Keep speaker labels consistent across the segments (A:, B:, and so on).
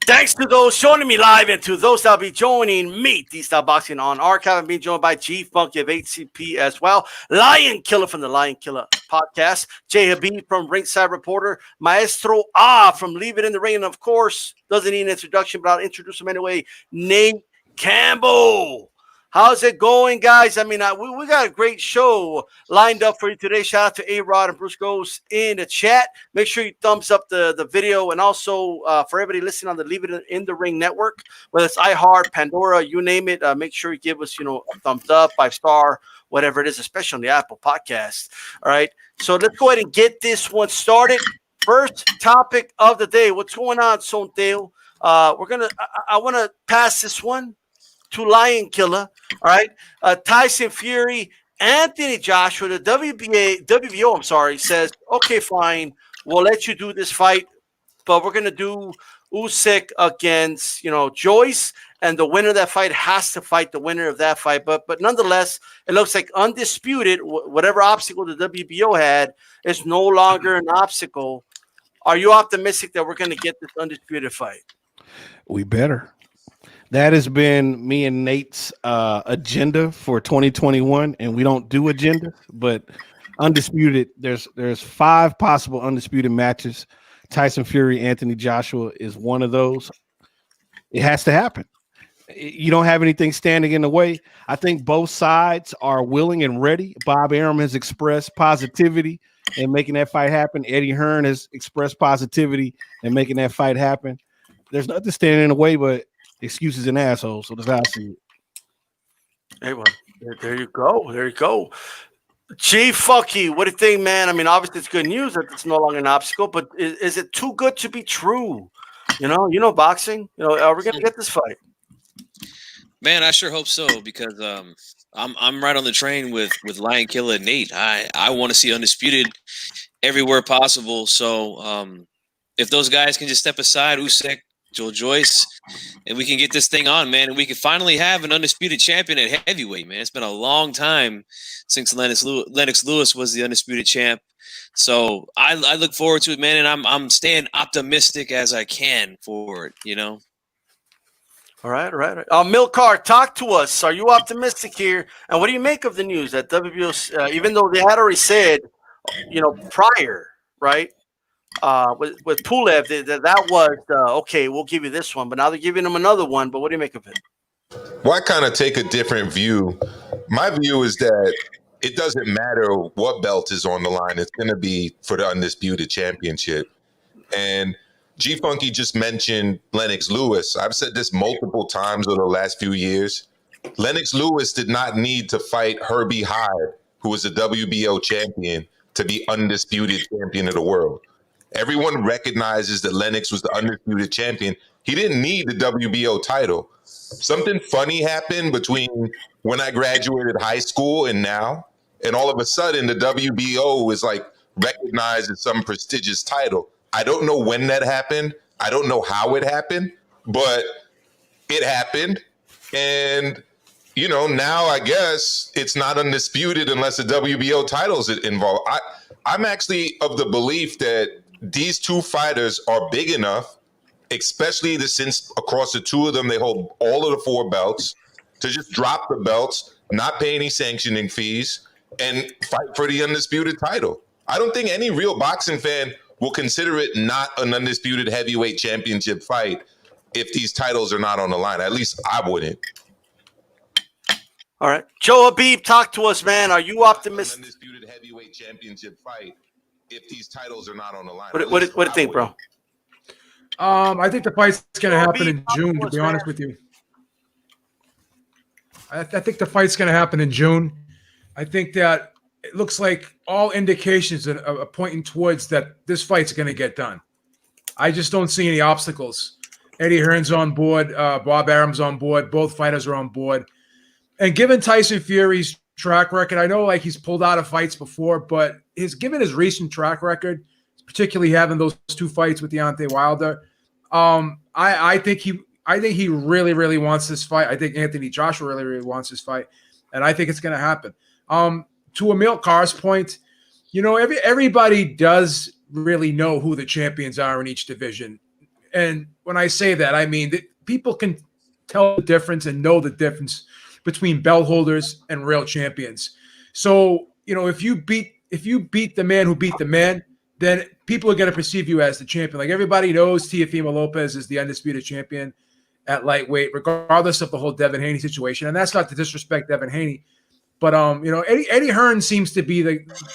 A: Thanks to those joining me live and to those that'll be joining me, D-Style Boxing on Archive. I'm being joined by G Funky of HCP as well. Lion Killer from the Lion Killer podcast. Jay Habib from Ringside Reporter. Maestro from Leave It in the Ring. And of course, doesn't need an introduction, but I'll introduce him anyway. Nate Campbell. How's it going, guys? I mean, we got a great show lined up for you today. Shout out to A-Rod and Bruce Goes in the chat. Make sure you thumbs up the video. And also, for everybody listening on the Leave It in the Ring network, whether it's iHeart, Pandora, you name it, make sure you give us, a thumbs up, 5-star, whatever it is, especially on the Apple podcast. All right. So let's go ahead and get this one started. First topic of the day. What's going on, Sonteo? I want to pass this one to Lion Killer, all right? Tyson Fury, Anthony Joshua, the WBO, says, okay, fine, we'll let you do this fight, but we're going to do Usyk against, Joyce, and the winner of that fight has to fight the winner of that fight. But nonetheless, it looks like Undisputed, whatever obstacle the WBO had, is no longer an obstacle. Are you optimistic that we're going to get this Undisputed fight?
B: We better. That has been me and Nate's agenda for 2021, and we don't do agendas, but Undisputed, there's 5 possible Undisputed matches. Tyson Fury, Anthony Joshua is one of those. It has to happen. You don't have anything standing in the way. I think both sides are willing and ready. Bob Arum has expressed positivity in making that fight happen. Eddie Hearn has expressed positivity in making that fight happen. There's nothing standing in the way, but excuses and assholes. So that's how I see it.
A: Hey, well, there you go. There you go. G Funky, what do you think, man? I mean, obviously it's good news that it's no longer an obstacle, but is it too good to be true? Boxing. Are we gonna get this fight?
C: Man, I sure hope so, because I'm right on the train with Lion Killer and Nate. I want to see Undisputed everywhere possible. So if those guys can just step aside, Usyk, Joe Joyce, and we can get this thing on, man, and we can finally have an undisputed champion at heavyweight, man. It's been a long time since Lennox Lewis was the undisputed champ. So I look forward to it, man, and I'm staying optimistic as I can for it,
A: All right. Milcar, talk to us. Are you optimistic here? And what do you make of the news that WBO, even though they had already said, prior, right? With Pulev, that was okay. We'll give you this one, but now they're giving him another one. But what do you make of it?
D: Well, I kind of take a different view. My view is that it doesn't matter what belt is on the line; it's going to be for the undisputed championship. And G Funky just mentioned Lennox Lewis. I've said this multiple times over the last few years. Lennox Lewis did not need to fight Herbie Hyde, who was a WBO champion, to be undisputed champion of the world. Everyone recognizes that Lennox was the undisputed champion. He didn't need the WBO title. Something funny happened between when I graduated high school and now, and all of a sudden the WBO is like recognized as some prestigious title. I don't know when that happened. I don't know how it happened, but it happened. And, now I guess it's not undisputed unless the WBO title's involved. I'm actually of the belief that these two fighters are big enough, especially since across the two of them, they hold all of the 4 belts, to just drop the belts, not pay any sanctioning fees, and fight for the undisputed title. I don't think any real boxing fan will consider it not an undisputed heavyweight championship fight if these titles are not on the line. At least I wouldn't.
A: All right. Joe Habib, talk to us, man. Are you optimistic?
D: Undisputed heavyweight championship fight if these titles are not on the line.
A: What do you think, bro?
E: I think the fight's going to happen in June, to be honest with you. I think the fight's going to happen in June. I think that it looks like all indications are pointing towards that this fight's going to get done. I just don't see any obstacles. Eddie Hearn's on board. Bob Arum's on board. Both fighters are on board. And given Tyson Fury's track record, I know he's pulled out of fights before, but given his recent track record, particularly having those 2 fights with Deontay Wilder, I think he really, really wants this fight. I think Anthony Joshua really, really wants this fight, and I think it's going to happen. To Emil Carr's point, everybody does really know who the champions are in each division. And when I say that, I mean that people can tell the difference and know the difference between belt holders and real champions. So, if you beat the man who beat the man, then people are going to perceive you as the champion. Like everybody knows Teofimo Lopez is the undisputed champion at lightweight, regardless of the whole Devin Haney situation. And that's not to disrespect Devin Haney, but Eddie Hearn seems to be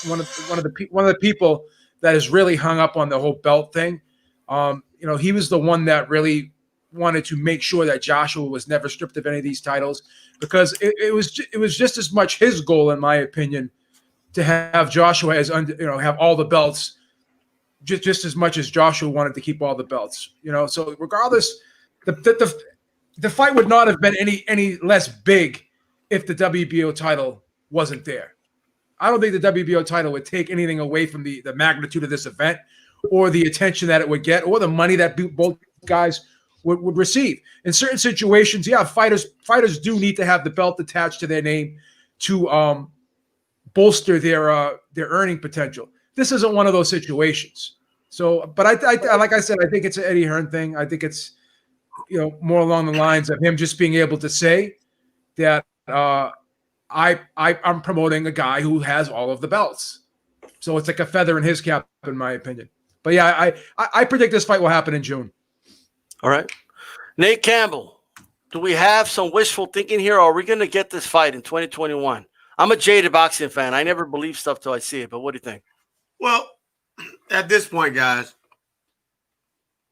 E: one of the people that is really hung up on the whole belt thing. He was the one that really wanted to make sure that Joshua was never stripped of any of these titles, because it was just as much his goal, in my opinion, to have Joshua have all the belts, just as much as Joshua wanted to keep all the belts. So regardless, the fight would not have been any less big if the WBO title wasn't there. I don't think the WBO title would take anything away from the magnitude of this event, or the attention that it would get, or the money that both guys would receive. In certain situations, yeah, fighters do need to have the belt attached to their name to bolster their earning potential. This isn't one of those situations. So, but I like I said, I think it's an Eddie Hearn thing. I think it's more along the lines of him just being able to say that I'm promoting a guy who has all of the belts. So it's like a feather in his cap, in my opinion. But yeah, I predict this fight will happen in June.
A: All right. Nate Campbell, do we have some wishful thinking here, or are we going to get this fight in 2021? I'm a jaded boxing fan. I never believe stuff till I see it, but what do you think?
F: Well, at this point, guys,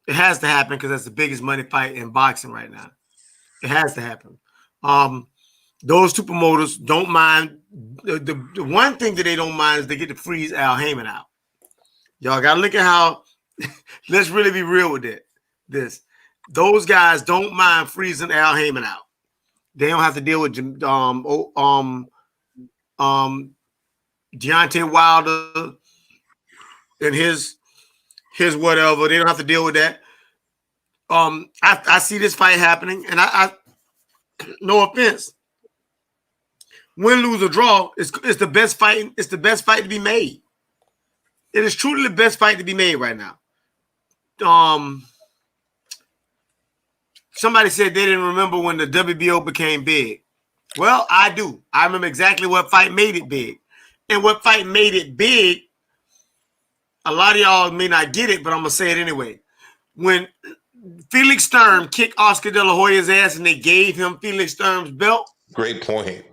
F: it has to happen because that's the biggest money fight in boxing right now. It has to happen. Those two promoters don't mind. The one thing that they don't mind is they get to freeze Al Heyman out. Y'all got to look at how – let's really be real with this. Those guys don't mind freezing Al Heyman out. They don't have to deal with Deontay Wilder and his whatever. They don't have to deal with that. I see this fight happening, and I no offense, win, lose, or draw, it's the best fight. It's the best fight to be made. It is truly the best fight to be made right now. Somebody said they didn't remember when the WBO became big. Well, I do. I remember exactly what fight made it big. And what fight made it big, a lot of y'all may not get it, but I'm going to say it anyway. When Felix Sturm kicked Oscar De La Hoya's ass and they gave him Felix Sturm's belt.
D: Great point.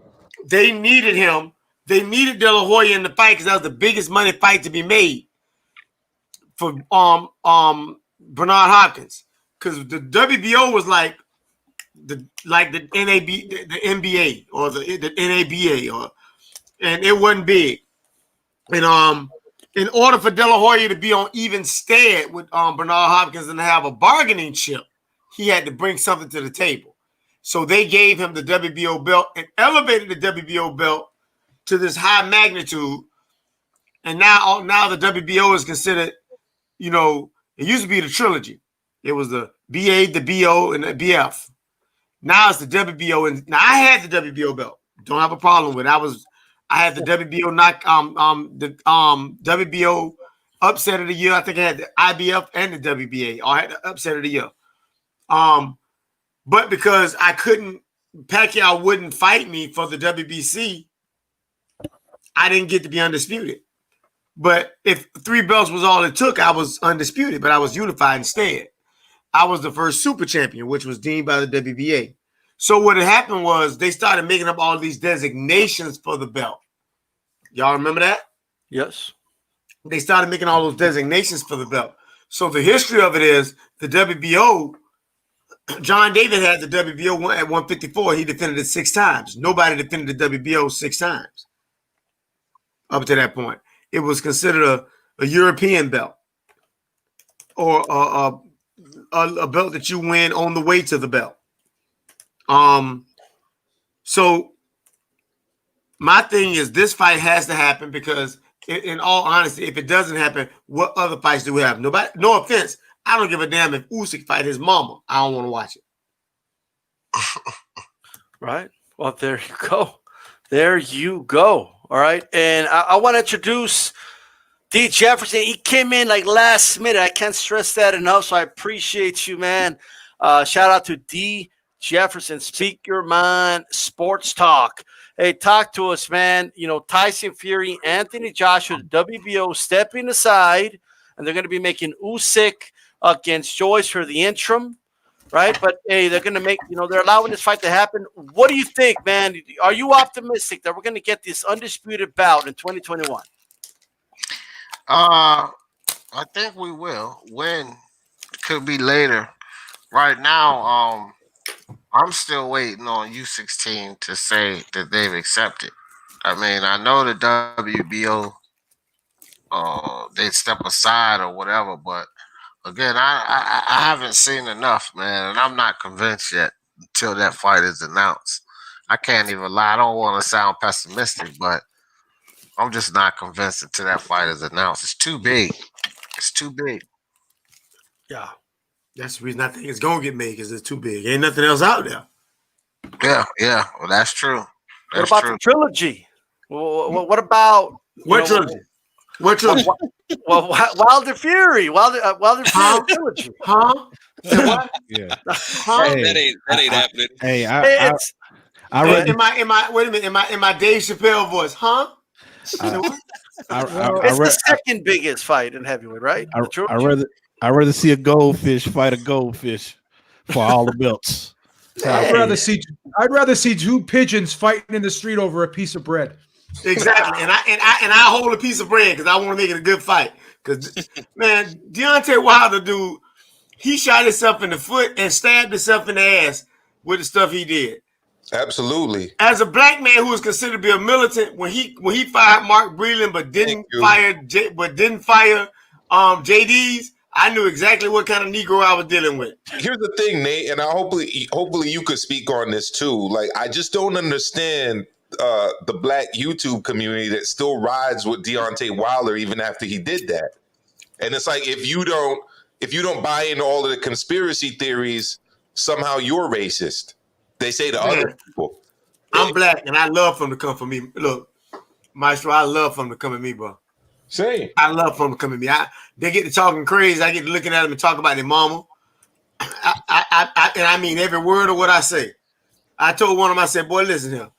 F: They needed him. They needed De La Hoya in the fight because that was the biggest money fight to be made for Bernard Hopkins. Because the WBO was like the NBA or the NABA, and it wasn't big. And in order for De La Hoya to be on even stead with Bernard Hopkins and to have a bargaining chip, he had to bring something to the table. So they gave him the WBO belt and elevated the WBO belt to this high magnitude. And now the WBO is considered, it used to be the trilogy. It was the BA, the BO, and the BF. Now it's the WBO. And now I had the WBO belt. Don't have a problem with it. I had the WBO WBO upset of the year. I think I had the IBF and the WBA. I had the upset of the year. But because Pacquiao wouldn't fight me for the WBC, I didn't get to be undisputed. But if 3 belts was all it took, I was undisputed, but I was unified instead. I was the first super champion, which was deemed by the WBA. So what had happened was they started making up all these designations for the belt. Y'all remember that?
A: Yes.
F: They started making all those designations for the belt. So the history of it is the WBO, John David had the WBO at 154. He defended it 6 times. Nobody defended the WBO 6 times up to that point. It was considered a European belt or a belt that you win on the way to the belt. So my thing is this fight has to happen because in all honesty, if it doesn't happen, what other fights do we have? Nobody, no offense. I don't give a damn if Usyk fight his mama. I don't want to watch it.
A: Right. Well, there you go. There you go. All right. And I want to introduce D. Jefferson, he came in like last minute. I can't stress that enough. So I appreciate you, man. Shout out to D. Jefferson. Speak your mind. Sports talk. Hey, talk to us, man. You know, Tyson Fury, Anthony Joshua, the WBO stepping aside, and they're going to be making Usyk against Joyce for the interim, right? But hey, they're going to make, you know, they're allowing this fight to happen. What do you think, man? Are you optimistic that we're going to get this undisputed bout in 2021?
G: I think we will. When could be later. Right now, I'm still waiting on U16 to say that they've accepted. I mean, I know the WBO they step aside or whatever, but again, I haven't seen enough, man, and I'm not convinced yet until that fight is announced. I can't even lie. I don't want to sound pessimistic, but I'm just not convinced until that fight is announced. It's too big. It's too big.
F: Yeah. That's the reason I think it's going to get made because it's too big. Ain't nothing else out there.
G: Yeah. Well, that's true.
A: What about the trilogy? What about
F: what trilogy? What trilogy?
A: Well, Wilder Fury. Wilder Fury trilogy.
F: Huh?
B: Yeah. Hey,
C: that ain't happening.
B: Hey, I read.
F: Wait a minute. In my Dave Chappelle voice, huh?
A: It's the second biggest fight in heavyweight, right?
B: I'd rather see a goldfish fight a goldfish for all the belts.
E: I'd rather see two pigeons fighting in the street over a piece of bread.
F: Exactly, and I hold a piece of bread because I want to make it a good fight. Because man, Deontay Wilder, dude, he shot himself in the foot and stabbed himself in the ass with the stuff he did.
D: Absolutely.
F: As a black man who was considered to be a militant, when he fired Mark Breland but didn't fire JD's, I knew exactly what kind of Negro I was dealing with.
D: Here's the thing, Nate, and hopefully you could speak on this too. Like, I just don't understand the black YouTube community that still rides with Deontay Wilder even after he did that. And it's like if you don't buy into all of the conspiracy theories, somehow you're racist. They say to other people.
F: I'm black and I love for them to come for me. Look, Maestro, I love for them to come at me, bro.
D: Same.
F: I love for them to come at me. They get to talking crazy. I get to looking at them and talk about their mama. And I mean every word of what I say. I told one of them, I said, boy, listen here.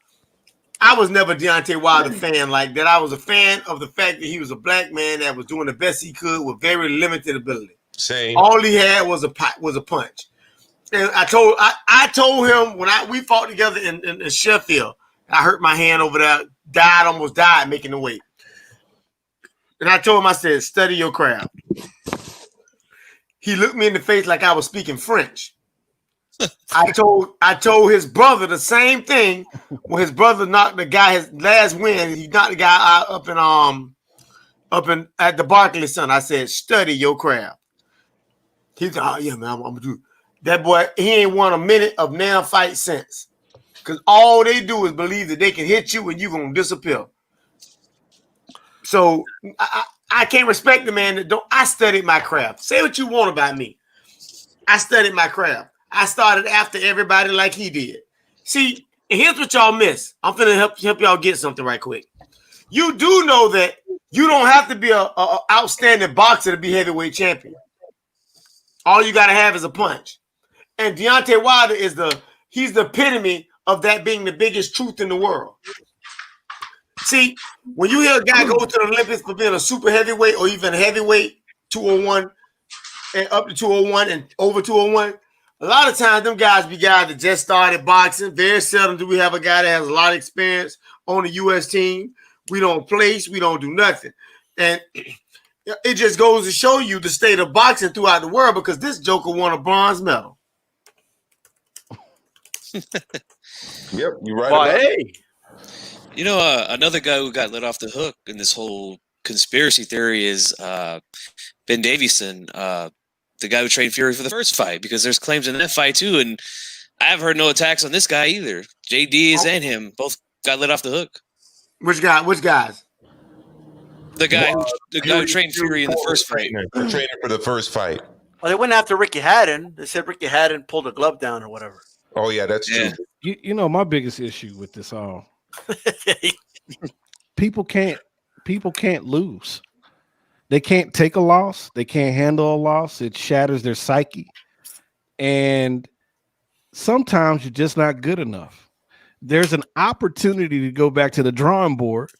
F: I was never Deontay Wilder fan like that. I was a fan of the fact that he was a black man that was doing the best he could with very limited ability.
D: Same.
F: All he had was a punch. And I told him when we fought together in Sheffield, I hurt my hand over there, almost died making the weight. And I told him, I said, study your craft. He looked me in the face like I was speaking French. I told his brother the same thing when his brother knocked the guy his last win. He knocked the guy out up in at the Barclays Center. I said, study your craft. He said, oh yeah, man, I'm gonna do that. Boy, he ain't won a minute of now fight since. Because all they do is believe that they can hit you and you're gonna disappear. So I can't respect the man that don't. I studied my craft. Say what you want about me. I studied my craft. I started after everybody like he did. See, and here's what y'all miss. I'm finna help y'all get something right quick. You do know that you don't have to be a outstanding boxer to be heavyweight champion. All you gotta have is a punch. And Deontay Wilder he's the epitome of that being the biggest truth in the world. See, when you hear a guy go to the Olympics for being a super heavyweight or even heavyweight 201 and up to 201 and over 201, a lot of times them guys be guys that just started boxing. Very seldom do we have a guy that has a lot of experience on the U.S. team. We don't place, we don't do nothing. And it just goes to show you the state of boxing throughout the world because this joker won a bronze medal.
D: Yep, you're right.
A: Well, hey.
C: You know, another guy who got let off the hook in this whole conspiracy theory is Ben Davison, the guy who trained Fury for the first fight, because there's claims in that fight too, and I haven't heard no attacks on this guy either. JD's and him both got let off the hook.
F: Which guy? Which guys?
C: The guy who trained Fury in the first fight.
D: Trainer for the first fight.
A: Well, they went after Ricky Haddon. They said Ricky Haddon pulled a glove down or whatever.
D: Oh yeah, that's true.
B: You know, my biggest issue with this all, people can't lose. They can't take a loss. They can't handle a loss. It shatters their psyche. And sometimes you're just not good enough. There's an opportunity to go back to the drawing board,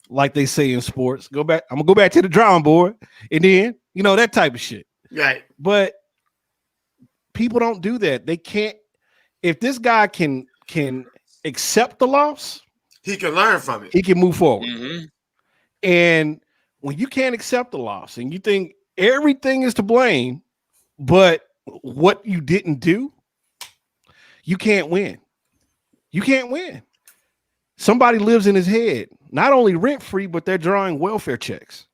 B: like they say in sports. Go back. I'm gonna go back to the drawing board, and then that type of shit.
F: Right.
B: But people don't do that. They can't. If this guy can accept the loss,
F: he can learn from it.
B: He can move forward.
C: Mm-hmm.
B: And when you can't accept the loss and you think everything is to blame, but what you didn't do, you can't win. You can't win. Somebody lives in his head, not only rent free, but they're drawing welfare checks.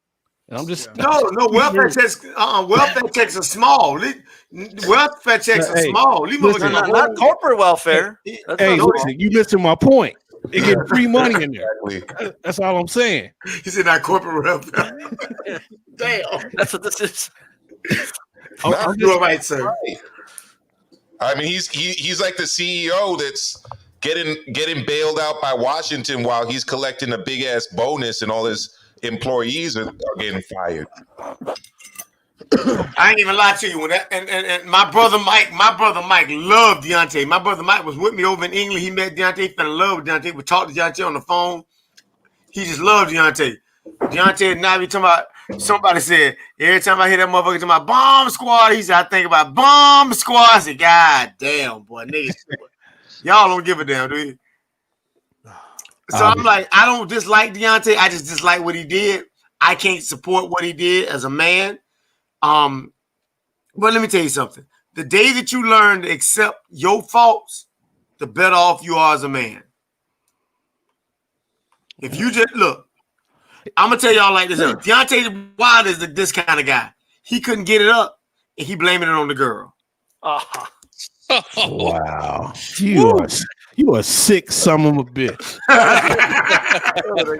B: And I'm just
F: no welfare checks. Welfare checks are small. Welfare checks are small.
A: Not corporate welfare.
B: Hey, listen, you missing my point. They get free money in there. That's all I'm saying.
F: He said not corporate welfare. Damn,
A: that's what this is.
F: You're right, sir.
D: I mean, he's like the CEO that's getting bailed out by Washington while he's collecting a big ass bonus and all his employees are getting fired.
F: I ain't even lie to you. When that, and my brother Mike loved Deontay. My brother Mike was with me over in England. He met Deontay, he fell in love with Deontay. We talked to Deontay on the phone. He just loved Deontay. Deontay now be talking about, somebody said, every time I hear that motherfucker talking about bomb squad, he said, I think about bomb squad. I said, God damn, boy, niggas. Y'all don't give a damn, do you? So I'm like, I don't dislike Deontay. I just dislike what he did. I can't support what he did as a man. But let me tell you something. The day that you learn to accept your faults, the better off you are as a man. If you just look, I'm gonna tell y'all like this. Deontay Wilder is this kind of guy. He couldn't get it up, and he blaming it on the girl.
B: Wow, you are sick son of a bitch.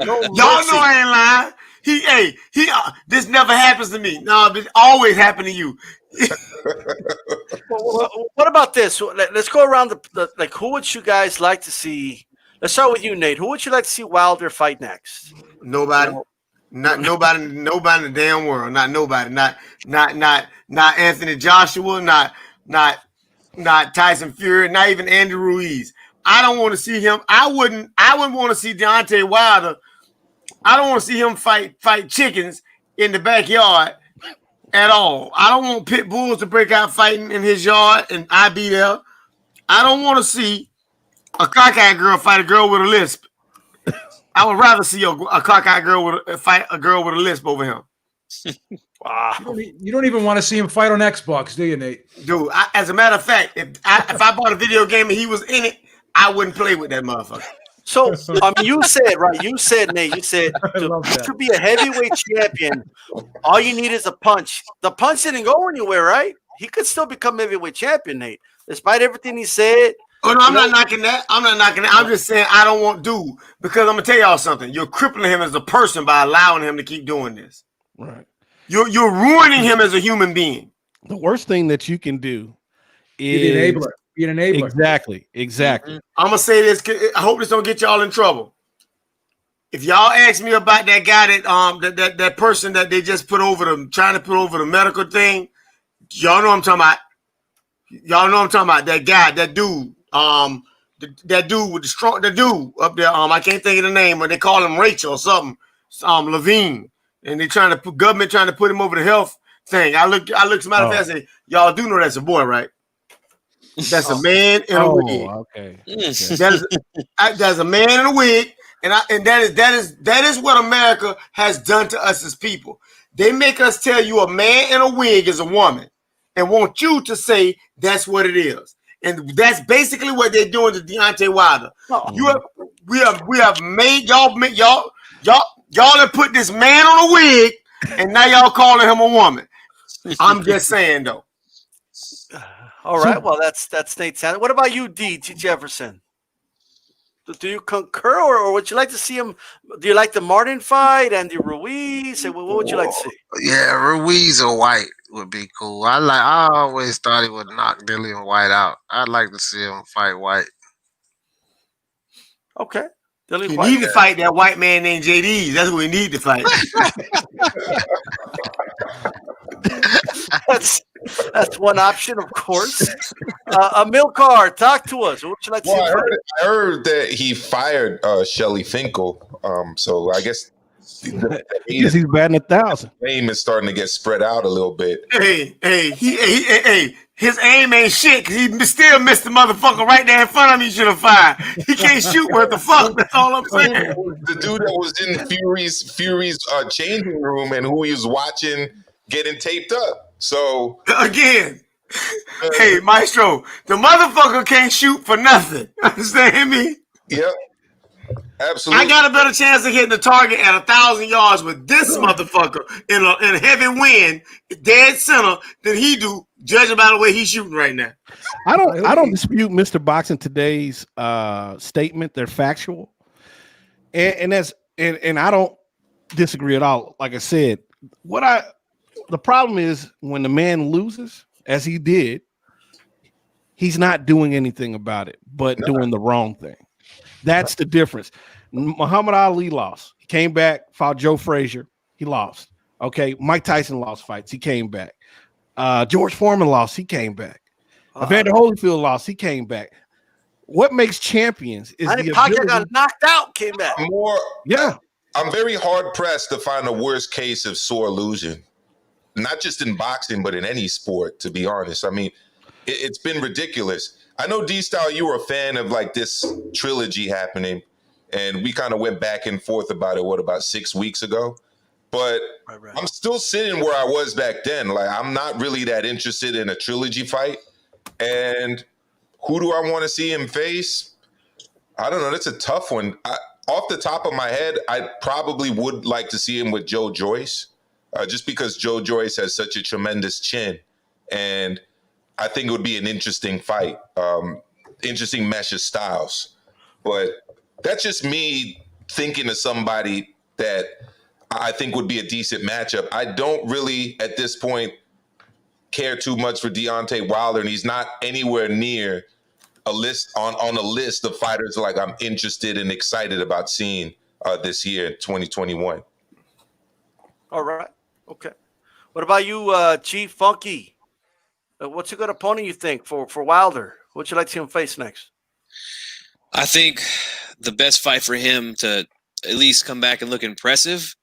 F: Y'all know I ain't lying. He this never happens to me. No, it always happened to you.
A: What about this? Let's go around the like. Who would you guys like to see? Let's start with you, Nate. Who would you like to see Wilder fight next?
F: Nobody. Not nobody in the damn world. Not nobody. Not Anthony Joshua. Not Tyson Fury. Not even Andy Ruiz. I don't want to see him. I wouldn't want to see Deontay Wilder. I don't want to see him fight chickens in the backyard at all. I don't want pit bulls to break out fighting in his yard and I be there. I don't want to see a cockeyed girl fight a girl with a lisp. I would rather see a cockeyed girl fight a girl with a lisp over him.
E: Wow. You don't even want to see him fight on Xbox, do you, Nate?
F: Dude, as a matter of fact, if I bought a video game and he was in it, I wouldn't play with that motherfucker.
A: So, you said, right? You said, Nate, to be a heavyweight champion, all you need is a punch. The punch didn't go anywhere, right? He could still become heavyweight champion, Nate, despite everything he said.
F: Oh, no, I'm not knocking that. I'm just saying I don't want dude because I'm going to tell y'all something. You're crippling him as a person by allowing him to keep doing this.
B: Right.
F: You're ruining him as a human being.
B: The worst thing that you can do is
E: be an enabler.
B: Exactly.
F: Mm-hmm. I'm gonna say this. I hope this don't get y'all in trouble. If y'all ask me about that guy that person that they just trying to put over the medical thing, y'all know what I'm talking about. Y'all know what I'm talking about. That guy, that dude, that dude with the dude up there. I can't think of the name, but they call him Rachel or something. Levine. And they government trying to put him over the health thing. I look somebody and say, y'all do know that's a boy, right? That's a man in a wig.
B: Okay.
F: That's a man in a wig, and that is what America has done to us as people. They make us tell you a man in a wig is a woman, and want you to say that's what it is, and that's basically what they're doing to Deontay Wilder. We have made y'all have put this man on a wig, and now y'all calling him a woman. I'm just saying though.
A: All right, well that's Nate Sanders. What about you, T. Jefferson? Do you concur, or would you like to see him? Do you like the Martin fight and the Ruiz? What would you like to see?
G: Yeah, Ruiz or White would be cool. I always thought he would knock Dillian White out. I'd like to see him fight White.
A: Okay. Dillian
F: You
A: White.
F: need to fight that white man named JD. That's what we need to fight.
A: That's one option, of course. Amilcar, talk to us. What would you like to see?
D: Well, I heard that he fired Shelly Finkel. So I guess
B: He's batting 1,000.
D: name is starting to get spread out a little bit.
F: Hey, his aim ain't shit because he still missed the motherfucker right there in front of him. He should have fired. He can't shoot worth the fuck. That's all I'm saying.
D: The dude that was in Fury's changing room and who he was watching getting taped up. So
F: again, hey Maestro, the motherfucker can't shoot for nothing. Understand me?
D: Yep. Absolutely.
F: I got a better chance of hitting the target at 1,000 yards with this motherfucker in a heavy wind, dead center, than he do, judging by the way he's shooting right now.
B: I don't dispute Mr. Boxing today's statement. They're factual, and I don't disagree at all. Like I said, the problem is when the man loses, as he did, he's not doing anything about it, but doing the wrong thing. That's the difference. Muhammad Ali lost. He came back, fought Joe Frazier. He lost. Okay. Mike Tyson lost fights. He came back. George Foreman lost. He came back. Evander Holyfield lost. He came back. What makes champions is the
A: Pacquiao got knocked out, came back.
D: I'm very hard pressed to find a worst case of sore losing, not just in boxing, but in any sport, to be honest. I mean, it's been ridiculous. I know D-Style, you were a fan of like this trilogy happening, and we kind of went back and forth about it, about 6 weeks ago? But right. I'm still sitting where I was back then. Like, I'm not really that interested in a trilogy fight. And who do I want to see him face? I don't know. That's a tough one. Off the top of my head, I probably would like to see him with Joe Joyce, just because Joe Joyce has such a tremendous chin. And I think it would be an interesting fight, interesting mesh of styles. But that's just me thinking of somebody that I think would be a decent matchup. I don't really, at this point, care too much for Deontay Wilder, and he's not anywhere near a list on a list of fighters like I'm interested and excited about seeing this year in 2021.
A: All right. Okay. What about you, Chief Funky? What's a good opponent you think for Wilder? What'd you like to see him face next?
C: I think the best fight for him to at least come back and look impressive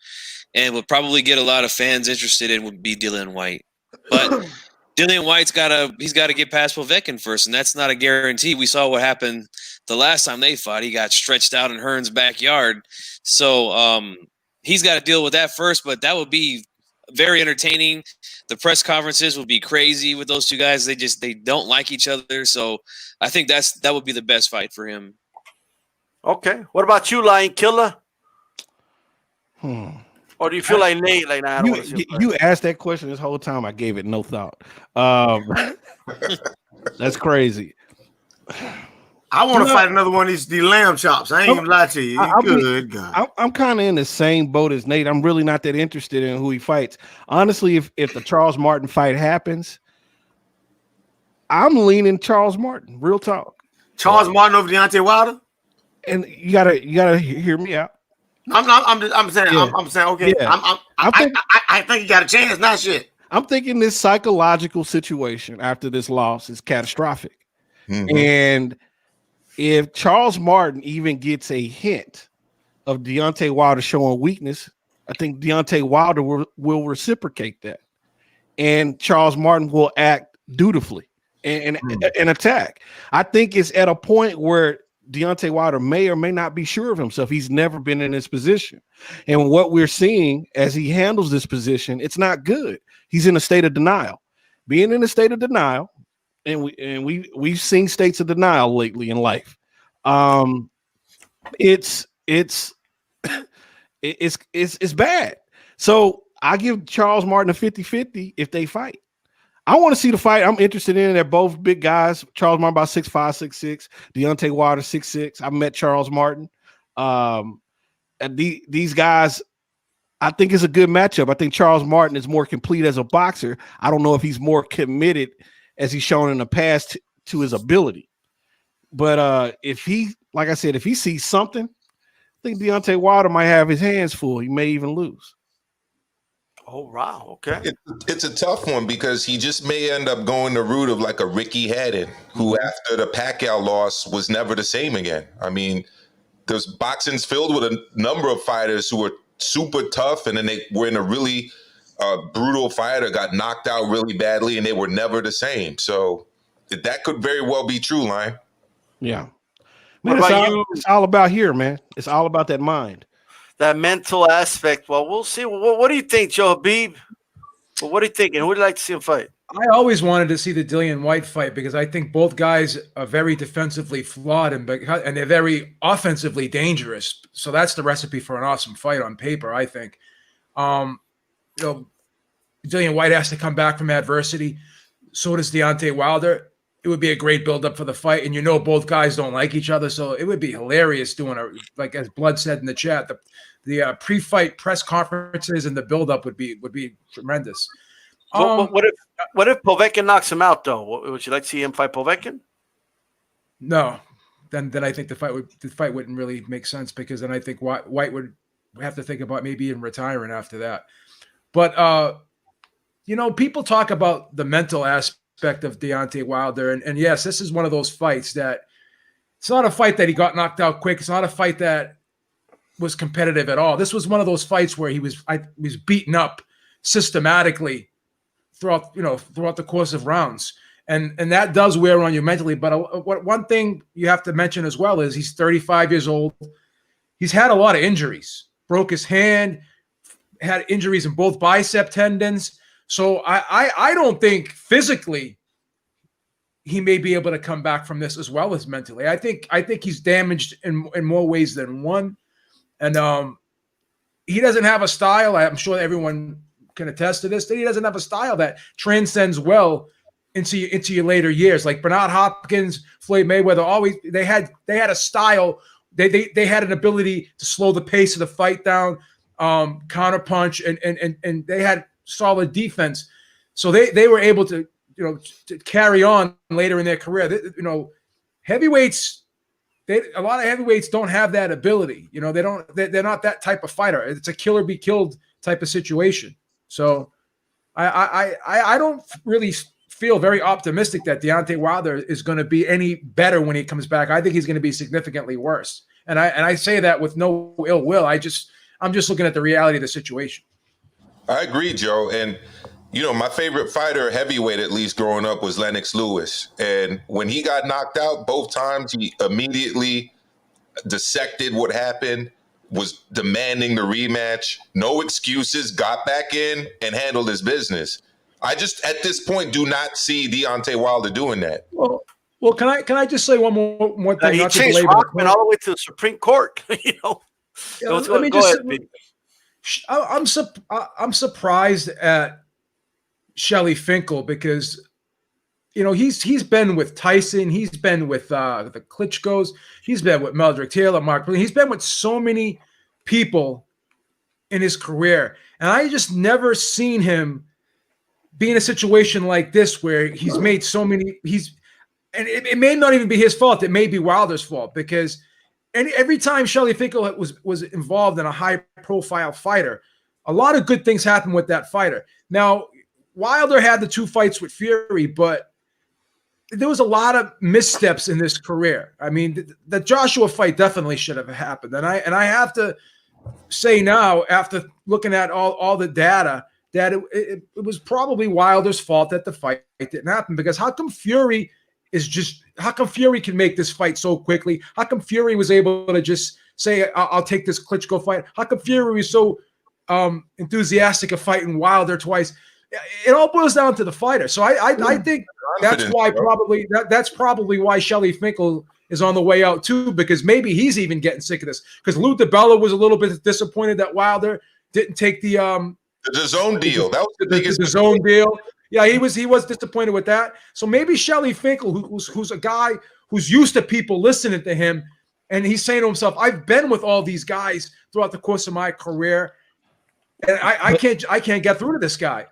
C: and would probably get a lot of fans interested in would be Dillian White. But Dillian White's got to get past Povetkin first, and that's not a guarantee. We saw what happened the last time they fought. He got stretched out in Hearn's backyard. So he's got to deal with that first, but that would be very entertaining. The press conferences would be crazy with those two guys. They don't like each other. So I think that would be the best fight for him.
A: Okay. What about you, Lion Killer? Or do you feel like Nate? Like, nah, I don't want to see him.
B: You asked that question this whole time. I gave it no thought. That's crazy.
F: I want to fight another one of these lamb chops. I ain't gonna lie to you. Good God.
B: I'm kind of in the same boat as Nate. I'm really not that interested in who he fights. Honestly, if the Charles Martin fight happens, I'm leaning Charles Martin. Real talk.
F: Charles Martin over Deontay Wilder.
B: And you gotta hear me out.
F: I'm saying okay.
B: Yeah.
F: I think he got a chance. Not shit.
B: I'm thinking this psychological situation after this loss is catastrophic, and if Charles Martin even gets a hint of Deontay Wilder showing weakness, I think Deontay Wilder will reciprocate that, and Charles Martin will act dutifully and attack. I think it's at a point where Deontay Wilder may or may not be sure of himself. He's never been in this position. And what we're seeing as he handles this position, it's not good. He's in a state of denial. Being in a state of denial, and we've seen states of denial lately in life. It's bad. So I give Charles Martin a 50-50 if they fight. I want to see the fight. I'm interested in it. They're both big guys. Charles Martin about 6'5", 6'6". Deontay Wilder 6'6". I met Charles Martin. These guys, I think it's a good matchup. I think Charles Martin is more complete as a boxer. I don't know if he's more committed as he's shown in the past to his ability. But if he, like I said, if he sees something think Deontay Wilder might have his hands full. He may even lose.
A: Oh, wow. Okay.
D: It's a tough one because he just may end up going the route of like a Ricky Hatton, who after the Pacquiao loss was never the same again. I mean, there's boxing's filled with a number of fighters who were super tough, and then they were in a really brutal fight or got knocked out really badly, and they were never the same. So that could very well be true, Lion.
B: Yeah. Man, it's all about here, man. It's all about that mind.
A: That mental aspect. Well, we'll see. What do you think, Joe Habib? Well, what are you thinking? Who would you like to see him fight?
E: I always wanted to see the Dillian White fight because I think both guys are very defensively flawed and they're very offensively dangerous. So that's the recipe for an awesome fight on paper, I think. Dillian White has to come back from adversity. So does Deontay Wilder. It would be a great buildup for the fight, and both guys don't like each other, so it would be hilarious doing like as Blood said in the chat, the pre-fight press conferences and the buildup would be tremendous.
A: What if Povetkin knocks him out though? Would you like to see him fight Povetkin?
E: No, then I think the fight wouldn't really make sense because then I think White would have to think about maybe even retiring after that. But people talk about the mental aspect of Deontay Wilder, and yes, this is one of those fights that it's not a fight that he got knocked out quick. It's not a fight that was competitive at all. This was one of those fights where he was beaten up systematically throughout the course of rounds, and that does wear on you mentally. But one thing you have to mention as well is he's 35 years old. He's had a lot of injuries. Broke his hand, had injuries in both bicep tendons. So I don't think physically he may be able to come back from this as well as mentally. I think he's damaged in more ways than one. And he doesn't have a style. I'm sure everyone can attest to this, that he doesn't have a style that transcends well into your later years. Like Bernard Hopkins, Floyd Mayweather, always they had a style. They had an ability to slow the pace of the fight down, counterpunch, and they had solid defense, so they were able to to carry on later in their career. Heavyweights, a lot of heavyweights don't have that ability. They're not that type of fighter. It's a kill or be killed type of situation. So I don't really feel very optimistic that Deontay Wilder is going to be any better when he comes back. I think he's going to be significantly worse, and I say that with no ill will. I'm just looking at the reality of the situation.
D: I agree, Joe. And, my favorite fighter, heavyweight at least growing up, was Lennox Lewis. And when he got knocked out both times, he immediately dissected what happened, was demanding the rematch, no excuses, got back in and handled his business. I just, at this point, do not see Deontay Wilder doing that.
E: Well, can I just say one more thing?
A: He chased Rockman all the way to the Supreme Court.
E: Let me just say, I'm surprised at Shelly Finkel because he's been with Tyson, he's been with the Klitschko's, he's been with Meldrick Taylor, Mark, he's been with so many people in his career, and I just never seen him be in a situation like this where he's made so many. And it may not even be his fault. It may be Wilder's fault because. And every time Shelly Finkel was involved in a high-profile fighter, a lot of good things happened with that fighter. Now, Wilder had the 2 fights with Fury, but there was a lot of missteps in this career. I mean, the Joshua fight definitely should have happened. And I have to say now, after looking at all the data, that it was probably Wilder's fault that the fight didn't happen. Because how come Fury can make this fight so quickly? How come Fury was able to just say, I'll take this Klitschko fight? How come Fury was so enthusiastic of fighting Wilder twice? It all boils down to the fighter. So I think that's probably why Shelly Finkel is on the way out too, because maybe he's even getting sick of this. Because Lou DiBella was a little bit disappointed that Wilder didn't take the
D: zone deal. That was the biggest
E: zone deal. Yeah, he was disappointed with that. So maybe Shelly Finkel, who's a guy who's used to people listening to him, and he's saying to himself, "I've been with all these guys throughout the course of my career, and I can't get through to this guy.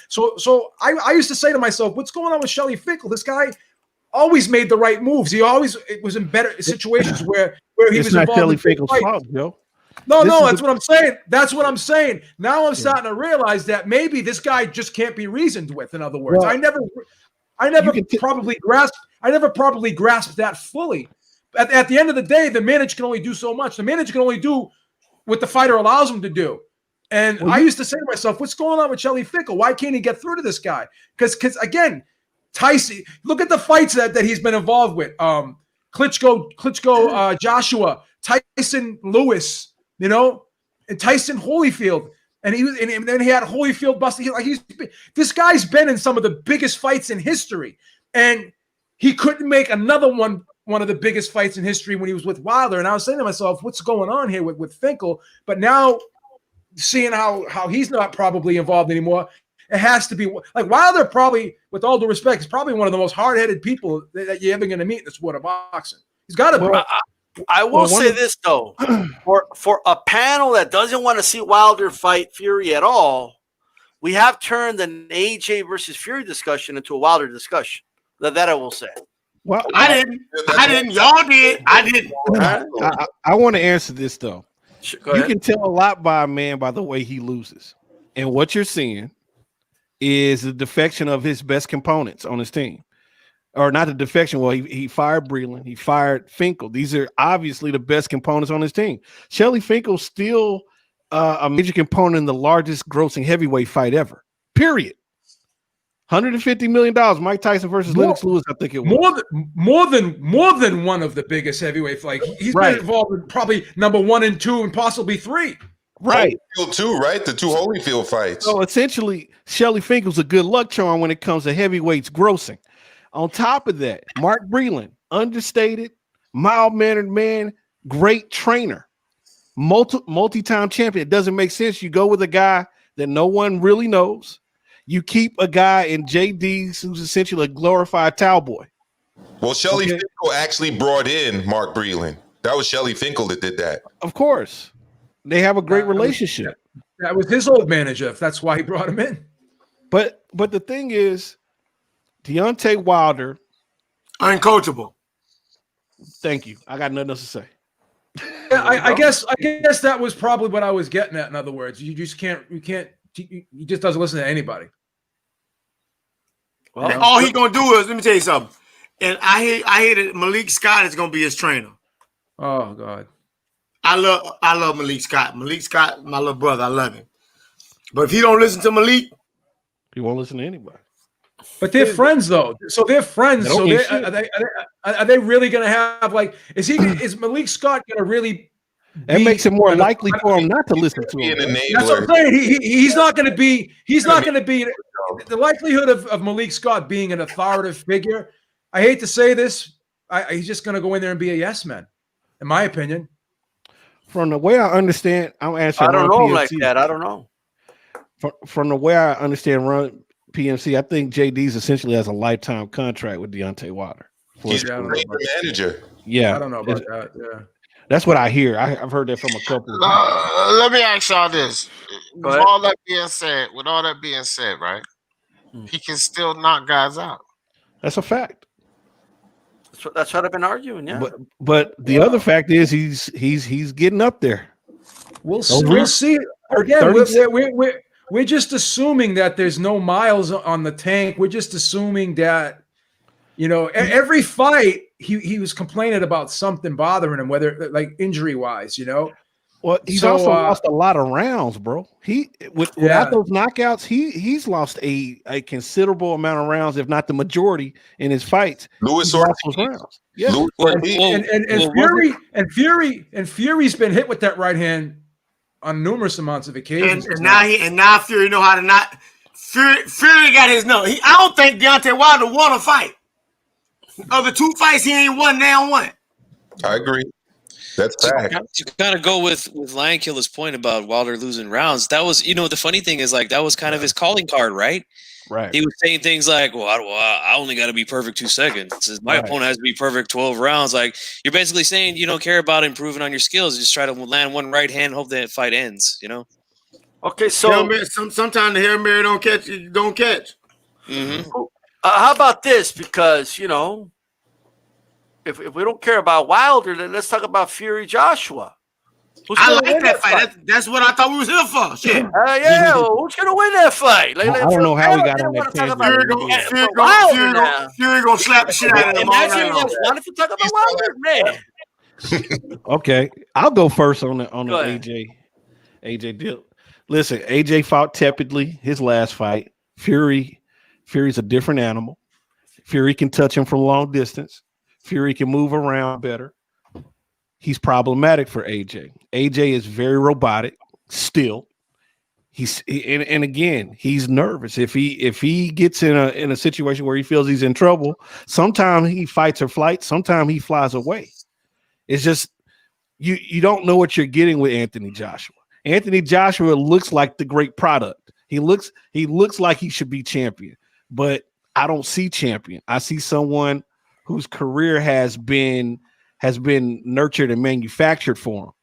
E: So I used to say to myself, what's going on with Shelly Finkel? This guy always made the right moves. He always was in better situations where he was
B: not
E: involved
B: Shelly
E: in big
B: Finkel's
E: fights.
B: fault, Joe.
E: No,
B: This
E: no,
B: is
E: that's what I'm saying. That's what I'm saying. Now I'm starting to realize that maybe this guy just can't be reasoned with. In other words,
B: Well,
E: I never probably grasped that fully. At the end of the day, the manager can only do so much. The manager can only do what the fighter allows him to do. And I used to say to myself, what's going on with Shelly Finkel? Why can't he get through to this guy? Because again, Tyson, look at the fights that he's been involved with. Klitschko, Joshua, Tyson Lewis, you know, and Tyson Holyfield. And then he had Holyfield busting. This guy's been in some of the biggest fights in history. And he couldn't make another one of the biggest fights in history when he was with Wilder. And I was saying to myself, what's going on here with Finkel? But now seeing how he's not probably involved anymore, it has to be like Wilder probably, with all due respect, is probably one of the most hard-headed people that you're ever going to meet in the sport of boxing. He's got to be.
A: I will say this, though. For a panel that doesn't want to see Wilder fight Fury at all, we have turned an AJ versus Fury discussion into a Wilder discussion. That I will say.
B: Well,
F: I didn't. Y'all did. I didn't.
B: I want to answer this, though.
A: Go
B: You
A: ahead.
B: can tell a lot by a man by the way he loses. And what you're seeing is the defection of his best components on his team. Or not the defection. Well, he fired Breland. He fired Finkel. These are obviously the best components on his team. Shelly Finkel's still a major component in the largest grossing heavyweight fight ever. Period. $150 million. Mike Tyson versus Lennox Lewis, I think it was.
E: More than one of the biggest heavyweight fights. He's been involved in probably number 1 and 2 and possibly 3.
B: Right.
D: Holyfield too, right? The 2 Holyfield fights.
B: So essentially, Shelly Finkel's a good luck charm when it comes to heavyweights grossing. On top of that, Mark Breland, understated, mild-mannered man, great trainer, multi-time champion. It doesn't make sense. You go with a guy that no one really knows. You keep a guy in JD's who's essentially a glorified towel boy.
D: Well, Shelly Finkel actually brought in Mark Breland. That was Shelly Finkel that did that.
B: Of course. They have a great relationship.
E: That was his old manager. If that's why he brought him in.
B: But the thing is, Deontay Wilder,
F: Uncoachable.
B: thank you. I got nothing else to say.
E: Yeah, I guess that was probably what I was getting at. In other words, he just doesn't listen to anybody.
F: Well, all he gonna do is, let me tell you something. And I hear that Malik Scott is gonna be his trainer.
E: Oh God.
F: I love Malik Scott. Malik Scott, my little brother, I love him. But if he don't listen to Malik,
B: He won't listen to anybody.
E: But they're friends though. So they're friends. So are they really gonna have is Malik Scott gonna really?
B: That makes it more likely for him not to listen to him.
E: That's what I'm saying. He's not going to be. He's not going to be. The likelihood of Malik Scott being an authoritative figure. I hate to say this. He's just going to go in there and be a yes man, in my opinion.
B: From the way I understand, I'm answering.
A: I don't know like that. I don't know.
B: From the way I understand run PMC, I think JD's essentially has a lifetime contract with Deontay Wilder.
D: He's a great manager.
B: Yeah,
E: I don't know about that. Yeah.
B: That's what I hear. I've heard that from a couple.
G: Let me ask y'all this: with all that being said, right? He can still knock guys out.
B: That's a fact.
A: That's what I've been arguing. Yeah,
B: but the other fact is he's getting up there.
E: We'll see. Again, we're just assuming that there's no miles on the tank. We're just assuming that, every fight he was complaining about something bothering him, whether like injury wise,
B: Well, he's also lost a lot of rounds, bro. Without those knockouts, he's lost a considerable amount of rounds, if not the majority, in his fights.
D: Louis
B: lost those rounds. Yeah.
E: And Fury's been hit with that right hand on numerous amounts of occasions.
F: And now Fury know how to not. Fury got his no. I don't think Deontay Wilder won a fight. Of the 2 fights, he ain't won now one.
D: I agree. That's fact.
C: To kind of go with Lion Killer's point about Wilder losing rounds, that was, the funny thing is that was kind of his calling card, right?
B: Right.
C: He was saying things like, I only got to be perfect 2 seconds. My opponent has to be perfect 12 rounds. Like, you're basically saying you don't care about improving on your skills. Just try to land one right hand, hope that fight ends,
A: Okay, so
F: sometimes the Hail Mary don't catch.
C: Mm-hmm.
A: how about this? Because, if we don't care about Wilder, then let's talk about Fury Joshua.
F: I like that fight. That's what I thought we was here for. Shit.
A: Yeah. Well, who's gonna win that fight?
B: I don't know how we got on that tangent.
F: Fury gonna slap the shit out of him.
A: Imagine you wanted to talk about Wilder, man.
B: Okay, I'll go first on the AJ deal. Listen, AJ fought tepidly his last fight. Fury's a different animal. Fury can touch him from long distance. Fury can move around better. He's problematic for AJ. AJ is very robotic still. And again, he's nervous. If he gets in a situation where he feels he's in trouble, sometimes he fights or flight, sometimes he flies away. It's just you don't know what you're getting with Anthony Joshua. Anthony Joshua looks like the great product. He looks like he should be champion, but I don't see champion. I see someone whose career has been nurtured and manufactured for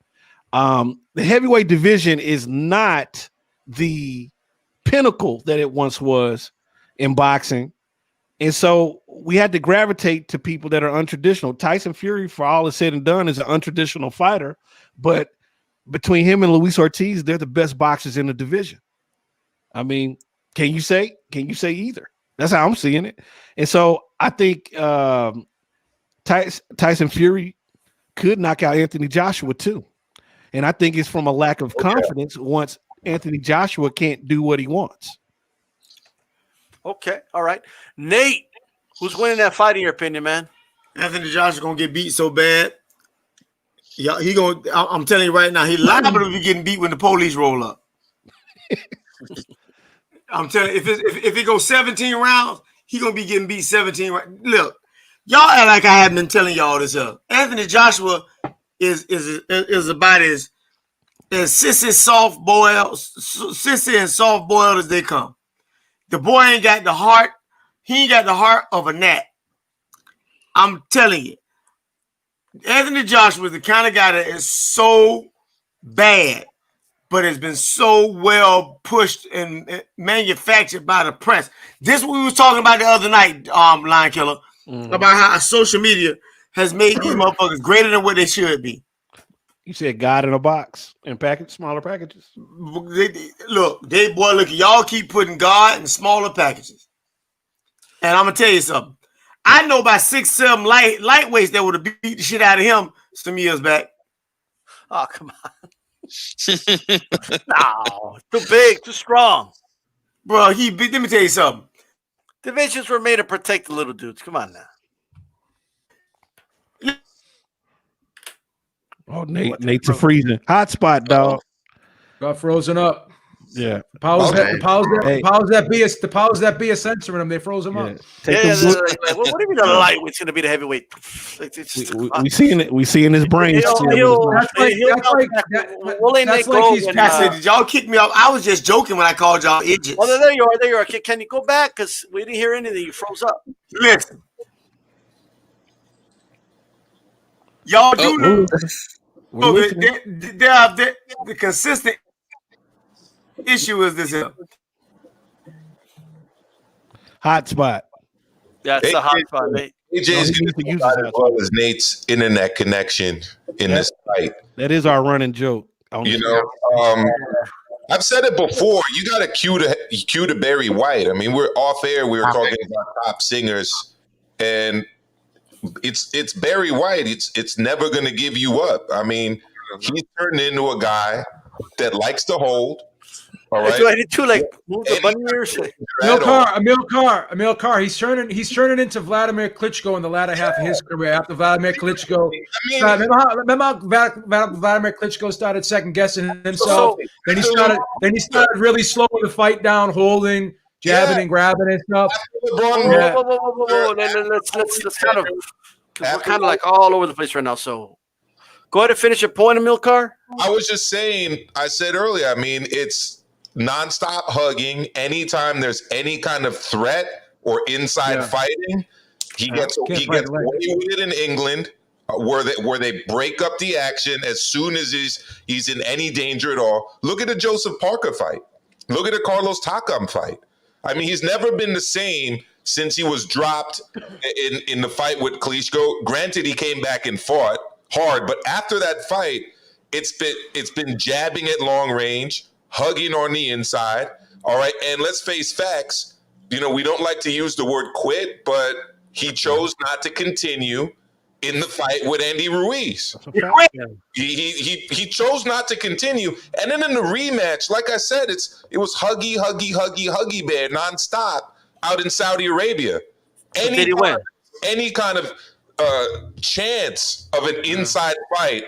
B: him. The heavyweight division is not the pinnacle that it once was in boxing. And so we had to gravitate to people that are untraditional. Tyson Fury, for all is said and done, is an untraditional fighter, but between him and Luis Ortiz, they're the best boxers in the division. I mean, can you say either? That's how I'm seeing it. And so I think Tyson Fury could knock out Anthony Joshua too. And I think it's from a lack of confidence once Anthony Joshua can't do what he wants.
A: Okay, all right. Nate, who's winning that fight in your opinion, man?
F: Anthony Joshua gonna get beat so bad. Yeah, I'm telling you right now, he liable to be getting beat when the police roll up. I'm telling you, if it goes 17 rounds, he gonna be getting beat 17 rounds. Look, y'all act like I haven't been telling y'all this up. Anthony Joshua is about as sissy and soft boiled as they come. The boy ain't got the heart. He ain't got the heart of a gnat. I'm telling you. Anthony Joshua is the kind of guy that is so bad, but has been so well pushed and manufactured by the press. This is what we was talking about the other night, Lion Killer, about how social media has made these motherfuckers greater than what they should be.
B: You said God in a box and smaller packages.
F: Look, y'all keep putting God in smaller packages. And I'm gonna tell you something. I know about 6-7 lightweights that would have beat the shit out of him some years back.
A: Oh, come on. No, too big, too strong.
F: Bro, let me tell you something.
A: Divisions were made to protect the little dudes. Come on now.
B: Oh, Nate's a freezing. Hot spot, dog.
E: Got frozen up.
B: Yeah.
E: The powers that be censoring them, they froze him up.
A: What do you mean the lightweight's going to be the heavyweight?
B: We seeing his brain.
F: Did y'all kick me off? I was just joking when I called y'all idiots.
A: Oh, there you are. Can you go back? Because we didn't hear anything. You froze up.
F: Listen. Y'all do know the consistent issue is this here.
B: Hot spot.
A: Yeah, it's a hot spot, Nate.
D: AJ is going to use as well as Nate's internet connection in this fight.
B: That is our running joke.
D: You know, I've said it before. You got to cue to Barry White. I mean, we're off air. We were talking about top singers, and it's Barry White. It's never going to give you up. I mean, he's turned into a guy that likes to hold. All right.
A: I did too, like move the bunny ears.
E: Emil Carr. He's turning into Vladimir Klitschko in the latter half of his career. After Vladimir Klitschko, remember how Vladimir Klitschko started second guessing himself. Then he started really slowing the fight down, holding, jabbing and grabbing and stuff.
A: Whoa. Let's kind of, because we're kind of like all over the place right now. So go ahead and finish your point, Emil Carr.
D: I was just saying. I said earlier. I mean, it's nonstop hugging. Anytime there's any kind of threat or inside fighting, he gets away with it in England, where they break up the action as soon as he's in any danger at all. Look at the Joseph Parker fight. Look at the Carlos Takam fight. I mean, he's never been the same since he was dropped in the fight with Klitschko. Granted, he came back and fought hard, but after that fight, it's been jabbing at long range, hugging on the inside. All right, and let's face facts. You know, we don't like to use the word quit, but he chose not to continue in the fight with Andy Ruiz. He chose not to continue. And then in the rematch, like I said, it was huggy bear nonstop out in Saudi Arabia. Any kind of chance of an inside fight,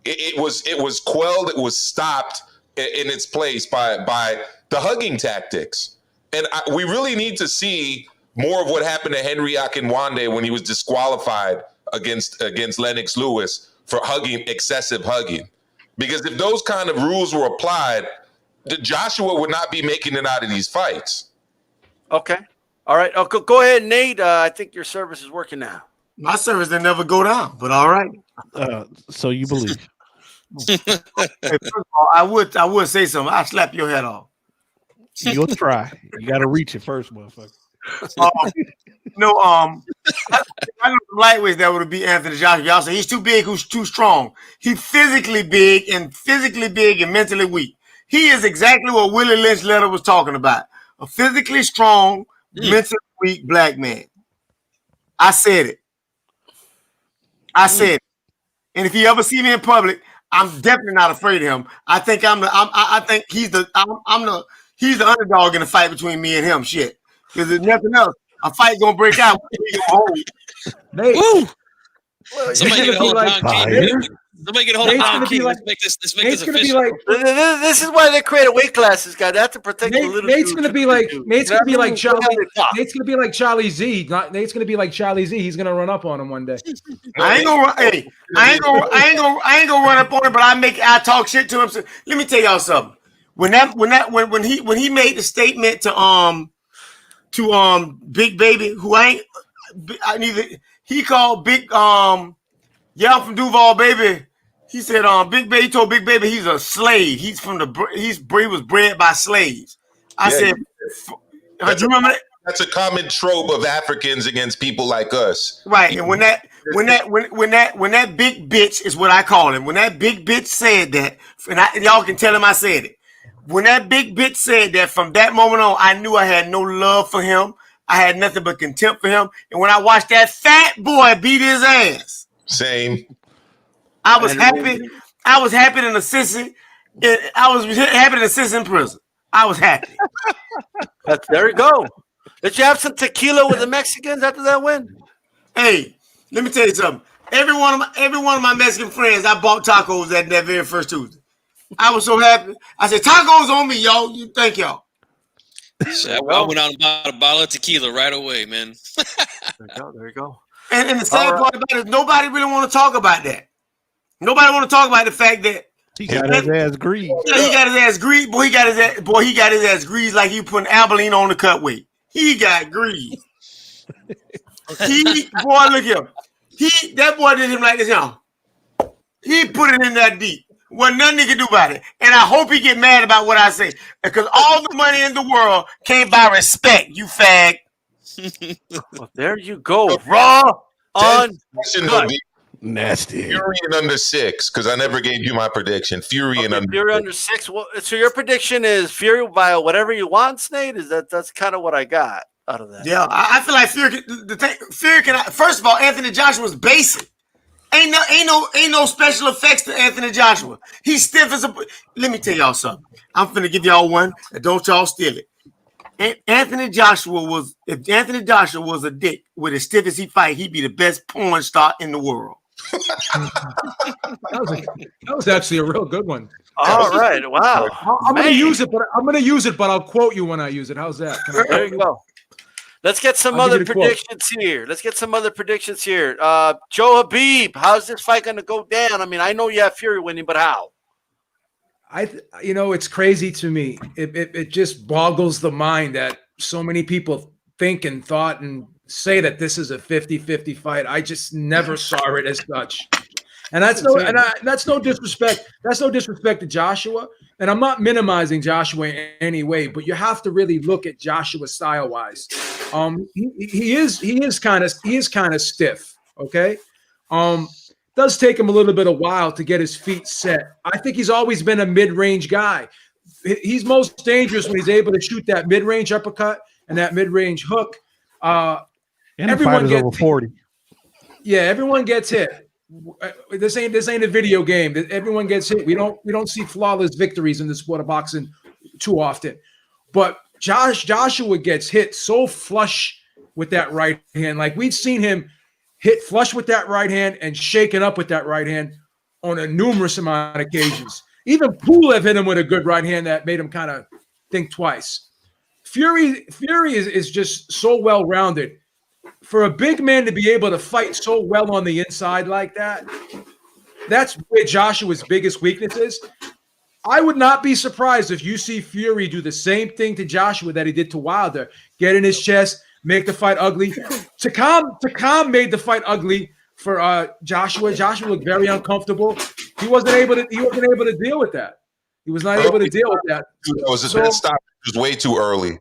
D: it was quelled, it was stopped in its place by the hugging tactics. And we really need to see more of what happened to Henry Akinwande when he was disqualified against Lennox Lewis for excessive hugging. Because if those kind of rules were applied, Joshua would not be making it out of these fights.
A: Okay. All right. Oh, go ahead, Nate. I think your service is working now.
F: My service didn't never go down, but all right.
B: So you believe?
F: Hey, first of all, I would say something. I'll slap your head off.
B: You'll try. You got to reach it first, motherfucker.
F: I know some lightweights that would be Anthony Joshua. Y'all say he's too big, who's too strong. He's physically big and mentally weak. He is exactly what Willie Lynch letter was talking about. A physically strong, mentally weak black man. I said it. And if you ever see me in public, I'm definitely not afraid of him. I think I think he's the underdog in the fight between me and him. Shit. Because there's nothing else. A fight gonna break out.
E: Nate,
C: Somebody get a hold of Don King. Somebody get a hold of Don King. Let's make this official.
A: This is why they created weight classes, guys. They have to protect the little.
E: Nate's gonna be like Charlie. Nate's gonna be like Charlie Z. Nate's gonna be like Charlie Z. He's gonna run up on him one day.
F: I ain't gonna run up on him, but I talk shit to him. So, let me tell y'all something. When he made the statement to Big Baby, who he called Big I'm from Duval, baby. He said Big Baby, he told Big Baby he's a slave. He was bred by slaves. I said, do you remember that?
D: That's a common trope of Africans against people like us.
F: Right. And when that big bitch is what I call him. When that big bitch said that, and y'all can tell him I said it. When that big bitch said that, from that moment on, I knew I had no love for him. I had nothing but contempt for him. And when I watched that fat boy beat his ass,
D: same.
F: I was happy. I was happy in the sissy. I was happy in the sissy in prison. I was happy.
A: There you go. Did you have some tequila with the Mexicans after that win?
F: Hey, let me tell you something. Every one of my Mexican friends, I bought tacos that very first Tuesday. I was so happy. I said, tacos on me, y'all. Thank y'all.
C: So I went out and bought a bottle of tequila right away, man.
A: There you go.
F: And the sad part about it is nobody really want to talk about that. Nobody want to talk about the fact that
B: he got his ass greased.
F: Yeah, he got his ass greased. Boy, he got his ass greased like you putting Abilene on the cut weight. He got greased. Boy, look here. That boy did him like this, y'all. He put it in that deep. Wasn't nothing he could do about it. And I hope he get mad about what I say. Because all the money in the world came by respect, you fag.
A: Well, there you go. Raw on
B: nasty.
D: Fury in under 6, because I never gave you my prediction. Fury in
A: under 6. Well, so your prediction is Fury by whatever you want, Nate? That's kind of what I got out of that.
F: Yeah, I feel like Fury can. First of all, Anthony Joshua's basic. Ain't no special effects to Anthony Joshua. He's stiff as a. Let me tell y'all something. I'm finna give y'all one, and don't y'all steal it. If Anthony Joshua was a dick with as stiff as he fight, he'd be the best porn star in the world.
E: That was actually a real good one.
A: All right, wow.
E: I'm gonna use it, but I'll quote you when I use it. How's that?
A: There you go. Let's get some other predictions here. Joe Habib, how's this fight going to go down? I mean, I know you have Fury winning, but how?
E: It's crazy to me. It just boggles the mind that so many people think and thought and say that this is a 50-50 fight. I just never saw it as such. And that's no disrespect. That's no disrespect to Joshua. and I'm not minimizing Joshua in any way, but you have to really look at Joshua style wise. He is kind of stiff. Okay. Does take him a little bit of while to get his feet set. I think he's always been a mid-range guy. He's most dangerous when he's able to shoot that mid-range uppercut and that mid-range hook.
B: And everyone gets over 40.
E: Yeah, everyone gets hit. This ain't a video game. Everyone gets hit. We don't see flawless victories in the sport of boxing too often. But Joshua gets hit so flush with that right hand. Like we've seen him hit flush with that right hand and shaken up with that right hand on a numerous amount of occasions. Even Pulev hit him with a good right hand that made him kind of think twice. Fury is just so well-rounded. For a big man to be able to fight so well on the inside like that, that's where Joshua's biggest weakness is. I would not be surprised if you see Fury do the same thing to Joshua that he did to Wilder. Get in his chest, make the fight ugly. Takam made the fight ugly for Joshua. Joshua looked very uncomfortable. He wasn't able to deal with that. He was not able to deal with that.
D: That was a stop. It was way too early.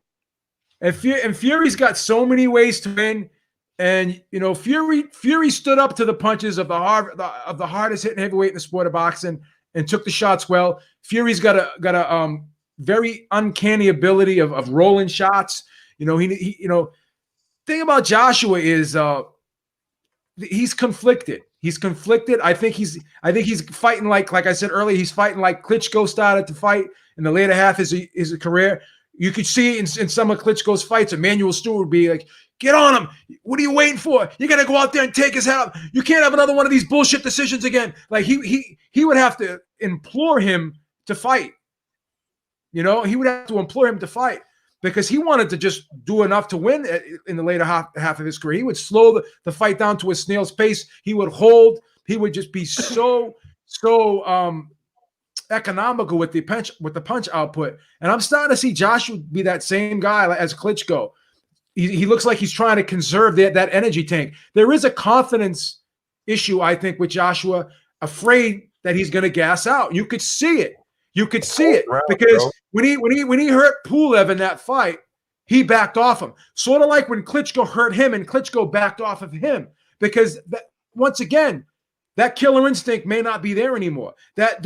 E: And Fury's got so many ways to win. And Fury stood up to the punches of the hardest hitting heavyweight in the sport of boxing and took the shots well. Fury's got a very uncanny ability of rolling shots. Thing about Joshua is he's conflicted. He's conflicted. I think he's fighting like I said earlier. He's fighting like Klitschko started to fight in the later half of his career. You could see in some of Klitschko's fights, Emmanuel Stewart would be like, "Get on him! What are you waiting for? You got to go out there and take his head off. You can't have another one of these bullshit decisions again." Like he would have to implore him to fight. He would have to implore him to fight because he wanted to just do enough to win in the later half of his career. He would slow the fight down to a snail's pace. He would hold. He would just be so economical with the punch output. And I'm starting to see Joshua be that same guy as Klitschko. He looks like he's trying to conserve that energy tank. There is a confidence issue, I think, with Joshua, afraid that he's going to gas out. You could see it. Because when he hurt Pulev in that fight, he backed off him. Sort of like when Klitschko hurt him and Klitschko backed off of him. Because once again, that killer instinct may not be there anymore. That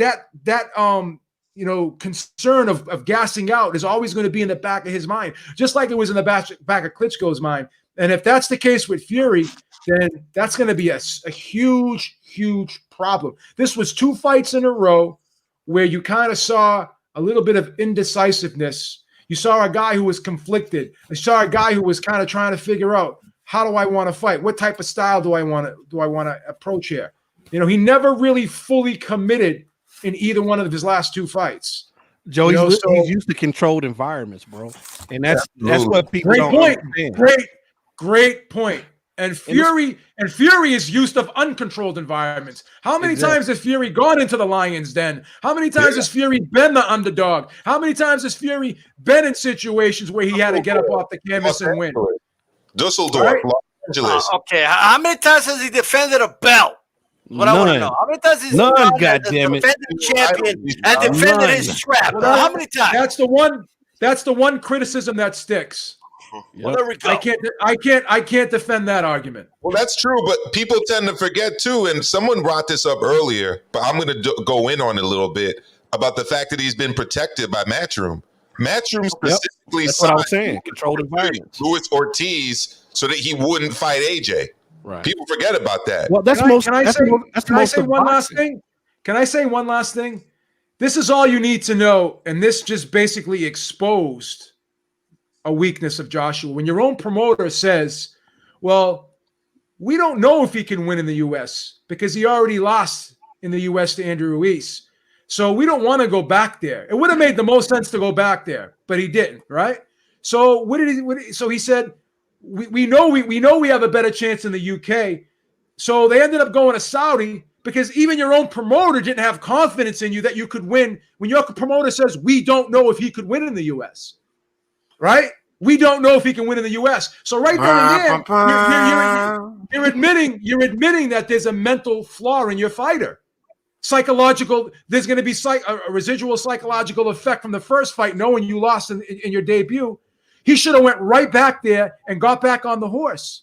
E: concern of gassing out is always going to be in the back of his mind, just like it was in the back of Klitschko's mind. And if that's the case with Fury, then that's going to be a huge, huge problem. This was 2 fights in a row where you kind of saw a little bit of indecisiveness. You saw a guy who was conflicted. You saw a guy who was kind of trying to figure out, how do I want to fight? What type of style do I want to approach here? He never really fully committed in either one of his last 2 fights.
B: Joe, he's used to controlled environments, bro. And that's what people don't understand.
E: Great point. And Fury is used to uncontrolled environments. How many times has Fury gone into the lion's den? How many times has Fury been the underdog? How many times has Fury been in situations where he had to get up off the canvas and win?
D: Dusseldorf, Los Angeles.
A: Okay, how many times has he defended a belt? What I want to know. How many times has he defended the champion and defended his strap?
E: Well,
A: how many times?
E: That's the one criticism that sticks.
A: Well, there we go.
E: I can't defend that argument.
D: Well, that's true, but people tend to forget too. And someone brought this up earlier, but I'm going to go in on it a little bit about the fact that he's been protected by Matchroom. Matchroom specifically
B: That's what I was saying. Controlled environments.
D: Luis Ortiz so that he wouldn't fight AJ.
B: Right.
D: People forget about that.
B: Well, Can I say one last thing?
E: Can I say one last thing? This is all you need to know, and this just basically exposed a weakness of Joshua. When your own promoter says, well, we don't know if he can win in the U.S. because he already lost in the U.S. to Andrew Ruiz. So we don't want to go back there. It would have made the most sense to go back there, but he didn't, right? So so he said, we know we have a better chance in the UK. So they ended up going to Saudi because even your own promoter didn't have confidence in you that you could win. When your promoter says, we don't know if he could win in the US, right? We don't know if he can win in the US. So right then and there, you're admitting that there's a mental flaw in your fighter. psychological. There's going to be a residual psychological effect from the first fight, knowing you lost in your debut. He should have went right back there and got back on the horse.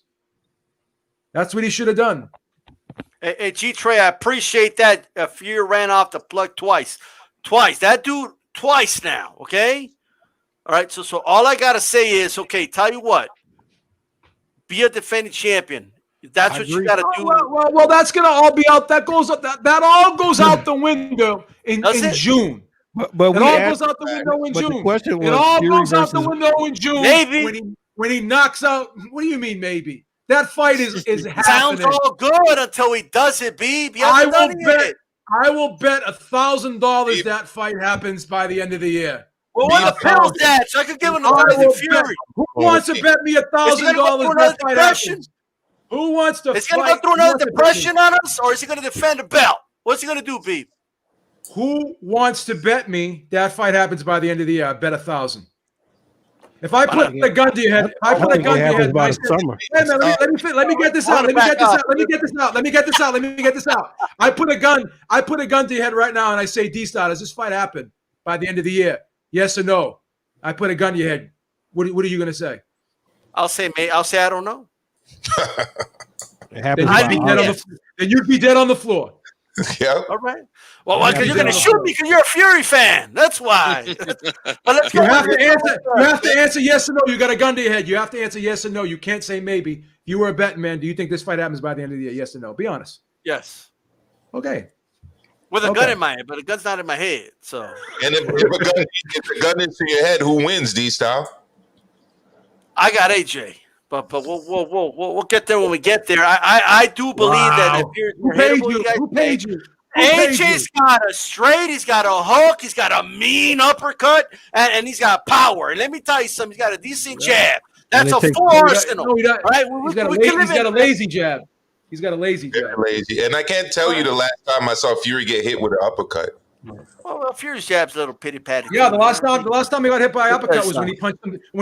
E: That's what he should have done.
A: Hey, G-Trey, I appreciate that. Fury ran off the plug twice. That dude twice now, okay? All right, so all I got to say is, okay, tell you what. Be a defending champion. That's what you got to do.
E: Well, that's going to all be out. That all goes out the window in June.
B: But
E: it all goes out the window in June.
B: The question was,
E: it all
B: Fury
E: goes out the window in June.
A: Maybe.
E: When he knocks out. What do you mean, maybe? That fight is happening.
A: Sounds all good until he does it, B.
E: I will bet $1,000 that fight happens by the end of the year.
A: Well, what are the pills at? So I could give him the Fury.
E: Who wants to bet me $1,000 that fight happens? Who wants to?
A: Is he going to go through another depression on us, or is he going to defend a belt? What's he going to do, B?
E: Who wants to bet me that fight happens by the end of the year? I bet $1,000. If I put a gun to your head, let me get this out. I put a gun to your head right now, and I say, D-Star, does this fight happen by the end of the year? Yes or no? I put a gun to your head. What are you going to say?
A: I'll say I don't know.
E: Then you'd be dead on the floor.
D: Yeah.
A: All right. Well, because you're going to shoot me because you're a Fury fan. That's why. But let's
E: you have to answer yes or no. You got a gun to your head. You have to answer yes or no. You can't say maybe. If you were a betting man, do you think this fight happens by the end of the year? Yes or no? Be honest.
A: Yes.
E: Okay.
A: With a gun in my head, but the gun's not in my head. So.
D: And if a gun into your head, who wins, D-Style?
A: I got AJ. But we'll get there when we get there. I do believe that if
E: Who paid you?
A: AJ's got a straight, he's got a hook, he's got a mean uppercut, and he's got power. And let me tell you something, he's got a decent jab. That's a full arsenal. Right?
E: He's got a lazy jab. He's got a lazy jab.
D: Lazy. And I can't tell you the last time I saw Fury get hit with an uppercut.
A: Well, Fury's jab's a little pity patty.
E: Yeah, the last time he got hit by an uppercut was when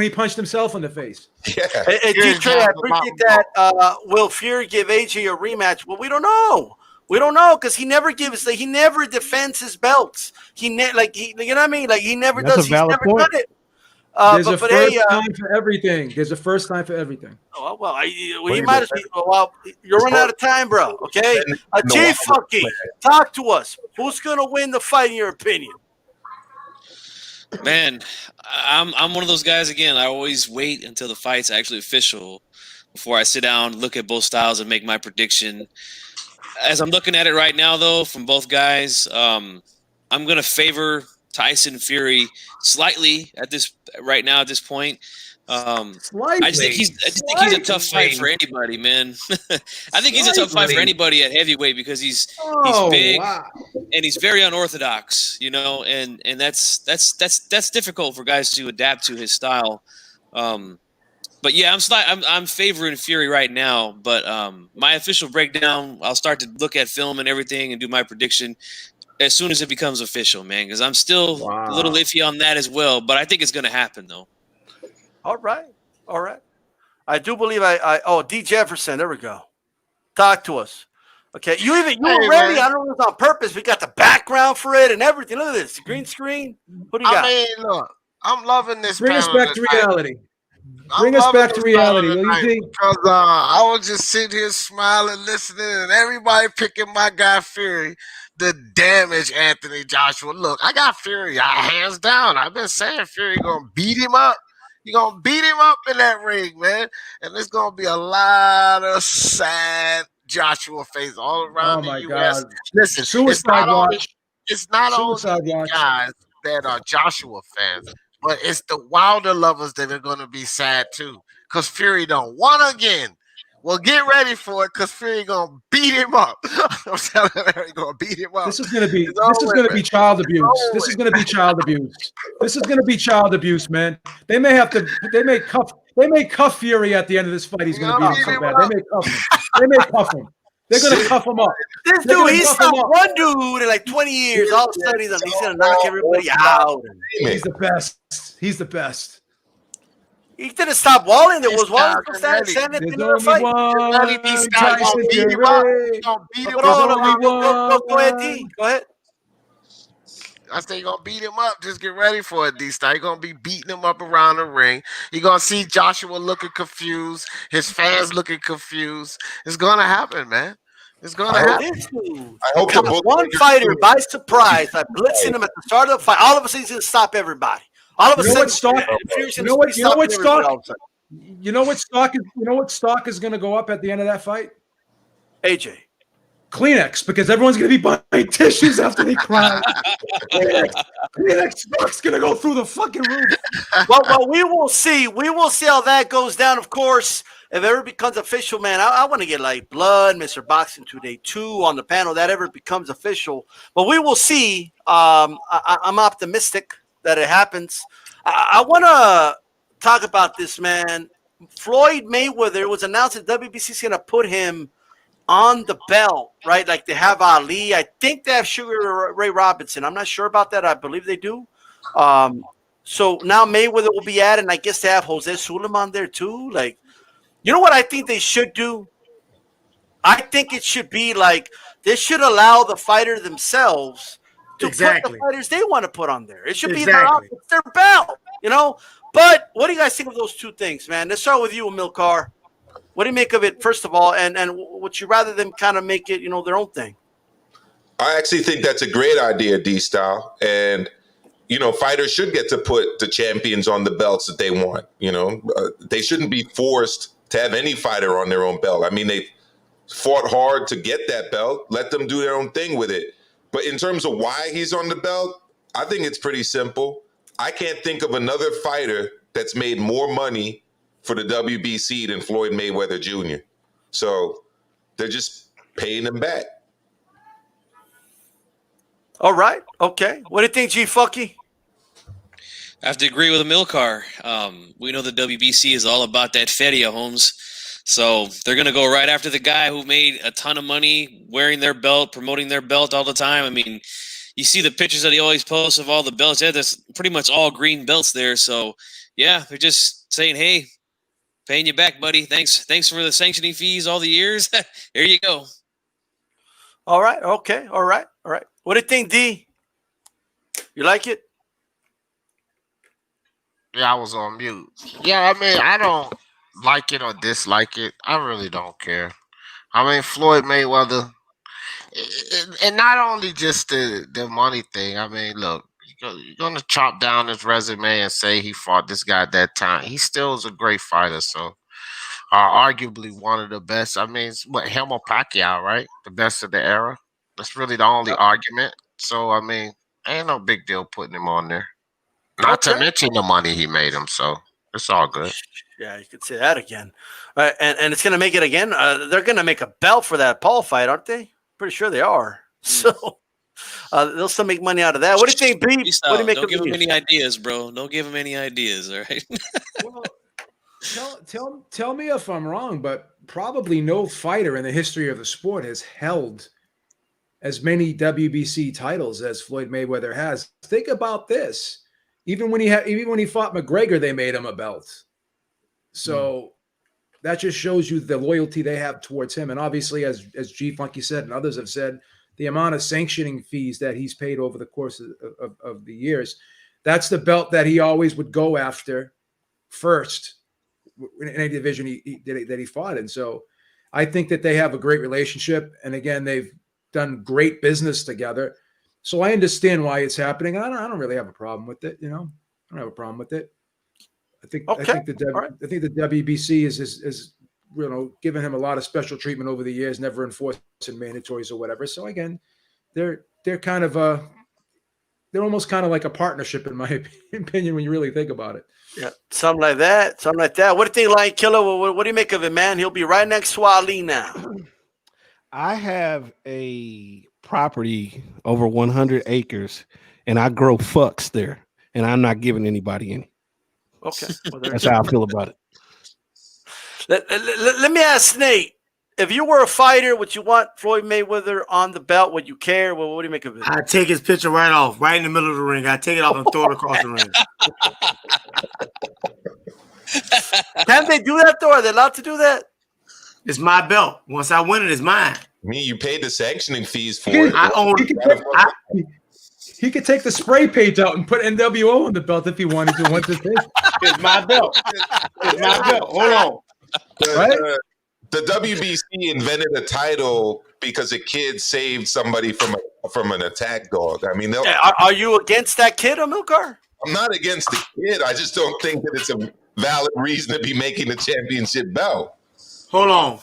E: he punched himself in the face.
D: Yeah.
A: Hey, G-Trey, I appreciate that. Will Fury give AJ a rematch? Well, we don't know. We don't know because he never defends his belts. You know what I mean? Like he never does. He's never done it.
E: There's a first time for everything. There's a first time for everything.
A: Oh, well, you might as well. You're running out of time, bro. Okay, Chief Funky, talk to us. Who's gonna win the fight in your opinion?
C: Man, I'm one of those guys. Again, I always wait until the fight's actually official before I sit down, look at both styles, and make my prediction. As I'm looking at it right now, though, from both guys, I'm gonna favor Tyson Fury slightly at this point. I just think he's a tough fight for anybody, man. I think he's a tough fight for anybody at heavyweight because he's big and he's very unorthodox, you know, and that's difficult for guys to adapt to his style. But yeah, I'm favoring Fury right now. But my official breakdown, I'll start to look at film and everything and do my prediction as soon as it becomes official, man, because I'm still a little iffy on that as well. But I think it's going to happen, though.
A: All right. I do believe D. Jefferson. There we go. Talk to us. Okay, you were ready. I don't know if it was on purpose. We got the background for it and everything. Look at this green screen. What do you got?
G: I mean, look, I'm loving this.
E: Bring us back to reality. Bring us back to reality.
G: Because I was just sitting here smiling, listening, and everybody picking my guy Fury. The damage Anthony Joshua. Look, I got Fury hands down. I've been saying Fury gonna beat him up. You're going to beat him up in that ring, man. And there's going to be a lot of sad Joshua face all around the U.S. God. Listen,
E: Suicide Watch.
G: It's not only the guys that are Joshua fans, but it's the Wilder lovers that are going to be sad, too. Because Fury done won again. Well, get ready for it, because Fury gonna beat him up. I'm telling you, he's gonna beat him up.
E: This is gonna be child abuse. This is gonna be child abuse. This is gonna be child abuse, man. They may cuff Fury at the end of this fight. He's gonna beat him so bad. They may cuff him. They're gonna cuff him up.
A: This dude, he's not one dude in like 20 years. All of a sudden, he's gonna knock everybody out.
E: He's the best. He's the best.
A: He didn't stop Walling. There was Walling
G: Get
A: still
G: ready.
A: standing at the
E: There's
A: end of the
E: only
A: fight.
E: one
G: These guys gonna
E: Tyson
G: beat him
E: Fury.
G: up. Gonna beat him
A: But
E: There's
A: hold
G: up.
E: only
A: on, go ahead, D.
E: one.
A: Go ahead.
G: I say he gonna beat him up. Just get ready for it, D-Star. He gonna be beating him up around the ring. You gonna see Joshua looking confused. His fans looking confused. It's gonna happen, man. It's gonna
D: I hope-
G: happen.
A: This dude
D: I hope the
A: caught
D: book
A: one fighter by surprise by blitzing him at the start of the fight. All of a sudden, he's going to stop everybody. All of a
E: You know
A: sudden,
E: what stock?
A: Fury's
E: You
A: gonna
E: know what?
A: be
E: You know what
A: stopping everybody
E: stock?
A: all of a sudden.
E: You know what stock is? You know what stock is going to go up at the end of that fight?
A: AJ.
E: Kleenex, because everyone's going to be buying tissues after they cry. Kleenex stock's going to go through the fucking roof.
A: Well, we will see. We will see how that goes down. Of course, if it ever becomes official, man, I want to get like Blood, Mr. Boxing Today 2 on the panel. That ever becomes official, but we will see. I'm optimistic that it happens. I want to talk about this, man. Floyd Mayweather, it was announced that WBC is going to put him on the belt, right? Like they have Ali. I think they have Sugar Ray Robinson. I'm not sure about that. I believe they do. So now Mayweather will be added, and I guess they have Jose Sulaiman there too. Like, you know what I think they should do? I think it should be like they should allow the fighter themselves to put the fighters they want to put on there. It should be their belt, you know? But what do you guys think of those two things, man? Let's start with you, Milcar. What do you make of it, first of all, and would you rather them kind of make it, their own thing?
D: I actually think that's a great idea, D-Style. And, fighters should get to put the champions on the belts that they want. They shouldn't be forced to have any fighter on their own belt. I mean, they fought hard to get that belt. Let them do their own thing with it. But in terms of why he's on the belt, I think it's pretty simple. I can't think of another fighter that's made more money for the WBC than Floyd Mayweather Jr. So they're just paying him back.
A: All right. Okay. What do you think, G Fucky?
C: I have to agree with Milcar. We know the WBC is all about that feria, Holmes. So they're going to go right after the guy who made a ton of money wearing their belt, promoting their belt all the time. I mean, you see the pictures that he always posts of all the belts. Yeah, there's pretty much all green belts there. So, yeah, they're just saying, hey, paying you back, buddy. Thanks for the sanctioning fees all the years. Here you go.
A: All right. Okay. All right. What do you think, D? You like it?
G: Yeah, I was on mute. Yeah, I mean, I don't like it or dislike it. I really don't care. I mean, Floyd Mayweather, and not only just the money thing. I mean, look, you're going to chop down his resume and say he fought this guy at that time. He still is a great fighter, so arguably one of the best. I mean, it's what, him or Pacquiao, right? The best of the era. That's really the only argument. So, I mean, ain't no big deal putting him on there. Not to mention the money he made him, so it's all good.
A: Yeah, you could say that again. And it's going to make it again. They're going to make a belt for that Paul fight, aren't they? Pretty sure they are. So they'll still make money out of that. What do you think, B? What do you make
C: Don't
A: of
C: give him
A: these?
C: any ideas, bro. Don't give him any ideas, all right?
E: Well, tell me if I'm wrong, but probably no fighter in the history of the sport has held as many WBC titles as Floyd Mayweather has. Think about this. Even when he fought McGregor, they made him a belt. So that just shows you the loyalty they have towards him. And obviously, as G Funky said and others have said, the amount of sanctioning fees that he's paid over the course of the years, that's the belt that he always would go after first in any division that he fought in. So I think that they have a great relationship. And again, they've done great business together. So I understand why it's happening. I don't really have a problem with it. I don't have a problem with it. I think the WBC is giving him a lot of special treatment over the years, never enforcing mandatories or whatever. So again, they're kind of they're almost kind of like a partnership in my opinion when you really think about it.
A: Yeah, something like that. What do you think, Lion Killer? What do you make of it, man? He'll be right next to Ali now.
B: I have a property over 100 acres, and I grow fucks there, and I'm not giving anybody any.
A: Okay. Well,
B: that's how I feel about it.
A: Let me ask Nate. If you were a fighter, would you want Floyd Mayweather on the belt? Would you care? Well, what do you make of it?
F: I'd take his picture right off, right in the middle of the ring. I'd take it off and throw it across the ring.
A: Can they do that though? Are they allowed to do that?
F: It's my belt. Once I win it, it's mine.
D: You paid the sanctioning fees for
E: He-
D: it.
F: I own it.
E: He could take the spray page out and put NWO on the belt if he wanted to. Once it's his.
F: It's my belt. It's my belt. Hold on.
E: Right?
D: The WBC invented a title because a kid saved somebody from an attack dog. I mean,
A: Are you against that kid, Amilcar?
D: I'm not against the kid. I just don't think that it's a valid reason to be making the championship belt.
F: Hold on.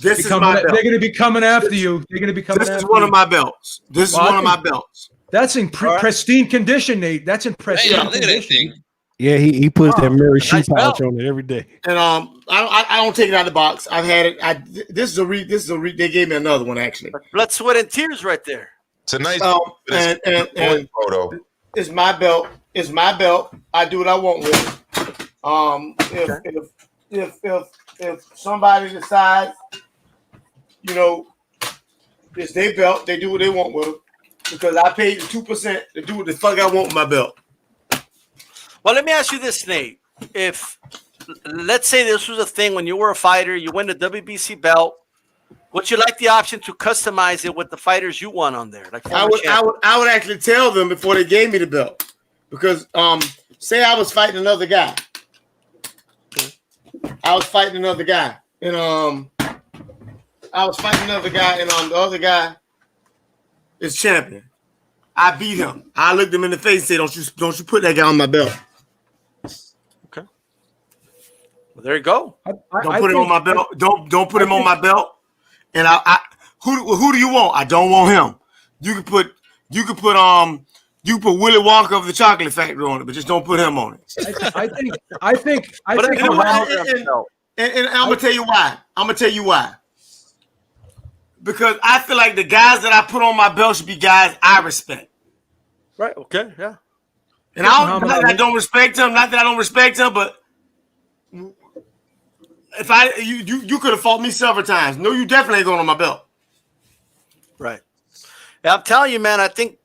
F: This is my belt.
E: They're going to be coming after you. They're going to be coming after you.
F: This is one of my belts. This is one of my belts.
E: That's in pristine condition, Nate. That's in pristine
C: Look at that
E: condition.
C: thing.
B: Yeah, he puts that Mary shoe
A: nice
B: polish
A: belt.
B: on it every day.
F: And I don't take it out of the box. I've had it. This is a they gave me another one actually.
A: Blood, sweat, and tears right there.
D: It's a nice
F: And
D: photo.
F: it's my belt. It's my belt. I do what I want with it. If somebody decides, it's their belt, they do what they want with it. Because I paid the 2% to do what the fuck I want with my belt.
A: Well, let me ask you this, Nate. If let's say this was a thing when you were a fighter, you win the WBC belt, would you like the option to customize it with the fighters you want on there? Like
F: I would actually tell them before they gave me the belt. Because say I was fighting another guy. And the other guy is champion. I beat him. I looked him in the face and say, "Don't you put that guy on my belt."
A: Okay. Well, there you go.
F: Don't put him on my belt. Don't put him on my belt. And who do you want? I don't want him. You could put Willy Wonka of the Chocolate Factory on it, but just don't put him on it.
E: I think.
F: And I'm gonna tell you why. Because I feel like the guys that I put on my belt should be guys I respect.
A: Right. Okay. Yeah.
F: And not that I don't respect him, but if you could have fought me several times. No, you definitely ain't going on my belt.
A: Right. Yeah, I'm telling you, man. I think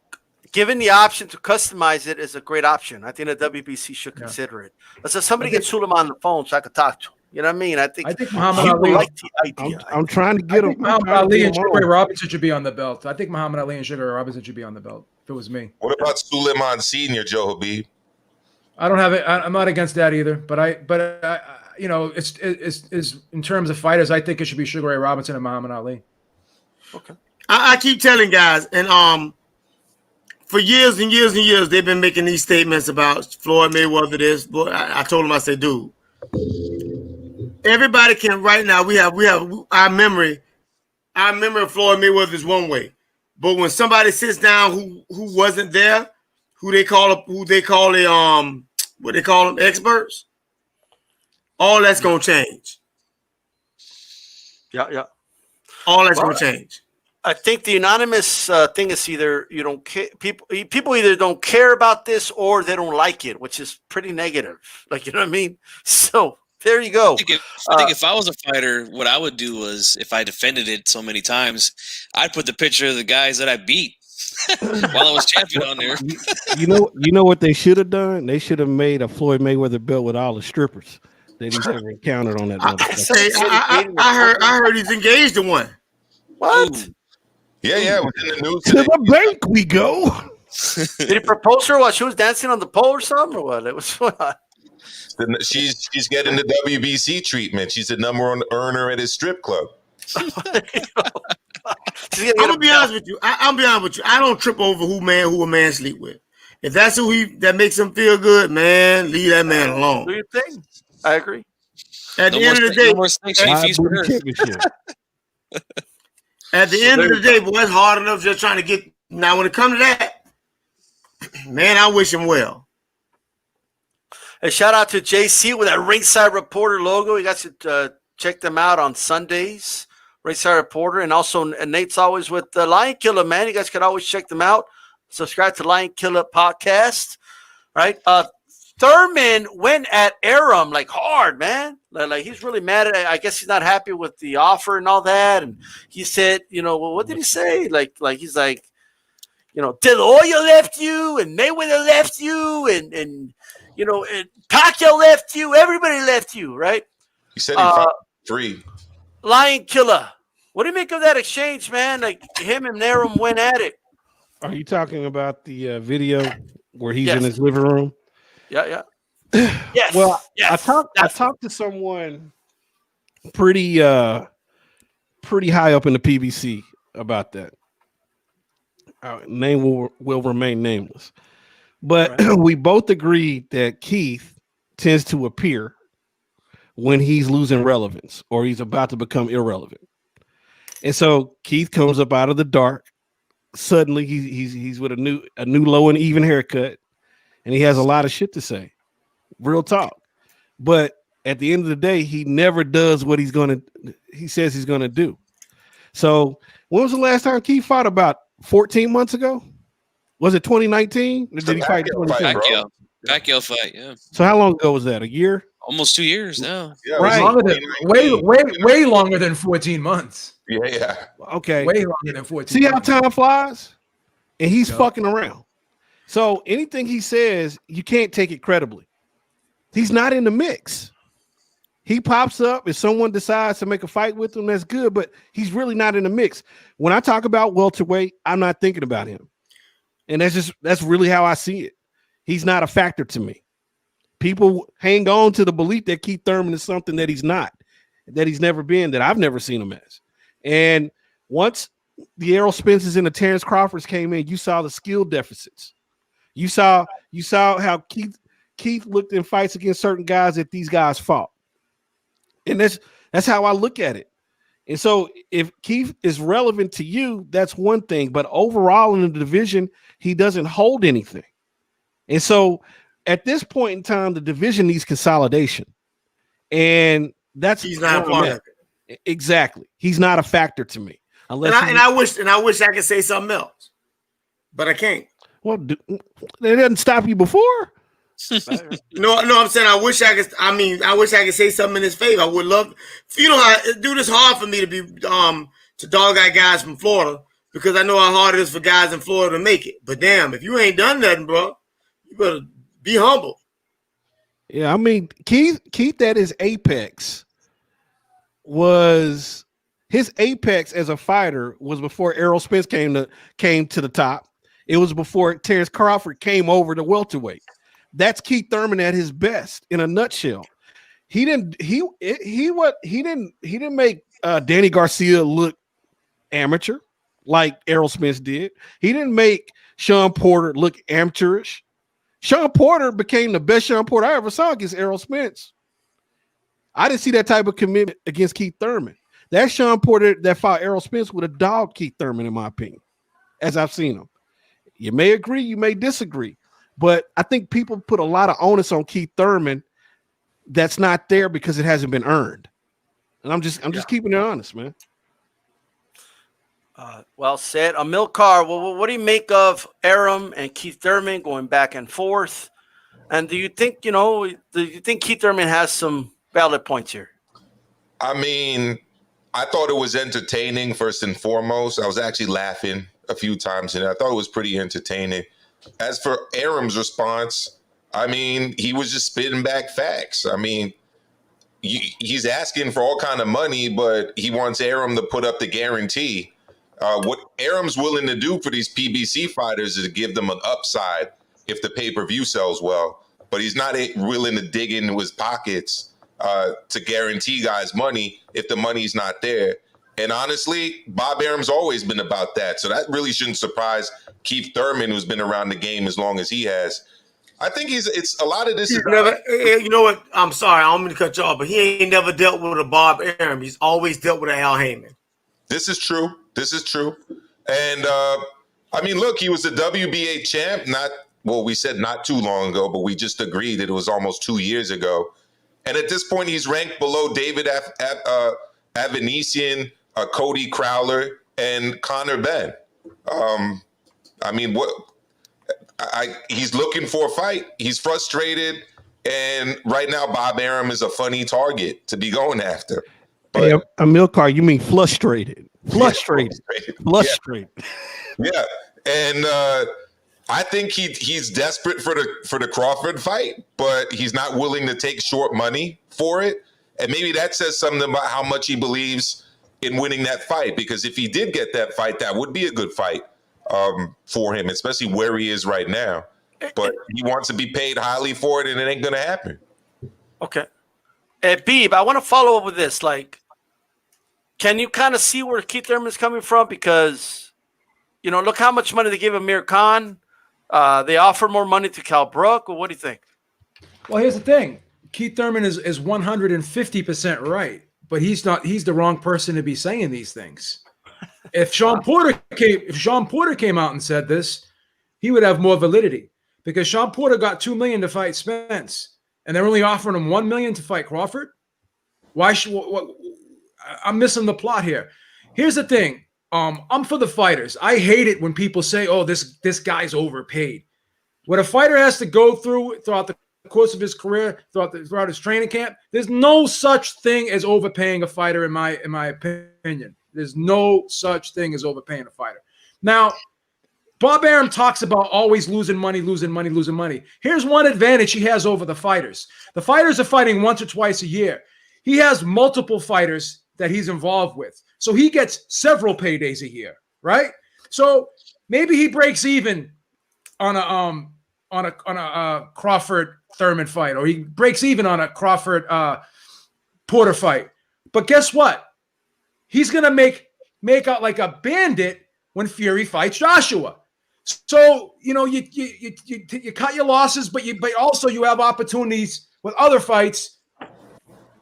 A: given the option to customize it is a great option. I think the WBC should consider it. Let's say somebody gets Suleiman on the phone so I could talk to him. You know what I mean? I think
E: Muhammad
A: people
E: Ali.
A: like the idea.
B: I'm trying to get him.
E: Muhammad Ali and Sugar Ray Robinson should be on the belt. I think Muhammad Ali and Sugar Ray Robinson should be on the belt. If it was me.
D: What about Suleiman Senior, Joe Habib?
E: I don't have it. I'm not against that either. But I it's in terms of fighters, I think it should be Sugar Ray Robinson and Muhammad Ali.
A: Okay.
F: I keep telling guys, and for years and years and years, they've been making these statements about Floyd Mayweather. This, but I told them, I said, dude, everybody can right now. We have our memory. Our memory of Floyd Mayweather is one way, but when somebody sits down who wasn't there, what they call them experts, all that's gonna change.
A: Yeah.
F: All that's gonna change.
A: I think the unanimous thing is either you don't care. People either don't care about this or they don't like it, which is pretty negative. Like, you know what I mean? So there you go.
C: I think if I was a fighter, what I would do was, if I defended it so many times, I'd put the picture of the guys that I beat while I was champion on there.
B: You know what they should have done? They should have made a Floyd Mayweather belt with all the strippers that he's ever encountered on that.
F: I heard he's engaged in one.
A: What?
C: Ooh.
D: Yeah, within the news
B: To
D: today.
B: the bank we go.
A: Did he propose to her while she was dancing on the pole or something? Or what? It was
D: She's getting the WBC treatment. She's the number one earner at his strip club.
F: I'm gonna be honest with you. I'm be honest with you. I don't trip over who a man sleep with. If that's that makes him feel good, man, leave that man alone.
A: Do your thing. I agree.
F: At the end of the day, at the end of the day, boy, it's hard enough just trying to get. Now, when it comes to that, man, I wish him well.
A: A shout out to JC with that Ringside Reporter logo. You guys should check them out on Sundays. Ringside Reporter, and also Nate's always with the Lion Killer, man. You guys can always check them out. Subscribe to Lion Killer Podcast, right? Thurman went at Arum like hard, man. Like he's really mad at it. I guess he's not happy with the offer and all that. And he said, well, what did he say? Like he's like, De La Hoya left you and Mayweather left you and Pacquiao left you. Everybody left you, right?
D: He said he fought free.
A: Lion Killer. What do you make of that exchange, man? Like him and Arum went at it.
B: Are you talking about the video where he's
A: Yes.
B: in his living room?
A: Yeah. Yes.
B: Well,
A: yes.
B: I talked to someone pretty high up in the PBC about that. Name will remain nameless. But we both agreed that Keith tends to appear when he's losing relevance or he's about to become irrelevant. And so Keith comes up out of the dark. Suddenly he's with a new low and even haircut, and he has a lot of shit to say. Real talk. But at the end of the day, he never does what he says he's gonna do. So when was the last time Keith fought? About 14 months ago? Was it 2019? Or did he fight 2020?
C: Pacquiao fight, yeah.
B: So how long ago was that? A year?
C: Almost 2 years now.
D: Yeah,
B: Right.
E: Way longer than 14 months.
D: Yeah.
B: Okay.
E: Way longer than 14
B: See how
E: months.
B: time flies? And he's fucking around. So anything he says, you can't take it credibly. He's not in the mix. He pops up if someone decides to make a fight with him, that's good, but he's really not in the mix. When I talk about welterweight, I'm not thinking about him. And that's really how I see it. He's not a factor to me. People hang on to the belief that Keith Thurman is something that he's not, that he's never been, that I've never seen him as. And once the Errol Spences and the Terrence Crawfords came in, you saw the skill deficits. You saw how Keith looked in fights against certain guys that these guys fought. And that's how I look at it. And so if Keith is relevant to you, that's one thing. But overall in the division, he doesn't hold anything. And so at this point in time, the division needs consolidation. And he's not part of it. Exactly. He's not a factor to me.
F: I wish I could say something else, but I can't.
B: Well, it didn't stop you before.
F: No, I'm saying I wish I could say something in his favor. I would love, dude, it's hard for me to be to dog out guys from Florida because I know how hard it is for guys in Florida to make it. But damn, if you ain't done nothing, bro, you better be humble.
B: Yeah, I mean, Keith at his apex was his apex as a fighter was before Errol Spence came to the top. It was before Terrence Crawford came over to welterweight. That's Keith Thurman at his best in a nutshell. He didn't make Danny Garcia look amateur like Errol Spence did. He didn't make Sean Porter look amateurish. Sean Porter became the best Sean Porter I ever saw against Errol Spence. I didn't see that type of commitment against Keith Thurman. That Sean Porter that fought Errol Spence would have dogged Keith Thurman, in my opinion, as I've seen him. You may agree, you may disagree, but I think people put a lot of onus on Keith Thurman that's not there because it hasn't been earned. And I'm just keeping it honest, man.
A: Well said. Amilcar, what do you make of Arum and Keith Thurman going back and forth? And do you think Keith Thurman has some valid points here?
D: I mean, I thought it was entertaining first and foremost. I was actually laughing a few times and I thought it was pretty entertaining. As for Arum's response, I mean, he was just spitting back facts. I mean, he's asking for all kind of money, but he wants Arum to put up the guarantee. What Arum's willing to do for these PBC fighters is to give them an upside if the pay-per-view sells well, but he's not willing to dig into his pockets to guarantee guys money if the money's not there. And honestly, Bob Arum's always been about that. So that really shouldn't surprise Keith Thurman, who's been around the game as long as he has. I think it's a lot of this.
F: You know what? I'm sorry, I don't mean to cut you off, but he ain't never dealt with a Bob Arum. He's always dealt with an Al Heyman.
D: This is true. And I mean, look, he was the WBA champ. We said not too long ago, but we just agreed that it was almost 2 years ago. And at this point, he's ranked below David Avanesian, Cody Crowler, and Conor Benn. I mean, he's looking for a fight. He's frustrated. And right now, Bob Arum is a funny target to be going after. But,
B: hey, Amilcar, you mean frustrated? Frustrated.
D: Yeah. And I think he's desperate for the Crawford fight, but he's not willing to take short money for it. And maybe that says something about how much he believes in winning that fight. Because if he did get that fight, that would be a good fight for him, especially where he is right now. But he wants to be paid highly for it, and it ain't going to happen.
A: Okay. Beeb, I want to follow up with this. Like, can you kind of see where Keith Thurman's coming from? Because, you know, look how much money they gave Amir Khan. They offer more money to Cal Brook. Well, what do you think?
E: Well, here's the thing. Keith Thurman is 150% right, but he's not. He's the wrong person to be saying these things. If Sean Porter came out and said this, he would have more validity, because Sean Porter got $2 million to fight Spence, and they're only offering him $1 million to fight Crawford. Why should? I'm missing the plot here. Here's the thing. I'm for the fighters. I hate it when people say, "Oh, this guy's overpaid." What a fighter has to go throughout the course of his career, throughout his training camp, there's no such thing as overpaying a fighter, in my opinion. There's no such thing as overpaying a fighter. Now, Bob Arum talks about always losing money. Here's one advantage he has over the fighters. The fighters are fighting once or twice a year. He has multiple fighters that he's involved with. So he gets several paydays a year, right? So maybe he breaks even on a Crawford Thurman fight, or he breaks even on a Crawford Porter fight. But guess what? He's gonna make out like a bandit when Fury fights Joshua. So you know you cut your losses, but also you have opportunities with other fights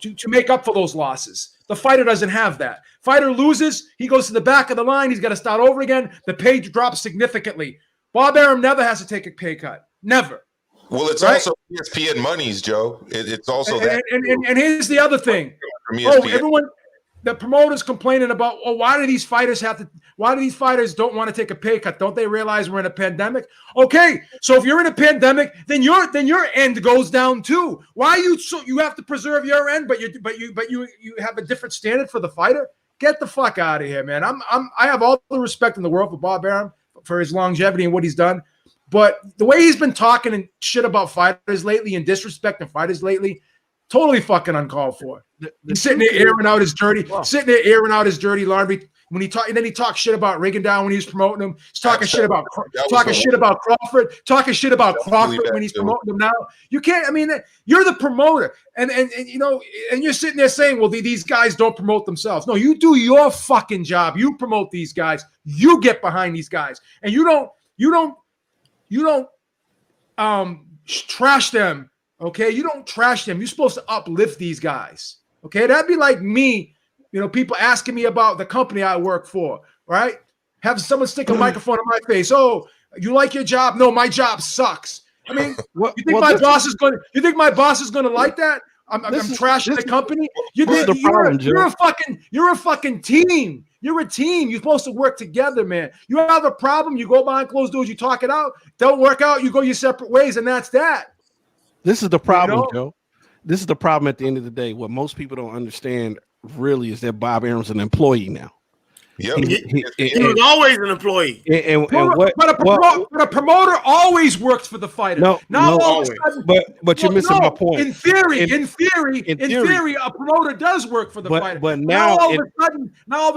E: to make up for those losses. The fighter doesn't have that. Fighter loses, he goes to the back of the line. He's got to start over again. The pay drops significantly. Bob Arum never has to take a pay cut. Never.
D: Well, it's also ESPN monies, Joe. It's also that.
E: And here's the other thing. The promoters complaining about, why do these fighters don't want to take a pay cut? Don't they realize we're in a pandemic? Okay, so if you're in a pandemic, then your end goes down too. Why you have to preserve your end, but you have a different standard for the fighter? Get the fuck out of here, man. I have all the respect in the world for Bob Arum for his longevity and what he's done, but the way he's been talking and shit about fighters lately and disrespecting fighters lately, totally fucking uncalled for. He's sitting there airing out his dirty laundry when he talk, and then he talks shit about Rigondeaux when he was promoting him. He's talking shit about Crawford, when he's promoting him now. You can't. I mean, you're the promoter, and you know, and you're sitting there saying, "Well, these guys don't promote themselves." No, you do your fucking job. You promote these guys. You get behind these guys, and you don't trash them. Okay, you don't trash them. You're supposed to uplift these guys. Okay, that'd be like me, you know, people asking me about the company I work for, right? Have someone stick a microphone in my face. Oh, you like your job? No, my job sucks. I mean, you think my boss is going to like that? I'm trashing the company. You're a fucking team. You're a team. You're supposed to work together, man. You have a problem, you go behind closed doors, you talk it out. Don't work out, you go your separate ways, and that's that.
B: This is the problem, Joe. This is the problem at the end of the day. What most people don't understand really is that Bob Arum's an employee now.
F: Yep. He was always an employee.
E: But a promoter always works for the fighter. All of a sudden,
B: but you're missing my point.
E: In theory, a promoter does work for the fighter.
B: But now
E: all of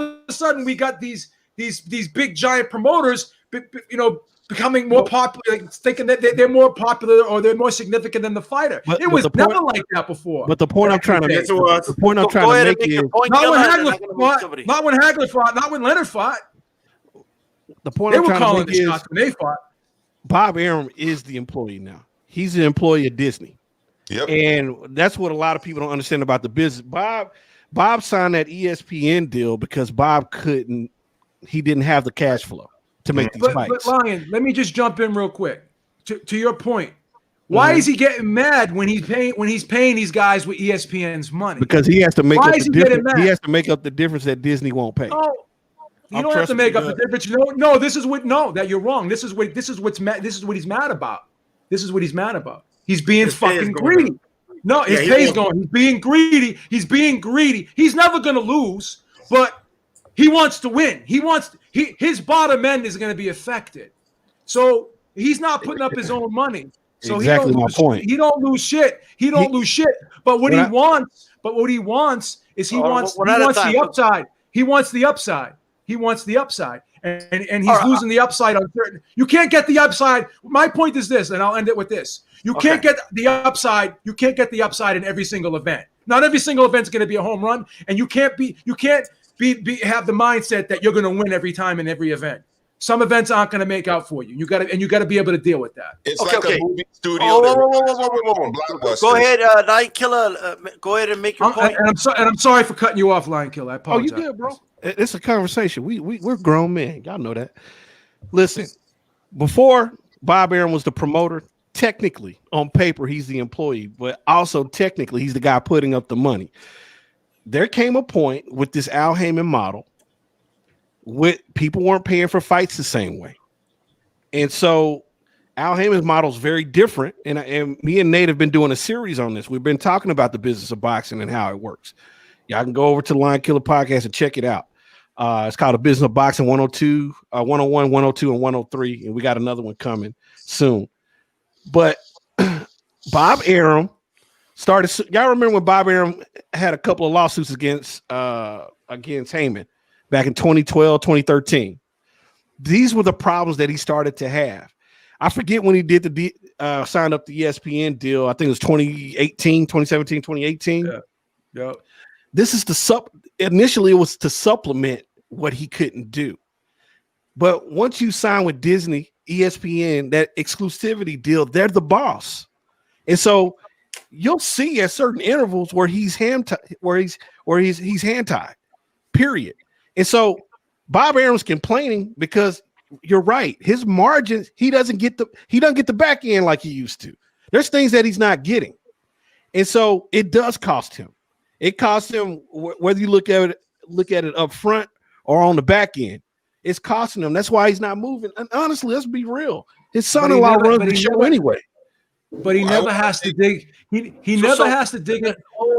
E: a sudden, we got these big giant promoters, you know, becoming more popular, like thinking that they're more popular or they're more significant than the fighter. It was never like that before.
B: But the point I'm trying to make, is not when
E: Hagler fought, not when Leonard fought.
B: The point I'm trying to make is when they fought. Bob Arum is the employee now. He's the employee of Disney.
D: Yep.
B: And that's what a lot of people don't understand about the business. Bob signed that ESPN deal because he didn't have the cash flow to make these fights.
E: But Lion, let me just jump in real quick. To your point, why is he getting mad when he's paying these guys with ESPN's money?
B: Because he has to make up the difference. He has to make up the difference that Disney won't pay.
E: Oh, you don't have to make up the difference. That you're wrong. This is what he's mad about. This is what he's mad about. He's being fucking greedy. No, his pay's going. He's being greedy. He's never gonna lose, but he wants to win. His bottom end is going to be affected. So He's not putting up his own money. So
B: Exactly my point.
E: He don't lose shit. He don't lose shit. But what he wants is he wants the upside. He wants the upside. He wants the upside. And he's losing the upside on certain. You can't get the upside. My point is this, and I'll end it with this. You can't get the upside. You can't get the upside in every single event. Not every single event's going to be a home run, and you can't have the mindset that you're going to win every time in every event. Some events aren't going to make out for you. You got to be able to deal with that.
D: It's like a movie studio.
A: Go ahead, Lion Killer. Go ahead and make your point.
E: I'm sorry for cutting you off, Lion Killer. I apologize.
B: Oh, you good, bro? It's a conversation. We're grown men. Y'all know that. Listen, before Bob Arum was the promoter, technically on paper he's the employee, but also technically he's the guy putting up the money. There came a point with this Al Heyman model. People weren't paying for fights the same way. And so Al Heyman's model is very different. And me and Nate have been doing a series on this. We've been talking about the business of boxing and how it works. Y'all can go over to the Lion Killer podcast and check it out. It's called The Business of Boxing 102, 101, 102, and 103. And we got another one coming soon. But Bob Arum started. Y'all remember when Bob Arum had a couple of lawsuits against Heyman? Back in 2012, 2013. These were the problems that he started to have. I forget when he did sign up the ESPN deal. I think it was 2017, 2018.
E: Yeah.
B: This is initially it was to supplement what he couldn't do. But once you sign with Disney, ESPN, that exclusivity deal, they're the boss. And so you'll see at certain intervals where he's hand-tied, period. And so Bob Arum's complaining because you're right. His margins, he doesn't get the back end like he used to. There's things that he's not getting. And so it does cost him. It costs him whether you look at it up front or on the back end. It's costing him. That's why he's not moving. And honestly, let's be real. His son-in-law runs the show anyway.
E: But he never has to dig. He never has to dig.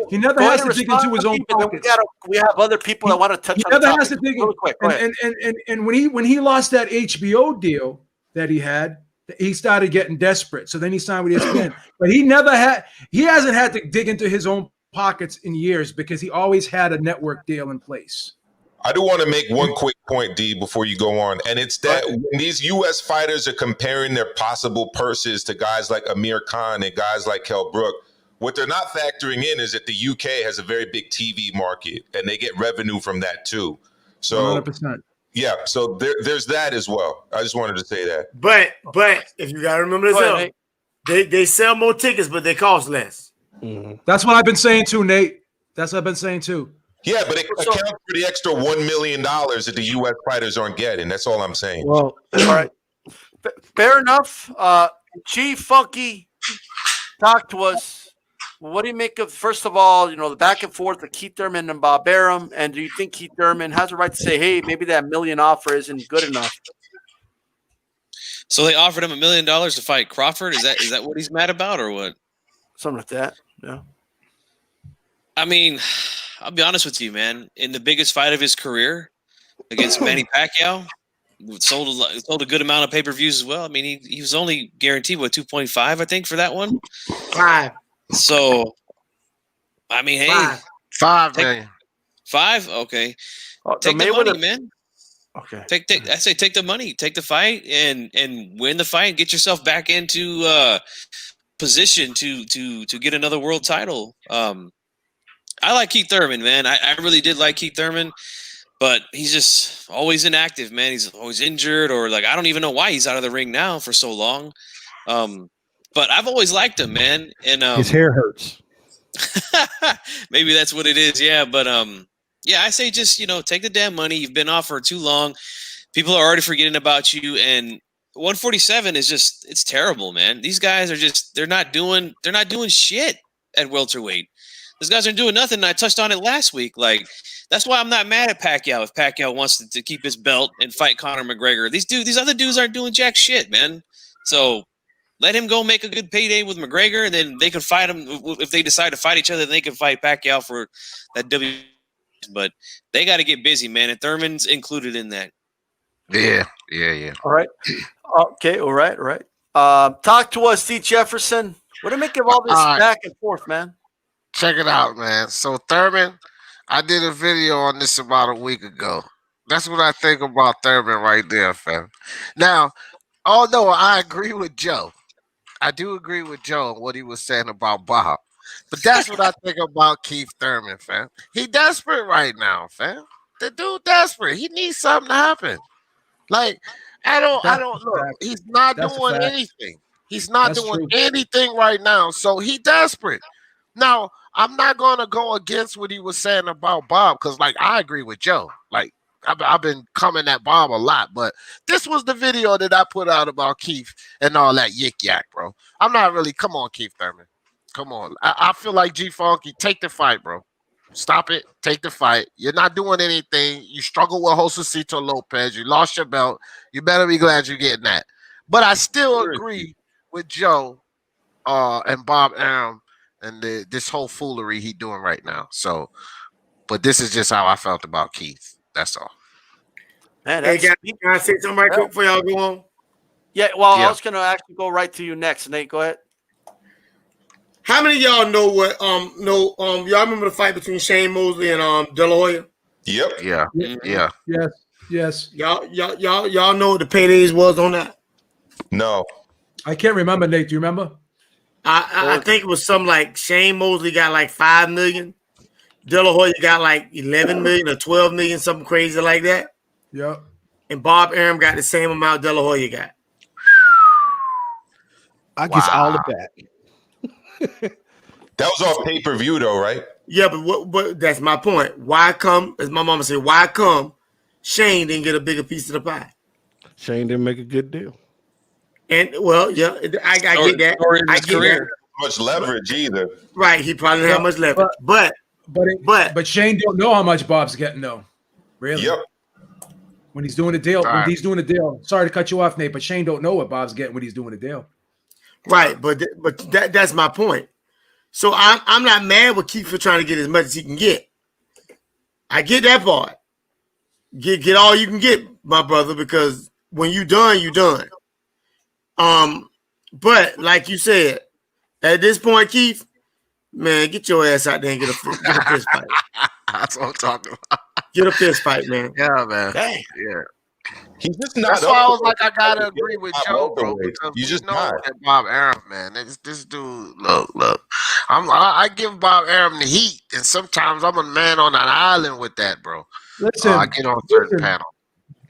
E: He never has to dig into his own pockets.
A: We have other people that want to touch.
E: He never has to dig in. And when he lost that HBO deal that he had, he started getting desperate. So then he signed with ESPN. But he hasn't had to dig into his own pockets in years because he always had a network deal in place.
D: I do want to make one quick point, D, before you go on. And it's that when these U.S. fighters are comparing their possible purses to guys like Amir Khan and guys like Kell Brook, what they're not factoring in is that the UK has a very big TV market and they get revenue from that too. So
E: 100%.
D: Yeah, so there's that as well. I just wanted to say that.
F: But if you got to remember this, they sell more tickets, but they cost less.
B: Mm-hmm.
E: That's what I've been saying too, Nate. That's what I've been saying too.
D: Yeah, but it accounts for the extra $1 million that the U.S. fighters aren't getting. That's all I'm saying.
B: Well,
A: all right. Fair enough. Chief Funky, talk to us. What do you make of, first of all, the back and forth of Keith Thurman and Bob Arum? And do you think Keith Thurman has a right to say, hey, maybe that $1 million offer isn't good enough?
C: So they offered him $1 million to fight Crawford? Is that what he's mad about or what?
A: Something like that, yeah.
C: I mean, I'll be honest with you, man. In the biggest fight of his career against Manny Pacquiao, sold a good amount of pay-per-views as well. I mean, he was only guaranteed, 2.5, I think, for that one?
F: 5.
C: So, I mean, hey.
G: 5 million.
C: 5? Okay. Take the money, man.
A: Okay.
C: I say take the money, take the fight, and win the fight, and get yourself back into position to get another world title. I like Keith Thurman, man. I really did like Keith Thurman, but he's just always inactive, man. He's always injured, or I don't even know why he's out of the ring now for so long. But I've always liked him, man. And
B: his hair hurts.
C: Maybe that's what it is, yeah. But yeah, I say just take the damn money. You've been off for too long. People are already forgetting about you, and 147 is it's terrible, man. These guys are they're not doing shit at welterweight. These guys aren't doing nothing. And I touched on it last week. That's why I'm not mad at Pacquiao if Pacquiao wants to keep his belt and fight Conor McGregor. These other dudes aren't doing jack shit, man. So let him go make a good payday with McGregor, and then they can fight him. If they decide to fight each other, then they can fight Pacquiao for that W. But they got to get busy, man. And Thurman's included in that.
G: Yeah.
A: All right. Okay. All right. All right. Talk to us, D. Jefferson. What do you make of all this
G: All right.
A: back and forth, man?
G: Check it out, man. So Thurman, I did a video on this about a week ago. That's what I think about Thurman right there, fam. Now, although I agree with Joe, I do agree with Joe on what he was saying about Bob. But that's what I think about Keith Thurman, fam. He desperate right now, fam. The dude desperate. He needs something to happen. Like, I
E: That's
G: don't
E: a
G: look.
E: fact.
G: He's not
E: That's a
G: doing
E: fact.
G: anything. He's not
E: That's
G: doing
E: true.
G: anything right now. So he desperate. Now, I'm not gonna go against what he was saying about Bob because, like, I agree with Joe. Like, I've been coming at Bob a lot, but this was the video that I put out about Keith and all that yik yak, bro. I'm not really. Come on, Keith Thurman. Come on. I feel like G Funky. Take the fight, bro. Stop it. Take the fight. You're not doing anything. You struggle with Josecito Lopez. You lost your belt. You better be glad you're getting that. But I still agree with Joe and Bob Arum and this whole foolery he doing right now. So, but this is just how I felt about Keith. That's all.
A: Man,
F: Hey,
A: that's
F: guys, can I say something right quick before y'all go on?
A: yeah. Well, I
G: Yeah.
A: was gonna actually go right to you next, Nate. Go ahead.
F: How many of y'all know what y'all remember the fight between Shane Mosley and De La Hoya?
D: Yep.
G: Yeah. Yeah.
E: Yes.
F: Y'all know what the paydays was on that?
D: No.
E: I can't remember, Nate. Do you remember?
F: I think it was something like Shane Mosley got like 5 million. De La Hoya got like 11 million or 12 million, something crazy like that.
E: Yep.
F: And Bob Arum got the same amount De La Hoya got.
B: I guess all of that.
D: That was off pay-per-view though, right?
F: Yeah, but that's my point. Why come, as my mama said, why come Shane didn't get a bigger piece of the pie?
B: Shane didn't make a good deal.
F: And well, yeah, I get that. I get that.
D: Much leverage either.
F: Right, he probably didn't have much leverage. But
E: Shane don't know how much Bob's getting though. Really?
D: Yep.
E: When he's doing a deal,
G: All right.
E: Sorry to cut you off, Nate, but Shane don't know what Bob's getting when he's doing a deal.
F: right, but that's my point. So I'm not mad with Keith for trying to get as much as he can get. I get that part. Get all you can get, my brother, because when you done, you done. But like you said, at this point, Keith, man, get your ass out there and get a fist fight.
G: That's what I'm talking about.
F: Get a fist fight, man.
G: Yeah, man.
A: Dang.
G: Yeah.
D: He's just not.
G: That's why I was like, I gotta agree with Joe, bro.
D: welterweight.
G: Because
D: You
G: we
D: just
G: know
D: not.
G: that Bob Arum, man. This dude, look. I give Bob Arum the heat, and sometimes I'm a man on an island with that, bro.
E: Listen,
G: I get on certain panel.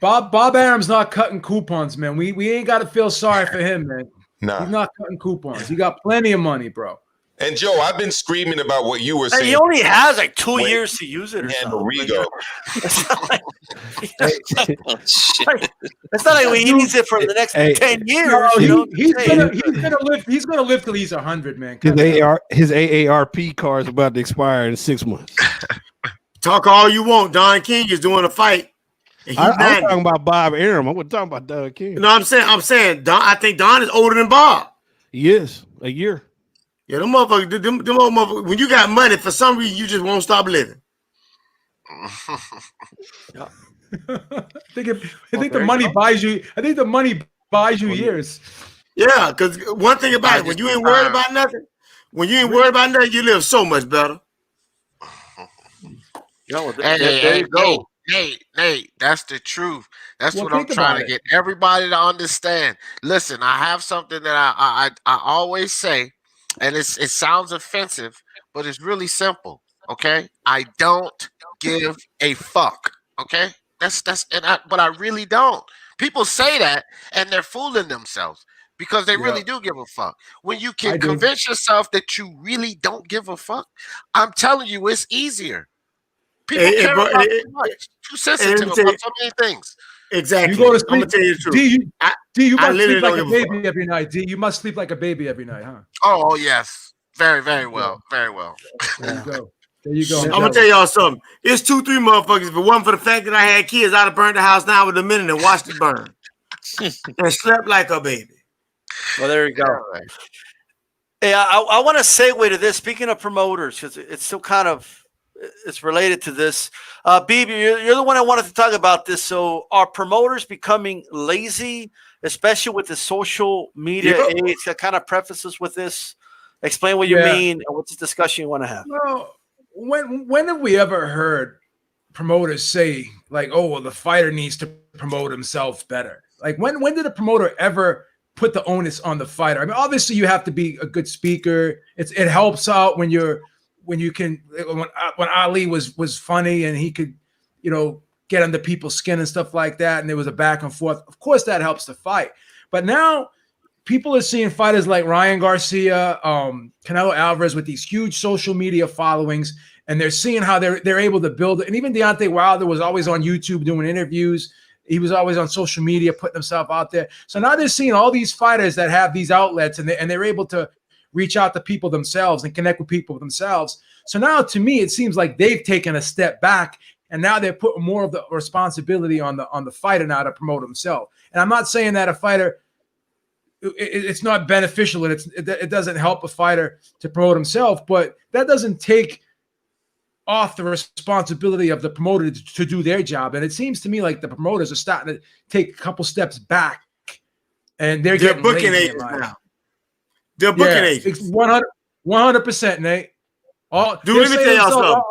E: Bob Arum's not cutting coupons, man. We ain't got to feel sorry for him, man.
D: Nah.
E: He's not cutting coupons. He got plenty of money, bro.
D: And Joe, I've been screaming about what you were
A: And
D: saying.
A: he only has like 2
D: Wait,
A: years to use it or
D: and
A: something.
D: Rigo.
C: Oh, shit.
A: It's not like he needs it for the next 10 years.
E: No,
A: you know?
E: he's gonna live till he's 100, man.
B: His AARP card is about to expire in 6 months.
F: Talk all you want. Don King is doing a fight. And he's
B: I was
F: 90.
B: talking about Bob Arum. I wasn't talking about Doug King.
F: You know what I'm saying Don. I think Don is older than Bob.
B: He is a year.
F: Yeah, them motherfuckers, them old motherfuckers, when you got money, for some reason you just won't stop living.
E: I think the money buys you. I think the money buys you years.
F: Yeah, because one thing about it, when you ain't worried about nothing, you live so much better.
A: Yo,
G: Hey,
A: you go.
G: Nate, that's the truth. That's
E: Well,
G: what I'm
E: think
G: trying
E: about
G: to
E: it.
G: get everybody to understand. Listen, I have something that I always say, and it sounds offensive, but it's really simple. Okay, I don't give a fuck. Okay, but I really don't. People say that, and they're fooling themselves because they really do give a fuck. When you
E: I
G: can
E: do.
G: convince yourself that you really don't give a fuck, I'm telling you, it's easier. People care about too much. Too sensitive about so many things.
F: Exactly.
E: You go to
F: I'm gonna
E: sleep.
F: tell you the truth.
E: D, you
F: I
E: must sleep
F: literally
E: like a
F: don't give a
E: baby every night. D, you must sleep like a baby every night, huh?
G: Oh yes, very, very well, very well.
E: There you go. There you go.
F: I'm gonna tell y'all something. It's 2-3 motherfuckers. If it wasn't for the fact that I had kids, I'd have burned the house down with a minute and watched it burn. And slept like a baby.
A: Well, there you go. Hey, I want to segue to this. Speaking of promoters, because it's still kind of it's related to this. Beeb, you're the one I wanted to talk about this. So, are promoters becoming lazy, especially with the social media age? I kind of prefaces with this. Explain what you mean and what's the discussion you want to have.
E: Well, when have we ever heard promoters say like, "Oh, well, the fighter needs to promote himself better"? Like, when did a promoter ever put the onus on the fighter? I mean, obviously, you have to be a good speaker. It helps out when Ali was funny and he could, get under people's skin and stuff like that, and there was a back and forth. Of course, that helps the fight. But now people are seeing fighters like Ryan Garcia, Canelo Alvarez with these huge social media followings, and they're seeing how they're able to build it. And even Deontay Wilder was always on YouTube doing interviews. He was always on social media putting himself out there. So now they're seeing all these fighters that have these outlets, and they're able to reach out to people themselves and connect with people themselves. So now, to me, it seems like they've taken a step back, and now they're putting more of the responsibility on the fighter now to promote himself. And I'm not saying that a fighter, it's not beneficial and it doesn't help a fighter to promote himself, but that doesn't take off the responsibility of the promoter to do their job. And it seems to me like the promoters are starting to take a couple steps back, and they're getting
F: booking
E: lazy
F: agents now. They're booking agents.
E: 100%, Nate.
F: Let me tell y'all something.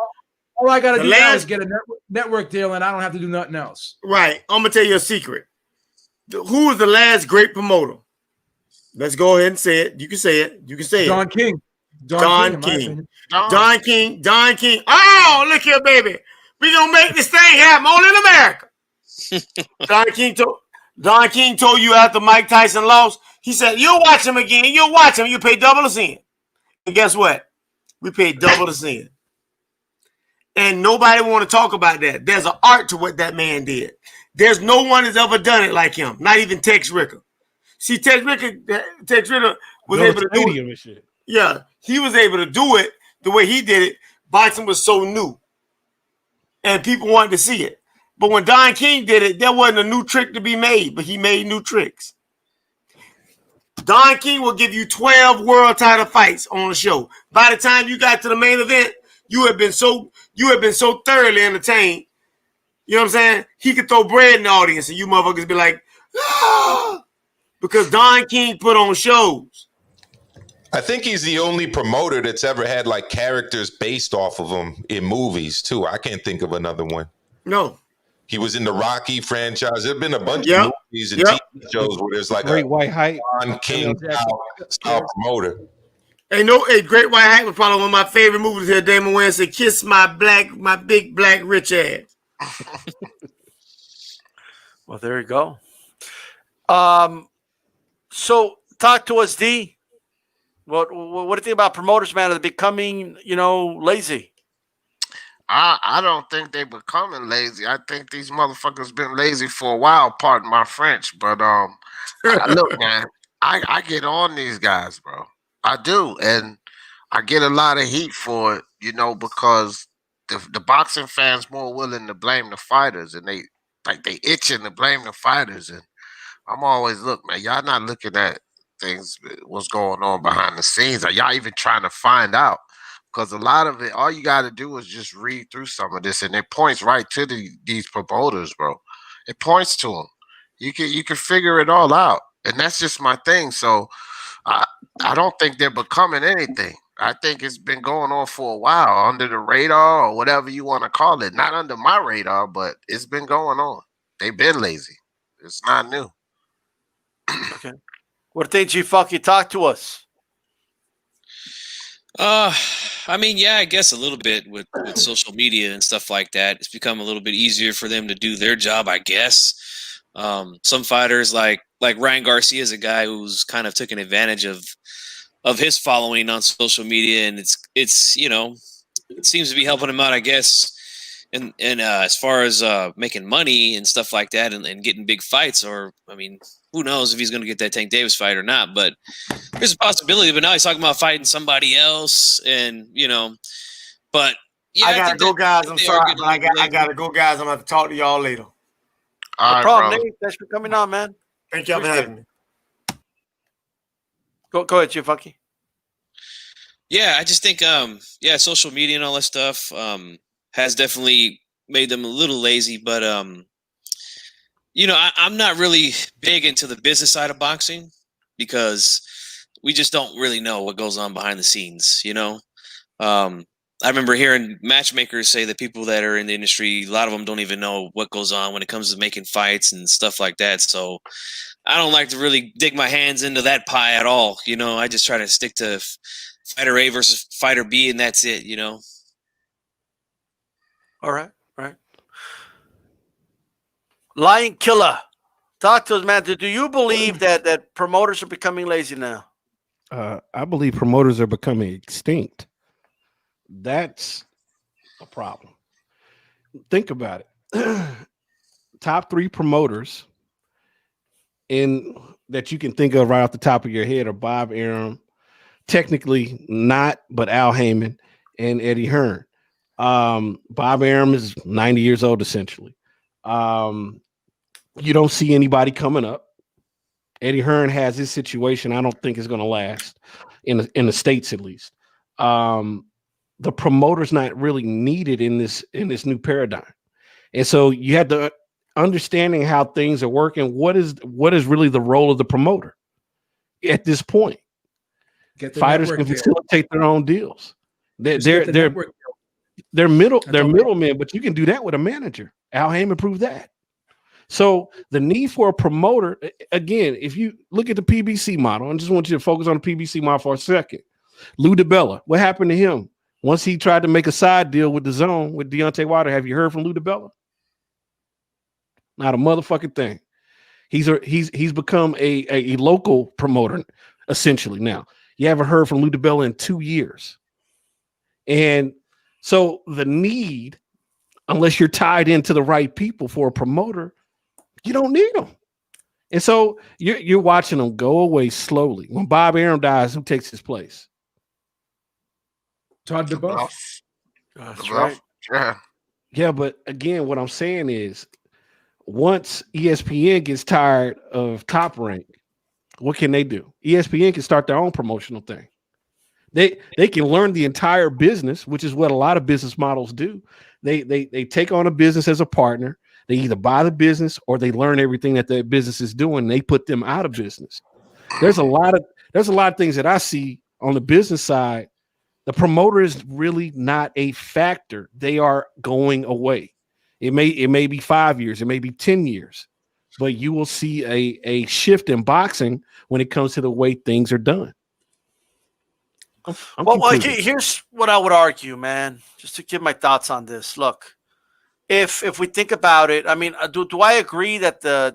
E: All I got to do now is get a network deal, and I don't have to do nothing else.
F: Right. I'm going to tell you a secret. Who was the last great promoter? Let's go ahead and say it. You can say it.
E: Don King.
F: Don King. Oh, look here, baby. We're going to make this thing happen only in America. Don King told you after Mike Tyson lost, he said, you'll watch him again. You'll watch him. You pay double the sin. And guess what? We paid double the sin. And nobody want to talk about that. There's an art to what that man did. There's no one that's ever done it like him. Not even Tex Ricker. See, Tex Ricker was able to do it. Shit. Yeah, he was able to do it the way he did it. Boxing was so new. And people wanted to see it. But when Don King did it, there wasn't a new trick to be made, but he made new tricks. Don King will give you 12 world title fights on the show. By the time you got to the main event, you have been so thoroughly entertained. You know what I'm saying? He could throw bread in the audience and you motherfuckers be like, ah! Because Don King put on shows.
D: I think he's the only promoter that's ever had like characters based off of him in movies too. I can't think of another one.
F: No.
D: He was in the Rocky franchise. There've been a bunch of movies and TV shows where there's like
B: Great White Hype,
D: Don King style promoter.
F: Great White Hype was probably one of my favorite movies here. Damon Wayans said, "Kiss my big black rich ass."
A: Well, there you go. So talk to us, D. What do you think about promoters, man? Are they becoming, lazy?
G: I don't think they becoming lazy. I think these motherfuckers been lazy for a while. Pardon my French, but look, man, I get on these guys, bro. I do, and I get a lot of heat for it, because the boxing fans more willing to blame the fighters, and they itching to blame the fighters. And I'm always, look, man, y'all not looking at things, what's going on behind the scenes. Are y'all even trying to find out? Because a lot of it, all you got to do is just read through some of this, and it points right to these promoters, bro. It points to them. You can figure it all out, and that's just my thing. So I don't think they're becoming anything. I think it's been going on for a while, under the radar or whatever you want to call it. Not under my radar, but it's been going on. They've been lazy. It's not new.
A: Okay. What do you think, G-Fuck? You talk to us.
C: I mean, yeah, I guess a little bit with social media and stuff like that. It's become a little bit easier for them to do their job, I guess. Some fighters like Ryan Garcia is a guy who's kind of taken advantage of his following on social media, and it's it seems to be helping him out, I guess. And as far as making money and stuff like that, and getting big fights, or I mean, who knows if he's going to get that Tank Davis fight or not? But there's a possibility. But now he's talking about fighting somebody else, and but yeah,
F: I gotta go, guys. I'm sorry, but I gotta go, guys. I'm gonna have to talk to y'all later.
G: All
A: No problem, Nate. Thanks for coming on, man.
F: Thank y'all for having me.
A: Go ahead, G-Fucky.
C: Yeah, I just think social media and all that stuff has definitely made them a little lazy, but I'm not really big into the business side of boxing because we just don't really know what goes on behind the scenes, I remember hearing matchmakers say that people that are in the industry, a lot of them don't even know what goes on when it comes to making fights and stuff like that. So I don't like to really dig my hands into that pie at all. I just try to stick to fighter A versus fighter B, and that's it.
A: All right. Lion Killer, talk to us, man. Do you believe that promoters are becoming lazy now?
B: I believe promoters are becoming extinct. That's a problem. Think about it. Top 3 promoters that you can think of right off the top of your head are Bob Arum, technically not, but Al Heyman and Eddie Hearn. Bob Arum is 90 years old, essentially. You don't see anybody coming up. Eddie Hearn has his situation. I don't think it's going to last in the States, at least. The promoter's not really needed in this new paradigm. And so you had to understanding how things are working. What is really the role of the promoter at this point? Fighters can facilitate their own deals. They're middlemen, but you can do that with a manager. Al Heyman proved that. So the need for a promoter, again, if you look at the PBC model, I just want you to focus on the PBC model for a second. Lou DiBella, what happened to him? Once he tried to make a side deal with the Zone with Deontay Wilder, have you heard from Lou DiBella? Not a motherfucking thing. He's become a local promoter essentially now. You haven't heard from Lou DiBella in 2 years. And so the need, unless you're tied into the right people for a promoter, you don't need them. And so you're watching them go away slowly. When Bob Arum dies, who takes his place?
E: Todd DeBuff.
A: That's right.
B: Yeah, but again, what I'm saying is once ESPN gets tired of Top Rank, what can they do? ESPN can start their own promotional thing. They can learn the entire business, which is what a lot of business models do. They take on a business as a partner. They either buy the business or they learn everything that their business is doing. And they put them out of business. There's a lot of things that I see on the business side. The promoter is really not a factor. They are going away. It may be 5 years, it may be 10 years, but you will see a shift in boxing when it comes to the way things are done.
A: Here's what I would argue, man, just to give my thoughts on this. Look, if we think about it, I mean, do I agree that the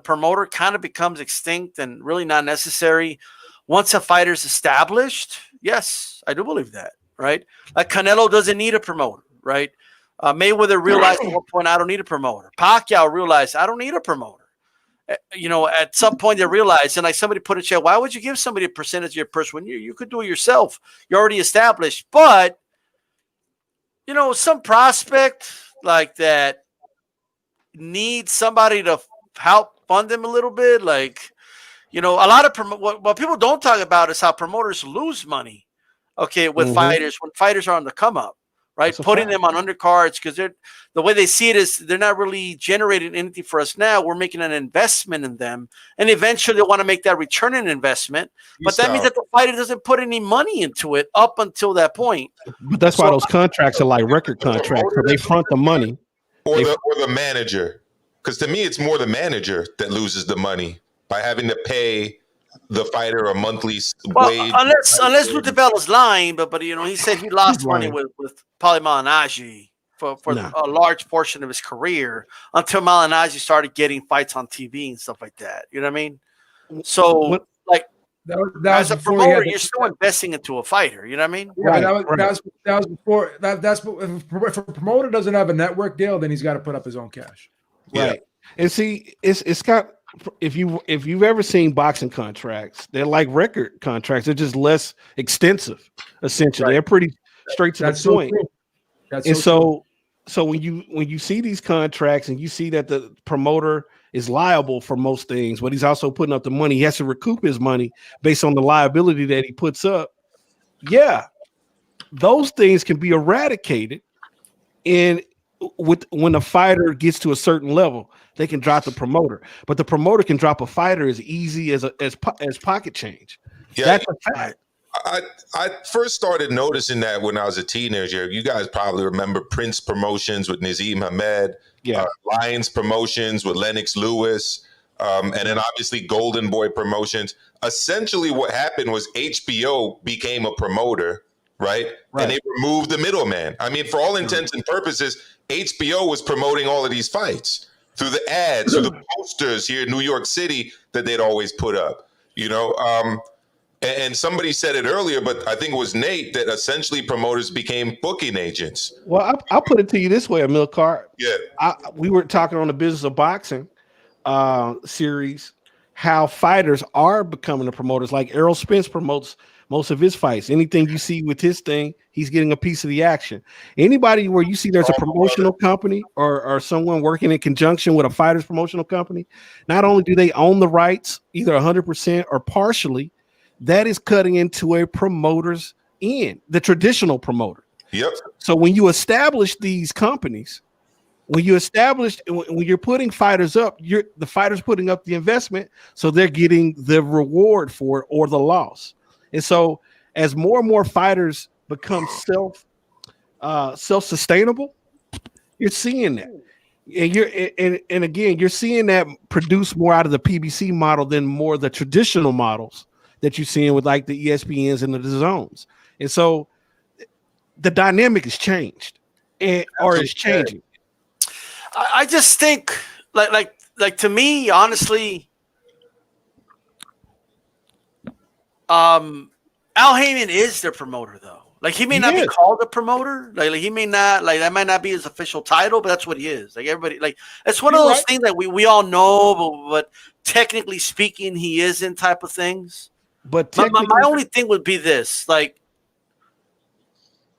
A: promoter kind of becomes extinct and really not necessary once a fighter's established? Yes, I do believe that, right? Like Canelo doesn't need a promoter, right? Mayweather realized at one point, I don't need a promoter. Pacquiao realized, I don't need a promoter. At some point they realized, and like somebody put in chat, why would you give somebody a percentage of your purse when you could do it yourself? You're already established. But, some prospect like that needs somebody to help fund them a little bit. Like, a lot of what people don't talk about is how promoters lose money, with fighters when fighters are on the come up. Right, putting them on undercards because the way they see it is they're not really generating anything for us now. We're making an investment in them, and eventually they want to make that return on investment. But that means that the fighter doesn't put any money into it up until that point.
B: But that's why those contracts are like record contracts. So they front the money,
D: or the manager. Because to me, it's more the manager that loses the money by having to pay the fighter a monthly wage.
A: Unless Lou DiBella's lying, but he said he lost money with Paulie Malignaggi for a large portion of his career until Malignaggi started getting fights on TV and stuff like that. You know what I mean? So as a promoter, you're still investing into a fighter. You know what I mean?
E: Yeah, that was before. If a promoter doesn't have a network deal, then he's got to put up his own cash.
B: Right. And see, it's got. If you've ever seen boxing contracts, they're like record contracts. They're just less extensive. Essentially, they're pretty straight to the point. So when you see these contracts and you see that the promoter is liable for most things, but he's also putting up the money, he has to recoup his money based on the liability that he puts up. Yeah, those things can be eradicated. And when a fighter gets to a certain level, they can drop the promoter, but the promoter can drop a fighter as easy as pocket change.
D: Yeah,
B: that's a fact.
D: I first started noticing that when I was a teenager. You guys probably remember Prince Promotions with Nazeem Hamed, Lions Promotions with Lennox Lewis, and then obviously Golden Boy Promotions. Essentially what happened was HBO became a promoter, right? And they removed the middleman. I mean, for all intents and purposes, HBO was promoting all of these fights through the ads, through the posters here in New York City that they'd always put up, you know? And somebody said it earlier, but I think it was Nate, that essentially promoters became booking agents.
B: Well, I'll put it to you this way, Amilcar.
D: Yeah.
B: We were talking on the Business of Boxing series, how fighters are becoming the promoters. Like Errol Spence promotes most of his fights. Anything you see with his thing, he's getting a piece of the action. Anybody where you see there's a promotional company or someone working in conjunction with a fighter's promotional company, not only do they own the rights, either 100% or partially, that is cutting into a promoter's end, the traditional promoter.
D: Yep.
B: So when you establish these companies, when you're putting fighters up, the fighters putting up the investment, so they're getting the reward for it or the loss. And so as more and more fighters become self-sustainable, you're seeing that. And again, you're seeing that produce more out of the PBC model than more the traditional models that you're seeing with like the ESPNs and the zones. And so the dynamic has changed or is changing.
A: I just think like to me, honestly, Al Heyman is their promoter though. Like he may not be called a promoter. Like he may not, like that might not be his official title, but that's what he is. Like everybody, like it's one of those things that we all know, but technically speaking, he isn't type of things.
B: But
A: my only thing would be this: like,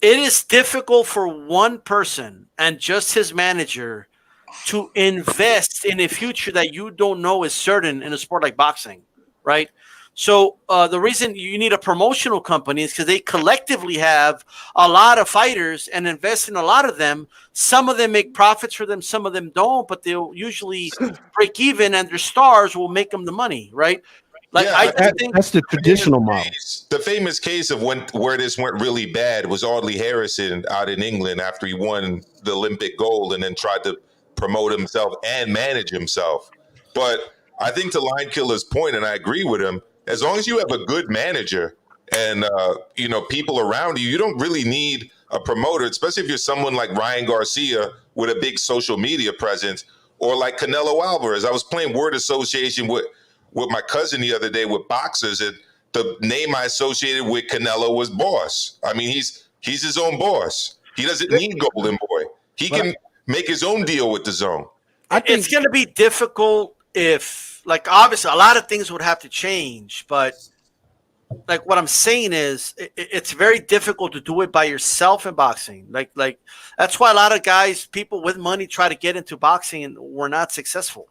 A: it is difficult for one person and just his manager to invest in a future that you don't know is certain in a sport like boxing, right? So the reason you need a promotional company is because they collectively have a lot of fighters and invest in a lot of them. Some of them make profits for them, some of them don't, but they'll usually break even, and their stars will make them the money, right? Like I think
B: that's the traditional model.
D: The famous case of where this went really bad was Audley Harrison out in England after he won the Olympic gold and then tried to promote himself and manage himself. But I think to Lion Killer's point, and I agree with him, as long as you have a good manager and people around you, you don't really need a promoter, especially if you're someone like Ryan Garcia with a big social media presence, or like Canelo Alvarez. I was playing word association with my cousin the other day with boxers, and the name I associated with Canelo was Boss. I mean, he's his own boss. He doesn't need Golden Boy. He can make his own deal with the zone.
A: I think it's going to be difficult if, like, obviously a lot of things would have to change, but like what I'm saying is it's very difficult to do it by yourself in boxing. Like that's why a lot of guys, people with money, try to get into boxing and were not successful.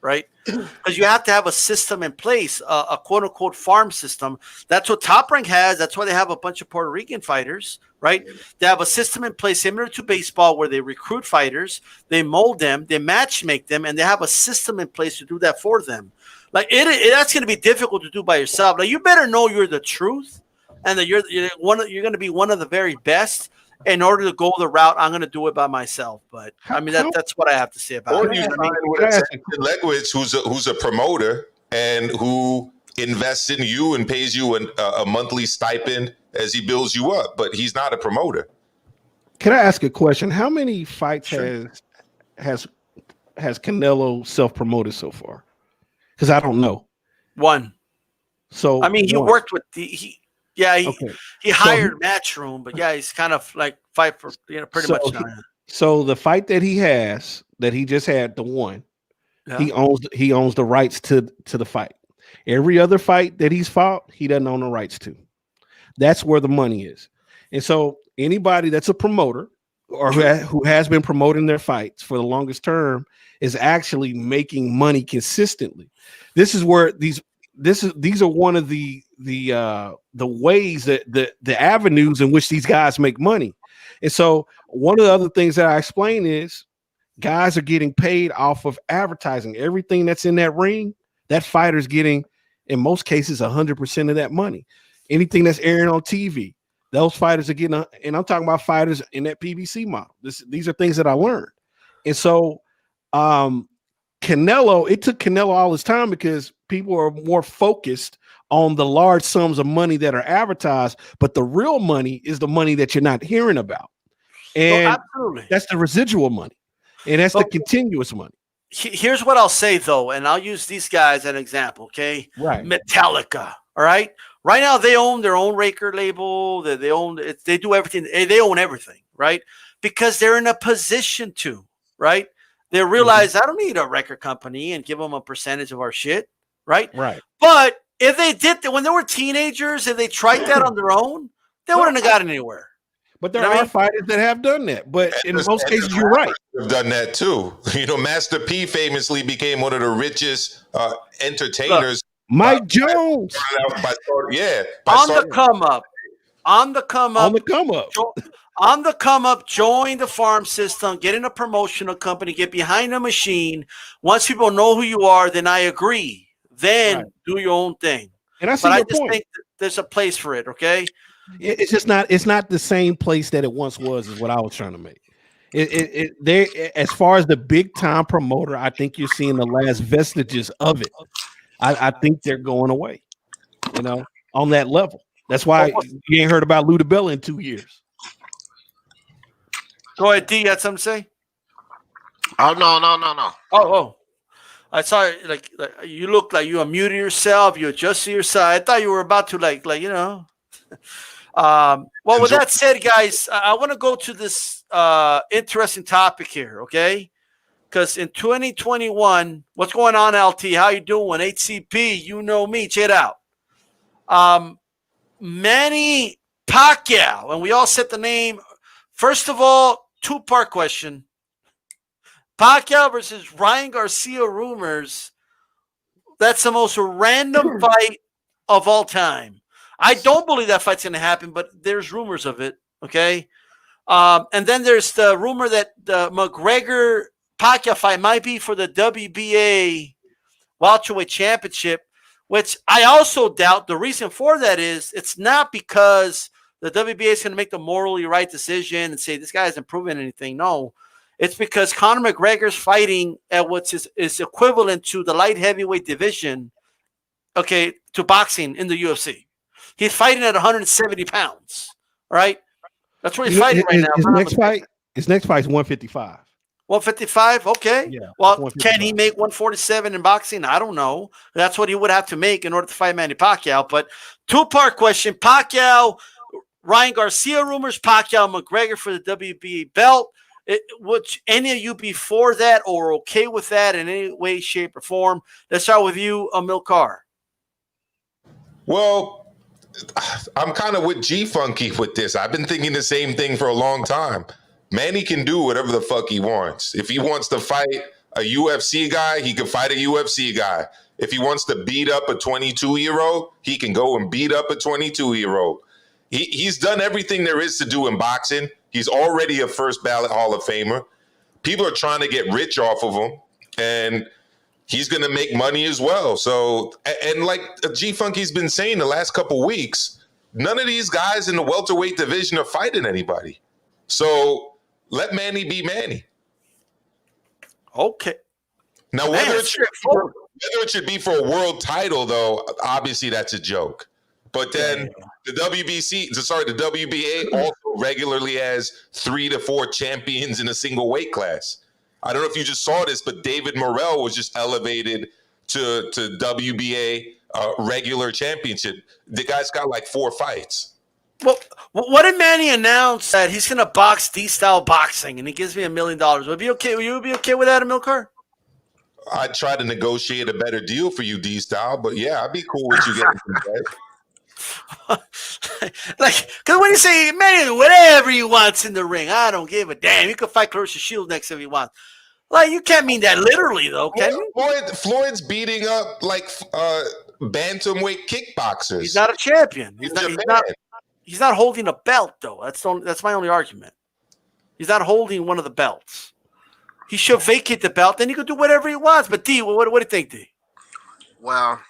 A: Right? Because you have to have a system in place, a quote unquote farm system. That's what Top Rank has. That's why they have a bunch of Puerto Rican fighters, right? They have a system in place similar to baseball where they recruit fighters, they mold them, they match make them, and they have a system in place to do that for them. Like that's going to be difficult to do by yourself. Like you better know you're the truth and that you're going to be one of the very best. In order to go the route, I'm going to do it by myself. But I mean, that's what I have to say about it.
D: Or you sign with Legwitz, who's a promoter and who invests in you and pays you a monthly stipend as he builds you up. But he's not a promoter.
B: Can I ask a question? How many fights has Canelo self-promoted so far? Because I don't know.
A: One.
B: So
A: I mean, he worked with he hired Matchroom, but he's kind of like fight for pretty much now.
B: So the fight that he just had, the one, he owns the rights to the fight. Every other fight that he's fought, he doesn't own the rights to. That's where the money is. And so anybody that's a promoter or who has been promoting their fights for the longest term is actually making money consistently. This is where these are one of the ways that the avenues in which these guys make money. And so one of the other things that I explain is guys are getting paid off of advertising. Everything that's in that ring, that fighter's getting, in most cases, 100% of that money. Anything that's airing on TV, those fighters are getting, and I'm talking about fighters in that PBC model. These are things that I learned. And so Canelo, it took Canelo all his time because people are more focused on the large sums of money that are advertised, but the real money is the money that you're not hearing about. And that's the residual money. And that's the continuous money.
A: Here's what I'll say, though, and I'll use these guys as an example, okay?
B: Right.
A: Metallica, all right? Right now, they own their own record label. They own it. They do everything. They own everything, right? Because they're in a position to, right? They realize I don't need a record company and give them a percentage of our shit, right?
B: Right.
A: But if they did that when they were teenagers, if they tried that on their own, they wouldn't have gotten anywhere.
B: But there are fighters that have done that. But in most cases, you're right.
D: Have done that too. You know, Master P famously became one of the richest entertainers.
B: Mike Jones.
A: On the come up. On the come up, join the farm system, get in a promotional company, get behind a machine. Once people know who you are, then I agree. Then do your own thing.
B: And I see your point.
A: Think there's a place for it, okay?
B: It's just not. It's not the same place that it once was. Is what I was trying to make. As far as the big time promoter, I think you're seeing the last vestiges of it. I think they're going away. You know, on that level. That's why you ain't heard about Ludabella in 2 years.
A: Go ahead, D. You had something to say?
G: Oh no.
A: Oh. I saw like you look like you unmuted yourself. You adjusted your side. I thought you were about to like you know. Well, with that said, guys, I want to go to this interesting topic here, okay? Because in 2021, what's going on, LT? How you doing? HCP, you know me. Check it out. Manny Pacquiao, and we all set the name. First of all, two-part question. Pacquiao versus Ryan Garcia rumors. That's the most random fight of all time. I don't believe that fight's going to happen, but there's rumors of it, okay? And then there's the rumor that the McGregor-Pacquiao fight might be for the WBA welterweight championship, which I also doubt. The reason for that is it's not because the WBA is going to make the morally right decision and say this guy hasn't proven anything. No, it's because Conor McGregor's fighting at what is equivalent to the light heavyweight division, okay, to boxing in the UFC. He's fighting at 170 pounds, right? That's where he's fighting right now.
B: His next fight is 155.
A: 155, okay.
B: Yeah.
A: Well, can he make 147 in boxing? I don't know. That's what he would have to make in order to fight Manny Pacquiao. But two-part question: Pacquiao, Ryan Garcia rumors, Pacquiao, McGregor for the WBA belt. Would any of you be for that or okay with that in any way, shape, or form? Let's start with you, Amilcar.
D: Well, I'm kind of with G-Funky with this. I've been thinking the same thing for a long time. Manny can do whatever the fuck he wants. If he wants to fight a UFC guy, he can fight a UFC guy. If he wants to beat up a 22-year-old, he can go and beat up a 22-year-old. He's done everything there is to do in boxing. He's already a first ballot Hall of Famer. People are trying to get rich off of him, and he's going to make money as well. So, and like G-Funky's been saying the last couple weeks, none of these guys in the welterweight division are fighting anybody. So let Manny be Manny.
A: Okay.
D: Now, whether it should be for a world title, though, obviously that's a joke. But then the WBA also regularly has 3 to 4 champions in a single weight class. I don't know if you just saw this, but David Morrell was just elevated to WBA regular championship. The guy's got like 4 fights.
A: Well, what did Manny announce that he's going to box D-style boxing and he gives me $1 million? Would you be okay with that, Amilcar?
D: I'd try to negotiate a better deal for you, D-style, but yeah, I'd be cool with you getting some bet.
A: Like, because when you say Manny, whatever he wants in the ring, I don't give a damn. You can fight Clarissa Shields next if he wants. Like, you can't mean that literally, though, can you?
D: Floyd's beating up like bantamweight kickboxers.
A: He's not a champion.
D: in
A: He's
D: Japan.
A: not holding a belt though. That's my only argument. He's not holding one of the belts. He should vacate the belt, then he could do whatever he wants. But D, what do you think, D?
G: Well,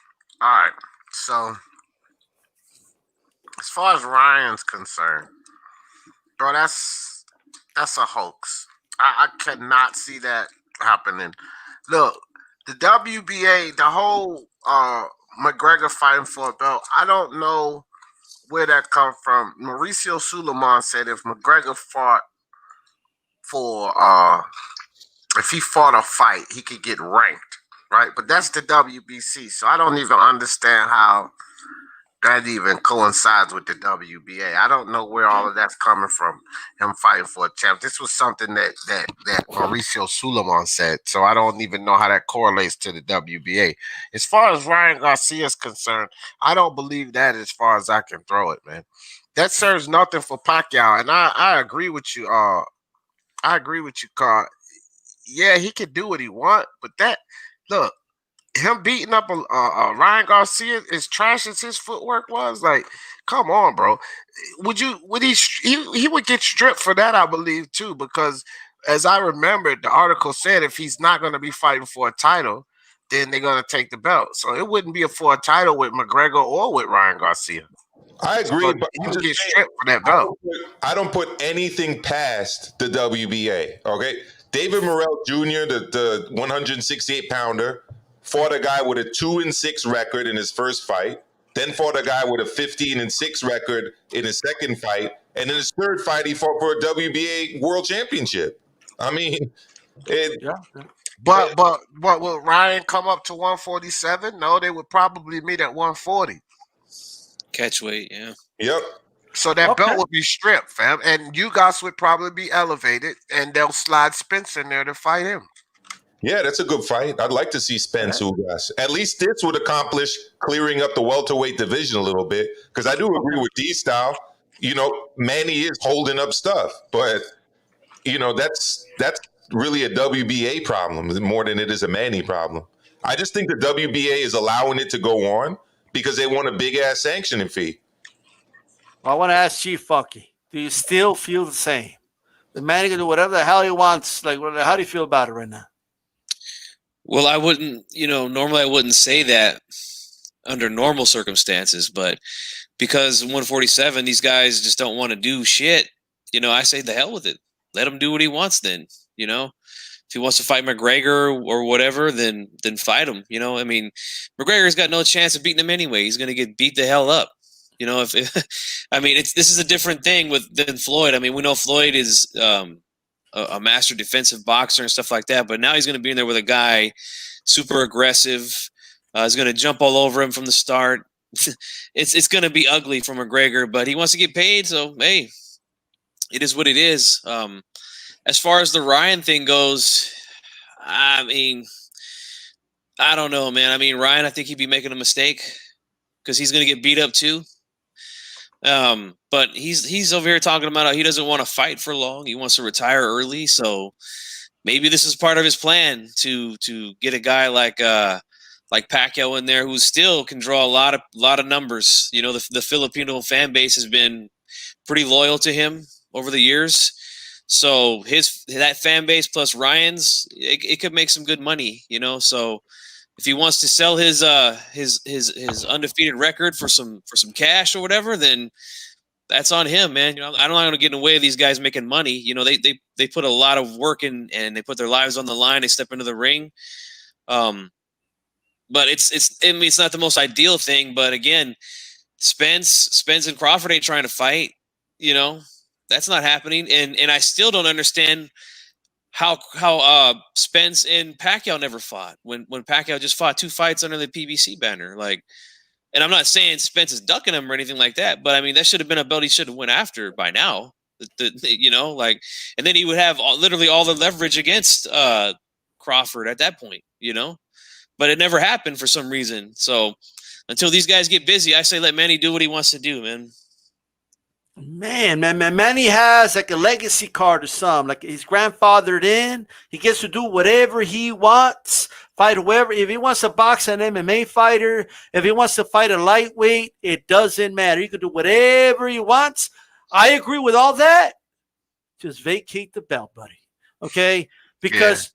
G: all right. So, as far as Ryan's concerned, bro, that's a hoax. I cannot see that happening. Look, the WBA, the whole McGregor fighting for a belt, I don't know where that come from. Mauricio Suleiman said if McGregor fought for if he fought a fight, he could get ranked, right? But that's the WBC, so I don't even understand how that even coincides with the WBA. I don't know where all of that's coming from, him fighting for a champ. This was something that Mauricio Suleiman said, so I don't even know how that correlates to the WBA. As far as Ryan Garcia is concerned, I don't believe that as far as I can throw it, man. That serves nothing for Pacquiao, and I agree with you. I agree with you, Carl. Yeah, he can do what he want, but that look, him beating up a Ryan Garcia as trash as his footwork was, like, come on, bro. Would he would get stripped for that, I believe, too, because as I remember, the article said if he's not going to be fighting for a title, then they're going to take the belt. So it wouldn't be for a title with McGregor or with Ryan Garcia.
D: I agree,
G: So
D: but
G: he
D: I'm
G: would
D: just
G: get
D: saying,
G: stripped for that belt.
D: I don't put anything past the WBA. Okay, David Morrell Jr., the 168 pounder, fought a guy with a 2-6 record in his first fight, then fought a guy with a 15-6 record in his second fight, and in his third fight, he fought for a WBA World Championship. I mean,
G: But will Ryan come up to 147? No, they would probably meet at 140.
C: Catch weight, yeah.
D: Yep.
G: So that belt would be stripped, fam, and Ugas would probably be elevated, and they'll slide Spence in there to fight him.
D: Yeah, that's a good fight. I'd like to see Spence Ugas. At least this would accomplish clearing up the welterweight division a little bit, because I do agree with D-Style. You know, Manny is holding up stuff, but, you know, that's really a WBA problem more than it is a Manny problem. I just think the WBA is allowing it to go on because they want a big-ass sanctioning fee.
A: Well, I want to ask Chief Funky, do you still feel the same? The man can do whatever the hell he wants. Like, how do you feel about it right now?
C: Well, I wouldn't, normally I wouldn't say that under normal circumstances, but because 147, these guys just don't want to do shit, I say the hell with it. Let him do what he wants then, If he wants to fight McGregor or whatever, then fight him, I mean, McGregor's got no chance of beating him anyway. He's going to get beat the hell up. I mean, this is a different thing than Floyd. I mean, we know Floyd is a master defensive boxer and stuff like that, but now he's going to be in there with a guy super aggressive. He's going to jump all over him from the start. It's going to be ugly for McGregor, but he wants to get paid, so hey, it is what it is. As far as the Ryan thing goes, I mean, I don't know, man. I mean, Ryan, I think he'd be making a mistake because he's going to get beat up too. But he's over here talking about how he doesn't want to fight for long. He wants to retire early. So maybe this is part of his plan to get a guy like Pacquiao in there who still can draw a lot of numbers. The Filipino fan base has been pretty loyal to him over the years. So that fan base plus Ryan's, it could make some good money, So if he wants to sell his undefeated record for some cash or whatever, then that's on him, man. I'm not going to get in the way of these guys making money. They put a lot of work in and they put their lives on the line. They step into the ring. But it's not the most ideal thing. But again, Spence and Crawford ain't trying to fight. That's not happening. And I still don't understand how Spence and Pacquiao never fought when Pacquiao just fought 2 fights under the PBC banner. Like, and I'm not saying Spence is ducking him or anything like that, but I mean, that should have been a belt he should have went after by now. And then he would have literally all the leverage against Crawford at that point, but it never happened for some reason. So until these guys get busy, I say let Manny do what he wants to do, man.
A: Man, Manny has like a legacy card or something. Like he's grandfathered in. He gets to do whatever he wants fight whoever. If he wants to box an MMA fighter, if he wants to fight a lightweight, it doesn't matter. He can do whatever he wants. I agree with all that. Just vacate the belt, buddy. Okay? Because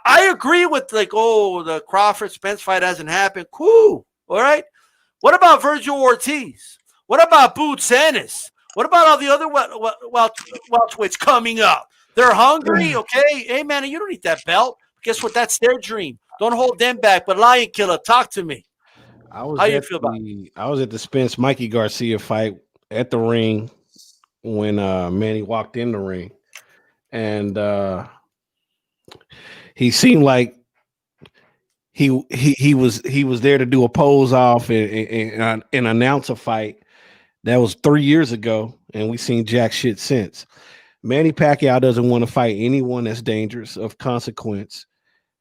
A: I agree with the Crawford Spence fight hasn't happened. Cool. All right. What about Virgil Ortiz? What about Boots Ennis? What about all the other welterweights coming up? They're hungry. Okay. Hey, man, you don't need that belt. Guess what? That's their dream. Don't hold them back. But Lion Killer, talk to me. How you feel about it?
B: I was at the Spence Mikey Garcia fight at the ring when Manny walked in the ring, and he seemed like he was there to do a pose off and announce a fight. That was 3 years ago, and we seen jack shit since. Manny Pacquiao doesn't want to fight anyone that's dangerous, of consequence,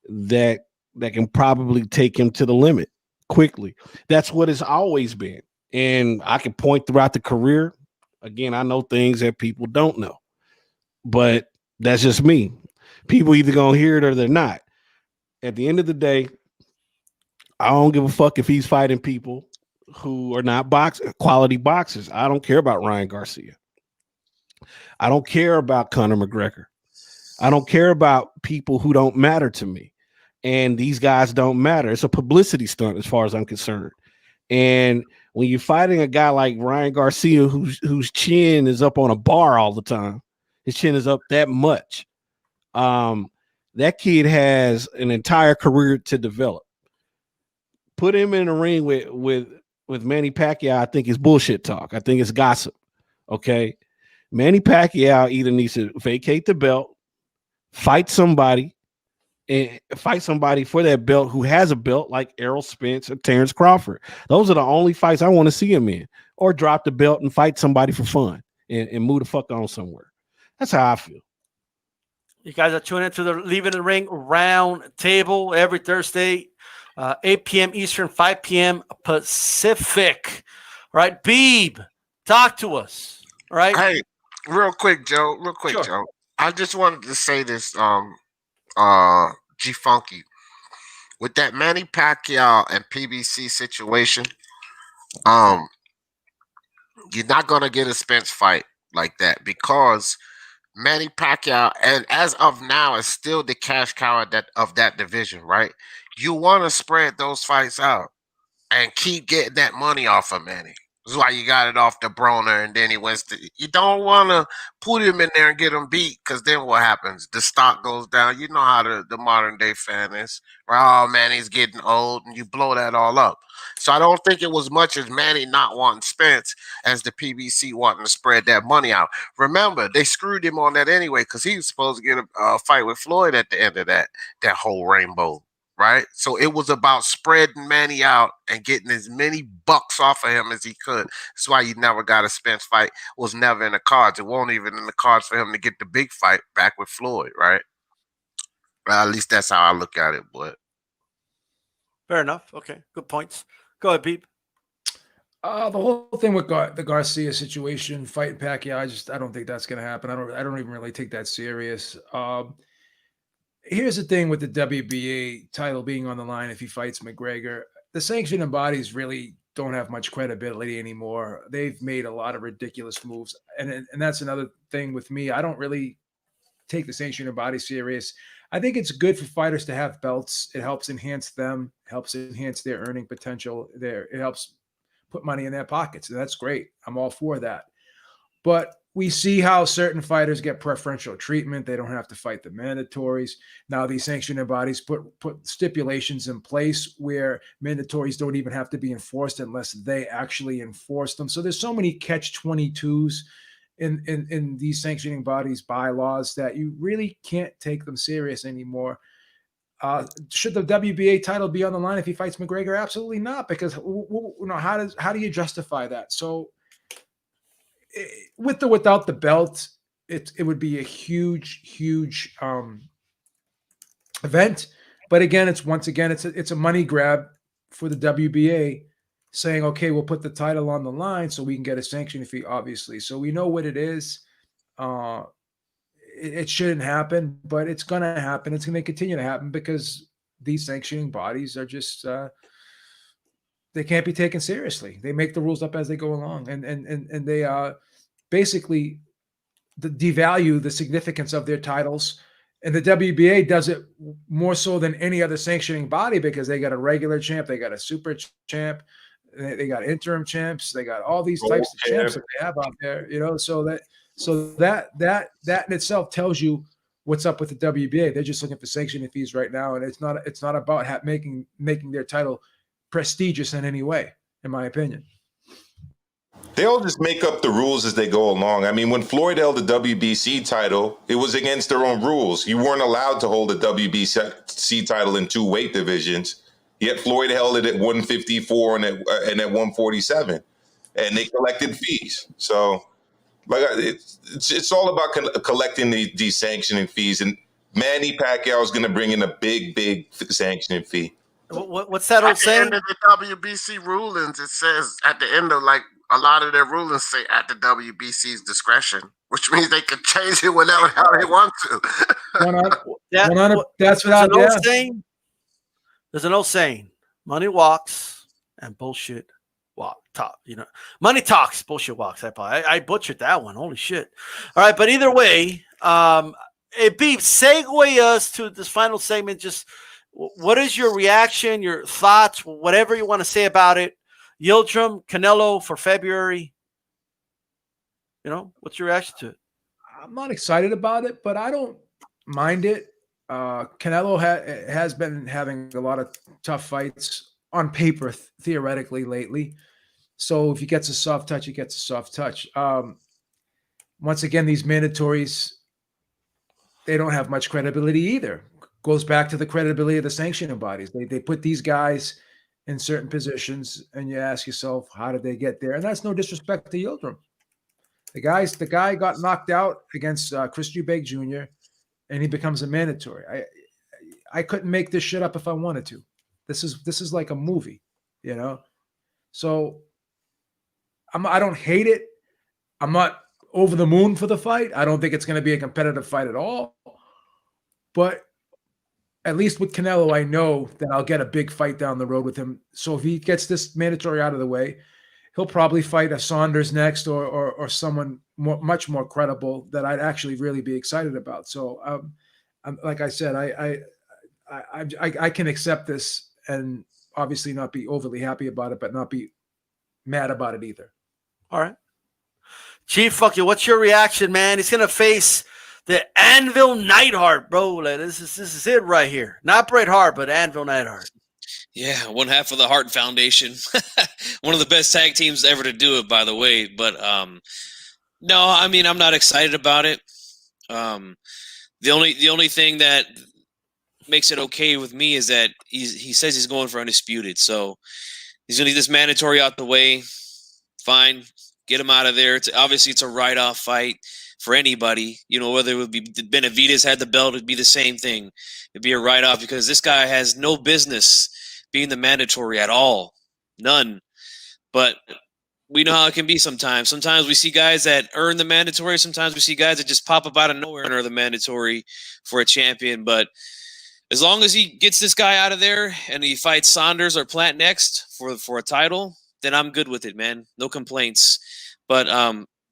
B: that can probably take him to the limit quickly. That's what it's always been. And I can point throughout the career. Again, I know things that people don't know, but that's just me. People either gonna hear it or they're not. At the end of the day, I don't give a fuck if he's fighting people who are not quality boxers. I don't care about Ryan Garcia. I don't care about Conor McGregor. I don't care about people who don't matter to me. And these guys don't matter. It's a publicity stunt as far as I'm concerned. And when you're fighting a guy like Ryan Garcia, whose chin is up on a bar all the time, his chin is up that much. That kid has an entire career to develop. Put him in a ring with Manny Pacquiao, I think is bullshit talk. I think it's gossip. Okay. Manny Pacquiao either needs to vacate the belt, fight somebody for that belt who has a belt like Errol Spence or Terrence Crawford. Those are the only fights I want to see him in. Or drop the belt and fight somebody for fun and move the fuck on somewhere. That's how I feel.
A: You guys are tuning into the Leaving the Ring round table every Thursday, 8 p.m. Eastern, 5 p.m. Pacific. All right, Beeb, talk to us. All right.
G: Hey, real quick, Joe.
A: Sure.
G: Joe. I just wanted to say this, G Funky. With that Manny Pacquiao and PBC situation, you're not gonna get a Spence fight like that because Manny Pacquiao, and as of now, is still the cash cow of that division, right? You want to spread those fights out and keep getting that money off of Manny. That's why you got it off the Broner, and then he went to. You don't want to put him in there and get him beat, because then what happens? The stock goes down. You know how the modern day fan is. Right? Oh, man, he's getting old, and you blow that all up. So I don't think it was much as Manny not wanting Spence as the PBC wanting to spread that money out. Remember, they screwed him on that anyway, because he was supposed to get a fight with Floyd at the end of that whole rainbow. Right, so it was about spreading Manny out and getting as many bucks off of him as he could. That's why you never got a Spence fight. It was never in the cards. It won't even in the cards for him to get the big fight back with Floyd. Right, well, at least that's how I look at it. But
A: fair enough. Okay, good points. Go ahead, Beep.
E: The whole thing with the Garcia situation, fighting Pacquiao, I don't think that's going to happen. I don't even really take that serious. Here's the thing with the WBA title being on the line if he fights McGregor. The sanctioning bodies really don't have much credibility anymore. They've made a lot of ridiculous moves. And that's another thing with me. I don't really take the sanctioning body serious. I think it's good for fighters to have belts. It helps enhance them, helps enhance their earning potential. It helps put money in their pockets. And that's great. I'm all for that. But we see how certain fighters get preferential treatment. They don't have to fight the mandatories. Now these sanctioning bodies put stipulations in place where mandatories don't even have to be enforced unless they actually enforce them. So there's so many catch-22s in these sanctioning bodies bylaws that you really can't take them serious anymore. Should the WBA title be on the line if he fights McGregor? Absolutely not, because how do you justify that? So with or without the belt, it would be a huge event. But again, it's a money grab for the WBA, saying, okay, we'll put the title on the line so we can get a sanction fee, obviously. So we know what it is. It shouldn't happen, but it's going to happen. It's going to continue to happen because these sanctioning bodies are just they can't be taken seriously. They make the rules up as they go along, and they basically devalue the significance of their titles. And the WBA does it more so than any other sanctioning body because they got a regular champ, they got a super champ, they got interim champs, they got all these types of champs that they have out there, you know. So that in itself tells you what's up with the WBA. They're just looking for sanctioning fees right now, and it's not about making their title prestigious in any way, in my opinion.
D: They all just make up the rules as they go along. I mean, when Floyd held the WBC title, it was against their own rules. You weren't allowed to hold the WBC title in 2 weight divisions, yet Floyd held it at 154 and at 147, and they collected fees. So, like, it's all about collecting these sanctioning fees. And Manny Pacquiao is going to bring in a big sanctioning fee.
A: What's that old saying?
G: At the end of the WBC rulings, it says at the end of a lot of their rulings say at the WBC's discretion, which means they can change it whenever they want to.
E: That's without doubt.
A: There's an old saying: money walks and bullshit talk. You know, money talks, bullshit walks. I butchered that one. Holy shit! All right, but either way, segue us to this final segment. Just what is your reaction, your thoughts, whatever you want to say about it? Yildirim, Canelo for February. You know, what's your reaction to it?
E: I'm not excited about it, but I don't mind it. Canelo has been having a lot of tough fights on paper, theoretically, lately. So if he gets a soft touch, he gets a soft touch. Once again, these mandatories, they don't have much credibility either. Goes back to the credibility of the sanctioning bodies. They put these guys in certain positions, and you ask yourself, how did they get there? And that's no disrespect to Yildirim. The guy got knocked out against Chris Eubank Jr., and he becomes a mandatory. I couldn't make this shit up if I wanted to. This is like a movie, you know. So I don't hate it. I'm not over the moon for the fight. I don't think it's going to be a competitive fight at all. But at least with Canelo, I know that I'll get a big fight down the road with him. So if he gets this mandatory out of the way, he'll probably fight a Saunders next or someone much more credible that I'd actually really be excited about. So, like I said, I can accept this and obviously not be overly happy about it, but not be mad about it either.
A: All right. Chief, fuck you. What's your reaction, man? He's going to face the Anvil Neidhart, bro. Like, this is it right here. Not Bret Hart, but Anvil Neidhart.
C: Yeah, one half of the Hart Foundation. One of the best tag teams ever to do it, by the way. But no, I mean, I'm not excited about it. The only thing that makes it okay with me is that he says he's going for Undisputed. So he's going to get this mandatory out the way. Fine. Get him out of there. It's a write-off fight for anybody. You know, whether it would be Benavidez had the belt, it'd be the same thing. It'd be a write-off because this guy has no business being the mandatory at all. None. But we know how it can be sometimes. Sometimes we see guys that earn the mandatory. Sometimes we see guys that just pop up out of nowhere and earn the mandatory for a champion. But as long as he gets this guy out of there and he fights Saunders or Plant next for a title, then I'm good with it, man. No complaints. But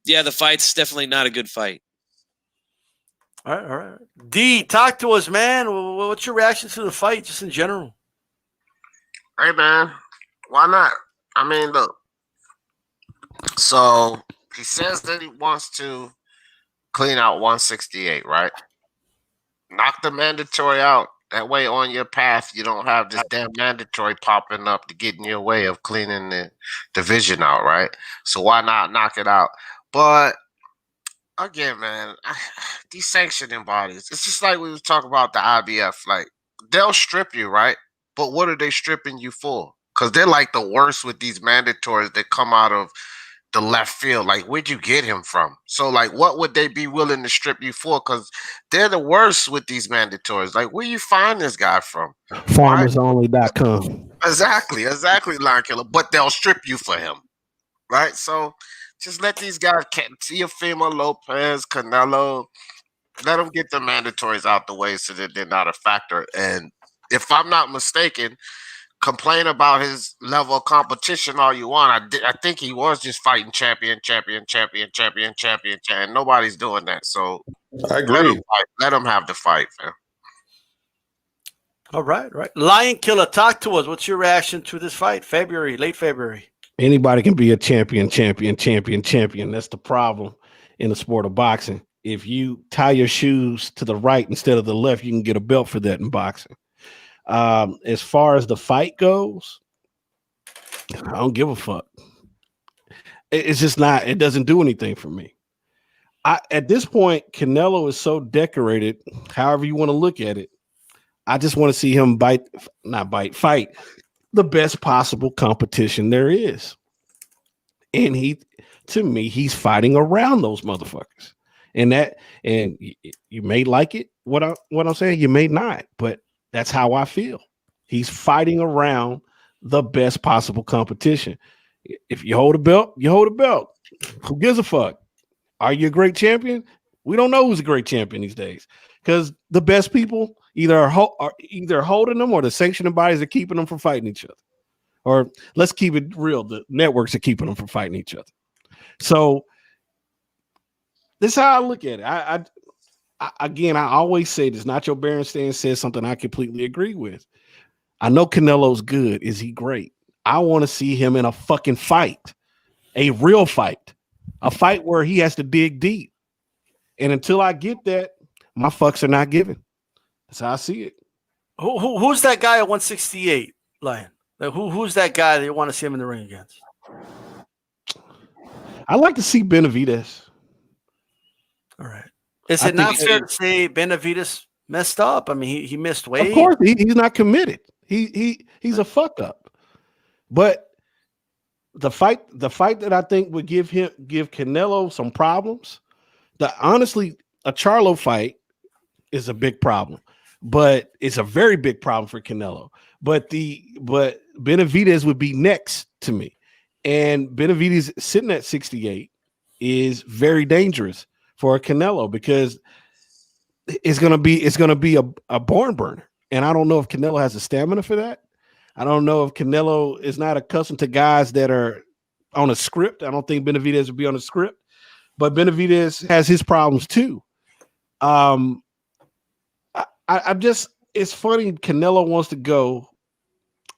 C: yeah, the fight's definitely not a good fight.
A: All right. D, talk to us, man. What's your reaction to the fight, just in general?
G: Hey, man, why not? I mean, look. So he says that he wants to clean out 168, right? Knock the mandatory out. That way, on your path, you don't have this damn mandatory popping up to get in your way of cleaning the division out, right? So why not knock it out? But again, man, these sanctioning bodies, it's just like we was talking about the IBF. Like, they'll strip you, right? But what are they stripping you for? Because they're like the worst with these mandatories that come out of the left field. Like, where'd you get him from? So, like, what would they be willing to strip you for? Because they're the worst with these mandatories. Like, where you find this guy from?
B: FarmersOnly.com.
G: Exactly, Lion Killer. But they'll strip you for him, right? So, just let these guys, Teofimo Lopez, Canelo, let them get the mandatories out the way so that they're not a factor. And if I'm not mistaken, complain about his level of competition all you want. I think he was just fighting champion. Nobody's doing that. So
D: I agree.
G: let him have the fight, man.
A: All right, right. Lion Killer, talk to us. What's your reaction to this fight? Late February.
B: Anybody can be a champion. That's the problem in the sport of boxing. If you tie your shoes to the right instead of the left, you can get a belt for that in boxing. As far as the fight goes, I don't give a fuck. It's just not, it doesn't do anything for me. At this point, Canelo is so decorated, however you want to look at it. I just want to see him fight the best possible competition there is. And to me, he's fighting around those motherfuckers. And you may like it, what I'm saying, you may not, but that's how I feel. He's fighting around the best possible competition. If you hold a belt, you hold a belt. Who gives a fuck? Are you a great champion? We don't know who's a great champion these days because the best people either are holding them or the sanctioning bodies are keeping them from fighting each other. Or let's keep it real, the networks are keeping them from fighting each other. So this is how I look at it. I always say this, not your Berenstain says something I completely agree with. I know Canelo's good. Is he great? I want to see him in a fucking fight, a real fight, a fight where he has to dig deep. And until I get that, my fucks are not given. That's how I see it.
A: Who's that guy at 168, Lion? Who's that guy that you want to see him in the ring against?
B: I like to see Benavidez.
A: All right. Is it not fair to say Benavidez messed up? I mean, he missed weight.
B: Of course, he's not committed. He's a fuck up. But the fight that I think would give Canelo some problems. Honestly, a Charlo fight is a big problem, but it's a very big problem for Canelo. But Benavidez would be next to me, and Benavidez sitting at 68 is very dangerous for Canelo because it's gonna be a barn burner, and I don't know if Canelo has the stamina for that. I don't know if Canelo is not accustomed to guys that are on a script. I don't think Benavidez would be on a script, but Benavidez has his problems too. It's funny. Canelo wants to go.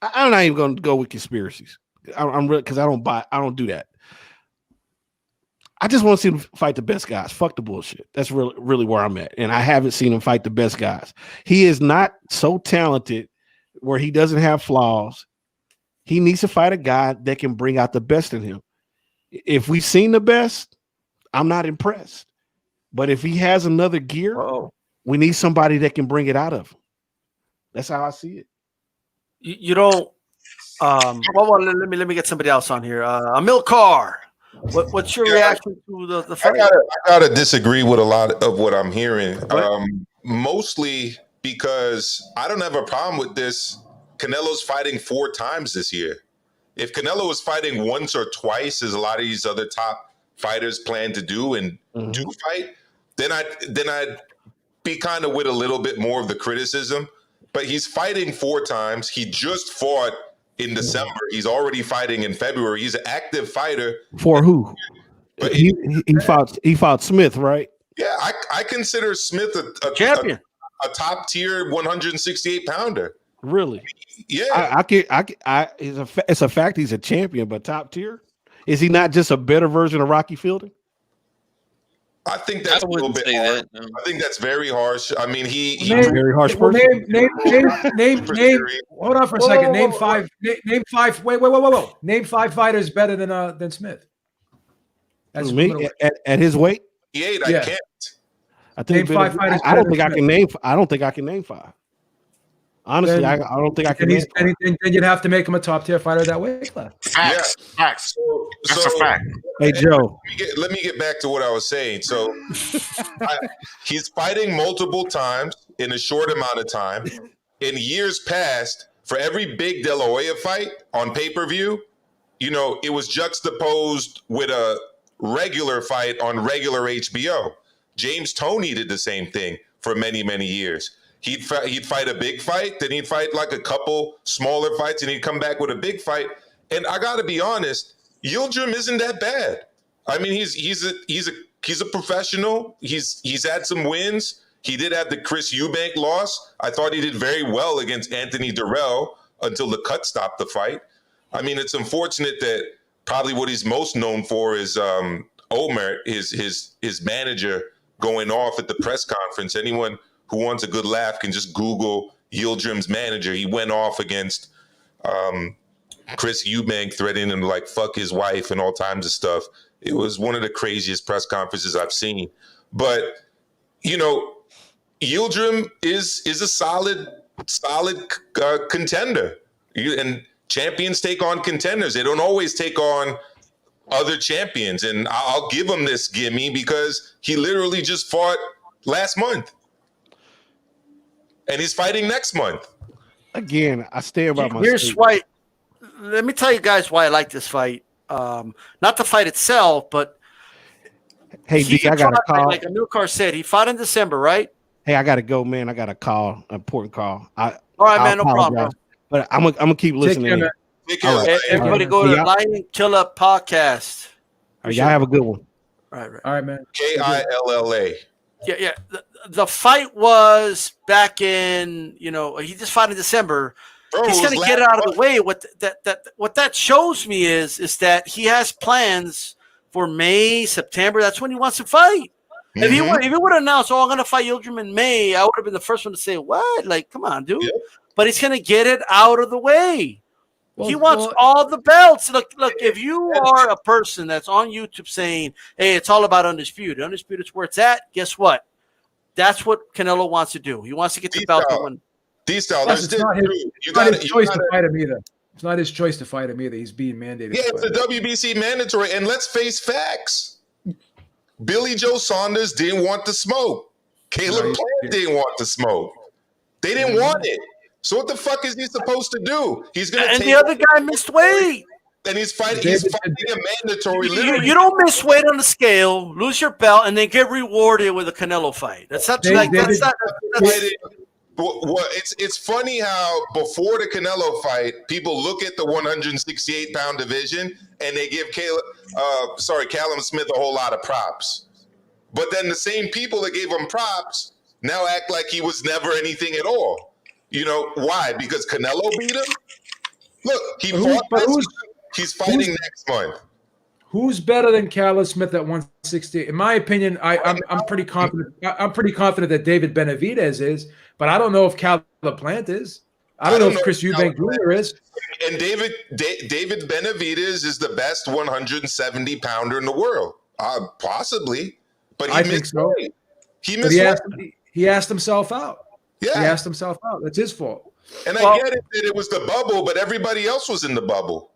B: I'm not even going to go with conspiracies. I'm really, because I don't do that. I just want to see him fight the best guys. Fuck the bullshit. That's really where I'm at. And I haven't seen him fight the best guys. He is not so talented where he doesn't have flaws. He needs to fight a guy that can bring out the best in him. If we've seen the best, I'm not impressed. But if he has another gear, we need somebody that can bring it out of him. That's how I see it.
A: You don't. Well, let me get somebody else on here. Emil Carr. What's your reaction to the fight?
D: I gotta disagree with a lot of what I'm hearing. Mostly because I don't have a problem with this. Canelo's fighting 4 times this year. If Canelo was fighting once or twice, as a lot of these other top fighters plan to do and do fight, then I'd be kind of with a little bit more of the criticism. But he's fighting 4 times. He just fought in December. He's already fighting in February. He's an active fighter.
B: For who? But he fought Smith, right?
D: Yeah, I consider Smith a
A: champion,
D: a top tier 168 pounder.
B: Really?
D: Yeah.
B: It's a fact he's a champion, but top tier? Is he not just a better version of Rocky Fielding?
D: I think that's a little bit harsh. No. I think that's very harsh. I mean, he's
B: a very harsh person.
E: Name. Hold on for a second. Name five. Name 5. Whoa. Name 5 fighters better than Smith.
B: That's me at his weight.
D: I can't.
B: I think
E: name 5 fighters.
B: I don't think I can name. I don't think I can name 5. Honestly, I don't think I can.
E: Then you'd have to make him a top tier fighter that weight class.
G: Facts. That's a fact.
B: Hey Joe,
D: let me get back to what I was saying. So he's fighting multiple times in a short amount of time. In years past, for every big De La Hoya fight on pay-per-view, it was juxtaposed with a regular fight on regular HBO. James Toney did the same thing for many, many years. he'd fight a big fight, then he'd fight like a couple smaller fights, and he'd come back with a big fight. And I got to be honest, Yildirim isn't that bad. I mean, he's a professional. He's had some wins. He did have the Chris Eubank loss. I thought he did very well against Anthony Durrell until the cut stopped the fight. I mean, it's unfortunate that probably what he's most known for is Omer, his manager, going off at the press conference. Anyone who wants a good laugh can just Google Yildirim's manager. He went off against Chris Eubank, threatening him to like fuck his wife and all kinds of stuff. It was one of the craziest press conferences I've seen. But, you know, Yildirim is a solid contender. And champions take on contenders. They don't always take on other champions. And I'll give him this gimme because he literally just fought last month. And he's fighting next month.
B: Again, I stay about my
A: Here's
B: statement.
A: why. Let me tell you guys why I like this fight. Not the fight itself, but
B: Hey, D, I got a call.
A: Like Amilcar said, he fought in December, right?
B: Hey, I got to go, man. I got a call, important call.
A: All right, man, no
B: apologize,
A: problem, bro.
B: But I'm gonna keep listening.
E: care, man.
D: Take care.
B: All right.
A: Everybody
B: All
A: go to
B: right.
A: the Lion Killer podcast.
B: All right, y'all have a good one.
A: Right.
E: All right, man.
D: KILLA.
A: Yeah. The fight was back in, he just fought in December.
D: Bro,
A: He's
D: it
A: going to
D: was
A: get it
D: last
A: out of
D: month.
A: the way. What that shows me is that he has plans for May, September. That's when he wants to fight. If he would have announced, I'm going to fight Yildirim in May, I would have been the first one to say, what? Like, come on, dude.
D: Yeah.
A: But he's going to get it out of the way.
E: Well,
A: He wants all the belts. Look, if you are a person that's on YouTube saying, hey, it's all about Undisputed. Undisputed is where it's at. Guess what? That's what Canelo wants to do. He wants to get the belt to win.
D: D-Style,
E: Plus,
D: that's
E: it's not his,
D: you
E: it's not his choice
D: gotta,
E: to fight him either. It's not his choice to fight him either. He's being mandated.
D: yeah,
E: to
D: it's
E: fight
D: the
E: him.
D: WBC mandatory. And let's face facts. Billy Joe Saunders didn't want the smoke. Caleb Plant didn't want the smoke. They didn't want it. So what the fuck is he supposed to do? He's gonna
A: And
D: take
A: the other guy missed weight.
D: and he's fighting a mandatory.
A: You don't miss weight on the scale, lose your belt, and then get rewarded with a Canelo fight. That's not like that's not. That's,
D: Well, it's funny how before the Canelo fight, people look at the 168-pound division and they give Callum Smith a whole lot of props. But then the same people that gave him props now act like he was never anything at all. You know why? Because Canelo beat him. Look, he's fighting next month.
E: Who's better than Callum Smith at 160? In my opinion, I'm pretty confident. I'm pretty confident that David Benavidez is, but I don't know if Callum Plant is. I don't know if Chris Eubank Jr. is.
D: And David Benavidez is the best 170-pounder in the world, possibly. But
E: I think so.
D: weight. He
E: But
D: missed.
E: he asked himself out.
D: Yeah,
E: He asked himself out. That's his fault.
D: and I get it that it was the bubble, but everybody else was in the bubble.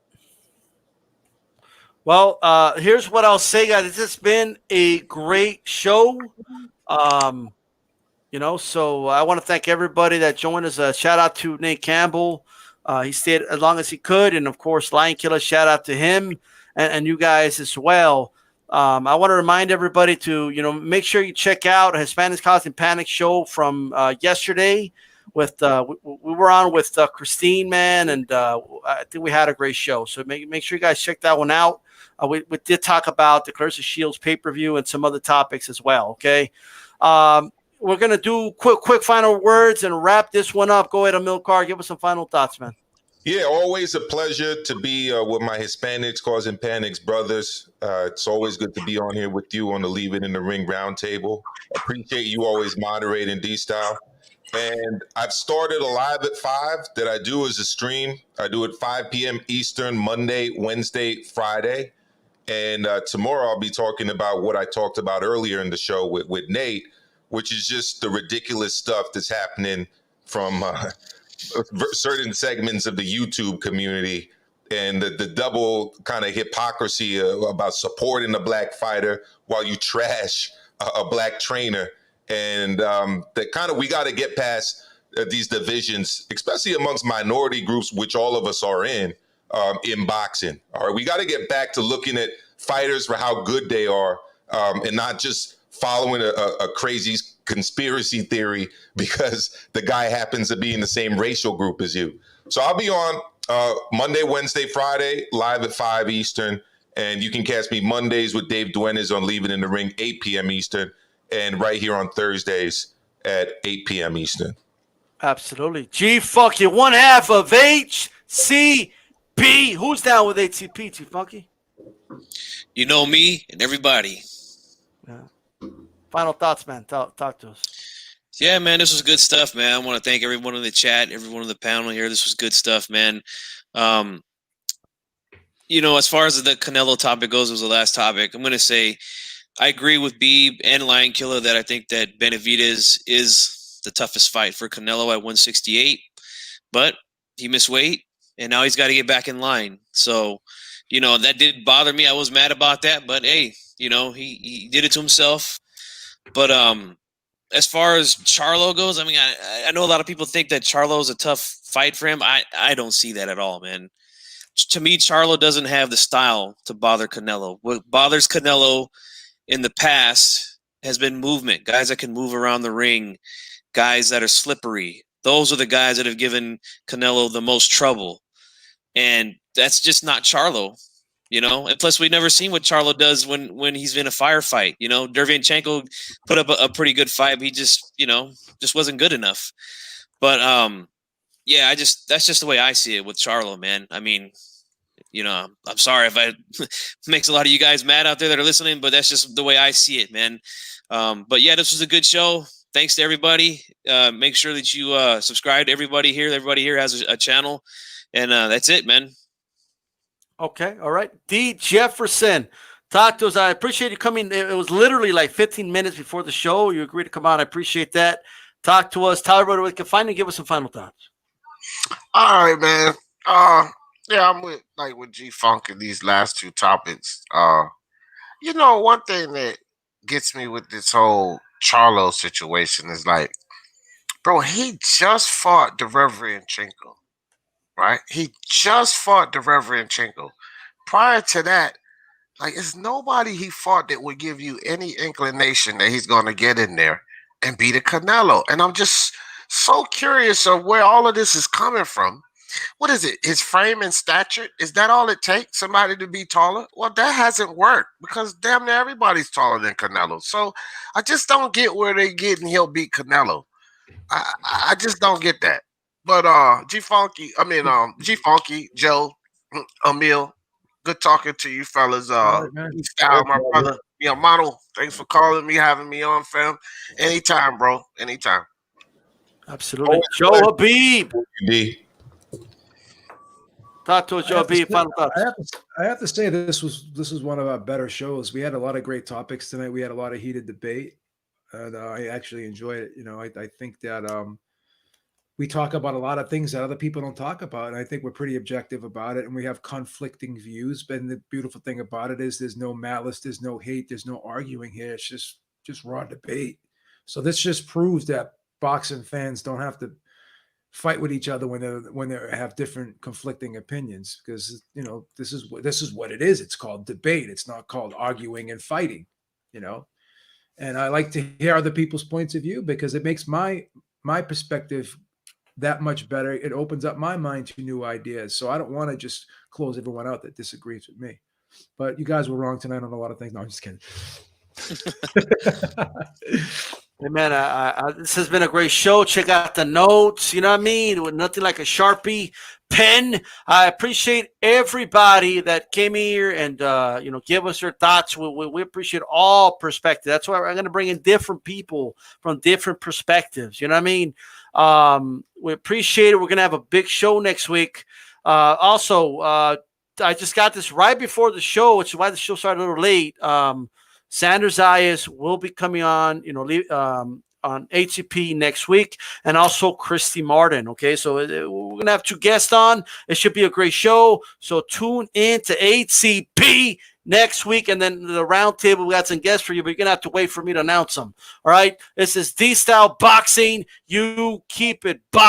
A: well, here's what I'll say, guys. This has been a great show. So I want to thank everybody that joined us. Shout out to Nate Campbell. He stayed as long as he could, and of course, Lion Killer. Shout out to him and you guys as well. I want to remind everybody to, make sure you check out Hispanics Causing Panic show from yesterday. With we were on with Christine, man, and I think we had a great show. So make sure you guys check that one out. We did talk about the Clarissa Shields pay-per-view and some other topics as well. Okay, we're gonna do quick final words and wrap this one up. Go ahead, Amilcar, give us some final thoughts, man.
D: Yeah, always a pleasure to be with my Hispanics Causing Panics brothers. It's always good to be on here with you on the Leave It in the Ring roundtable. Appreciate you always moderating D-Style. And I've started a live at 5 that I do as a stream. I do it 5 p.m. Eastern, Monday, Wednesday, Friday. And tomorrow I'll be talking about what I talked about earlier in the show with Nate, which is just the ridiculous stuff that's happening from certain segments of the YouTube community and the double kind of hypocrisy about supporting a black fighter while you trash a black trainer. And that kind of, we got to get past these divisions, especially amongst minority groups, which all of us are in boxing. All right, we got to get back to looking at fighters for how good they are and not just following a crazy conspiracy theory because the guy happens to be in the same racial group as you. So I'll be on Monday, Wednesday, Friday, live at 5 Eastern. And you can catch me Mondays with Dave Duenas on Leave It in the Ring, 8 p.m. Eastern. And right here on Thursdays at 8 p.m. Eastern.
A: Absolutely. G-Funky, one half of HCP. Who's down with HCP, G-Funky?
C: You know me and everybody.
A: Yeah. Final thoughts, man. Talk to us.
C: Yeah, man, this was good stuff, man. I want to thank everyone in the chat, everyone on the panel here. This was good stuff, man. You know, as far as the Canelo topic goes, it was the last topic. I'm going to say I agree with Beeb and Lion Killer that I think that Benavidez is the toughest fight for Canelo at 168, but he missed weight, and now he's got to get back in line. So, you know, that did bother me. I was mad about that, but hey, you know, he did it to himself. But as far as Charlo goes, I mean, I know a lot of people think that Charlo is a tough fight for him. I don't see that at all, man. To me, Charlo doesn't have the style to bother Canelo. What bothers Canelo in the past has been movement, guys that can move around the ring, guys that are slippery. Those are the guys that have given Canelo the most trouble. And that's just not Charlo, you know? And plus, we've never seen what Charlo does when he's in a firefight. You know, Derevyanchenko put up a pretty good fight. But he just, you know, just wasn't good enough. But, yeah, that's just the way I see it with Charlo, man. I mean, you know, I'm sorry if I makes a lot of you guys mad out there that are listening, but that's just the way I see it, man. But yeah, this was a good show. Thanks to everybody. Make sure that you subscribe to everybody here. Everybody here has a channel, and that's it, man.
A: Okay, all right. D. Jefferson, talk to us. I appreciate you coming. It was literally like 15 minutes before the show. You agreed to come on. I appreciate that. Talk to us. Tell everybody what we can find and give us some final thoughts.
G: All right, man. Yeah, I'm with G-Funk in these last two topics. You know, one thing that gets me with this whole Charlo situation is like, bro, he just fought Derevyanchenko, right? He just fought Derevyanchenko. Prior to that, like, it's nobody he fought that would give you any inclination that he's going to get in there and beat a Canelo. And I'm just so curious of where all of this is coming from. What is it? His frame and stature? Is that all it takes? Somebody to be taller? Well, that hasn't worked because damn near everybody's taller than Canelo. So I just don't get where they're getting he'll beat Canelo. I just don't get that. But G-Funky, Joe, Emil, good talking to you fellas. Style, my brother. Yeah, Mono, thanks for calling me, having me on, fam. Anytime, bro. Anytime.
A: Absolutely. Joe Habib. Talk to us, Joe Habib. Final thoughts.
E: I have to say this was one of our better shows. We had a lot of great topics tonight. We had a lot of heated debate, and I actually enjoyed it. You know, I think that we talk about a lot of things that other people don't talk about, and I think we're pretty objective about it, and we have conflicting views. But the beautiful thing about it is there's no malice, there's no hate, there's no arguing here. It's just raw debate. So this just proves that boxing fans don't have to fight with each other when they have different conflicting opinions, because you know this is what it is. It's called debate. It's not called arguing and fighting, you know. And I like to hear other people's points of view because it makes my perspective that much better. It opens up my mind to new ideas. So I don't want to just close everyone out that disagrees with me. But you guys were wrong tonight on a lot of things. No, I'm just kidding.
A: Hey man, this has been a great show. Check out the notes. You know what I mean? With nothing like a Sharpie pen. I appreciate everybody that came here and give us their thoughts. We appreciate all perspectives. That's why I'm going to bring in different people from different perspectives. You know what I mean? We appreciate it. We're going to have a big show next week. Also, I just got this right before the show, which is why the show started a little late. Sanders Zayas will be coming on, on HCP next week, and also Christy Martin. Okay, so we're gonna have two guests on. It should be a great show. So tune in to HCP next week, and then the roundtable. We got some guests for you, but you're gonna have to wait for me to announce them. All right, this is D Style Boxing. You keep it boxing.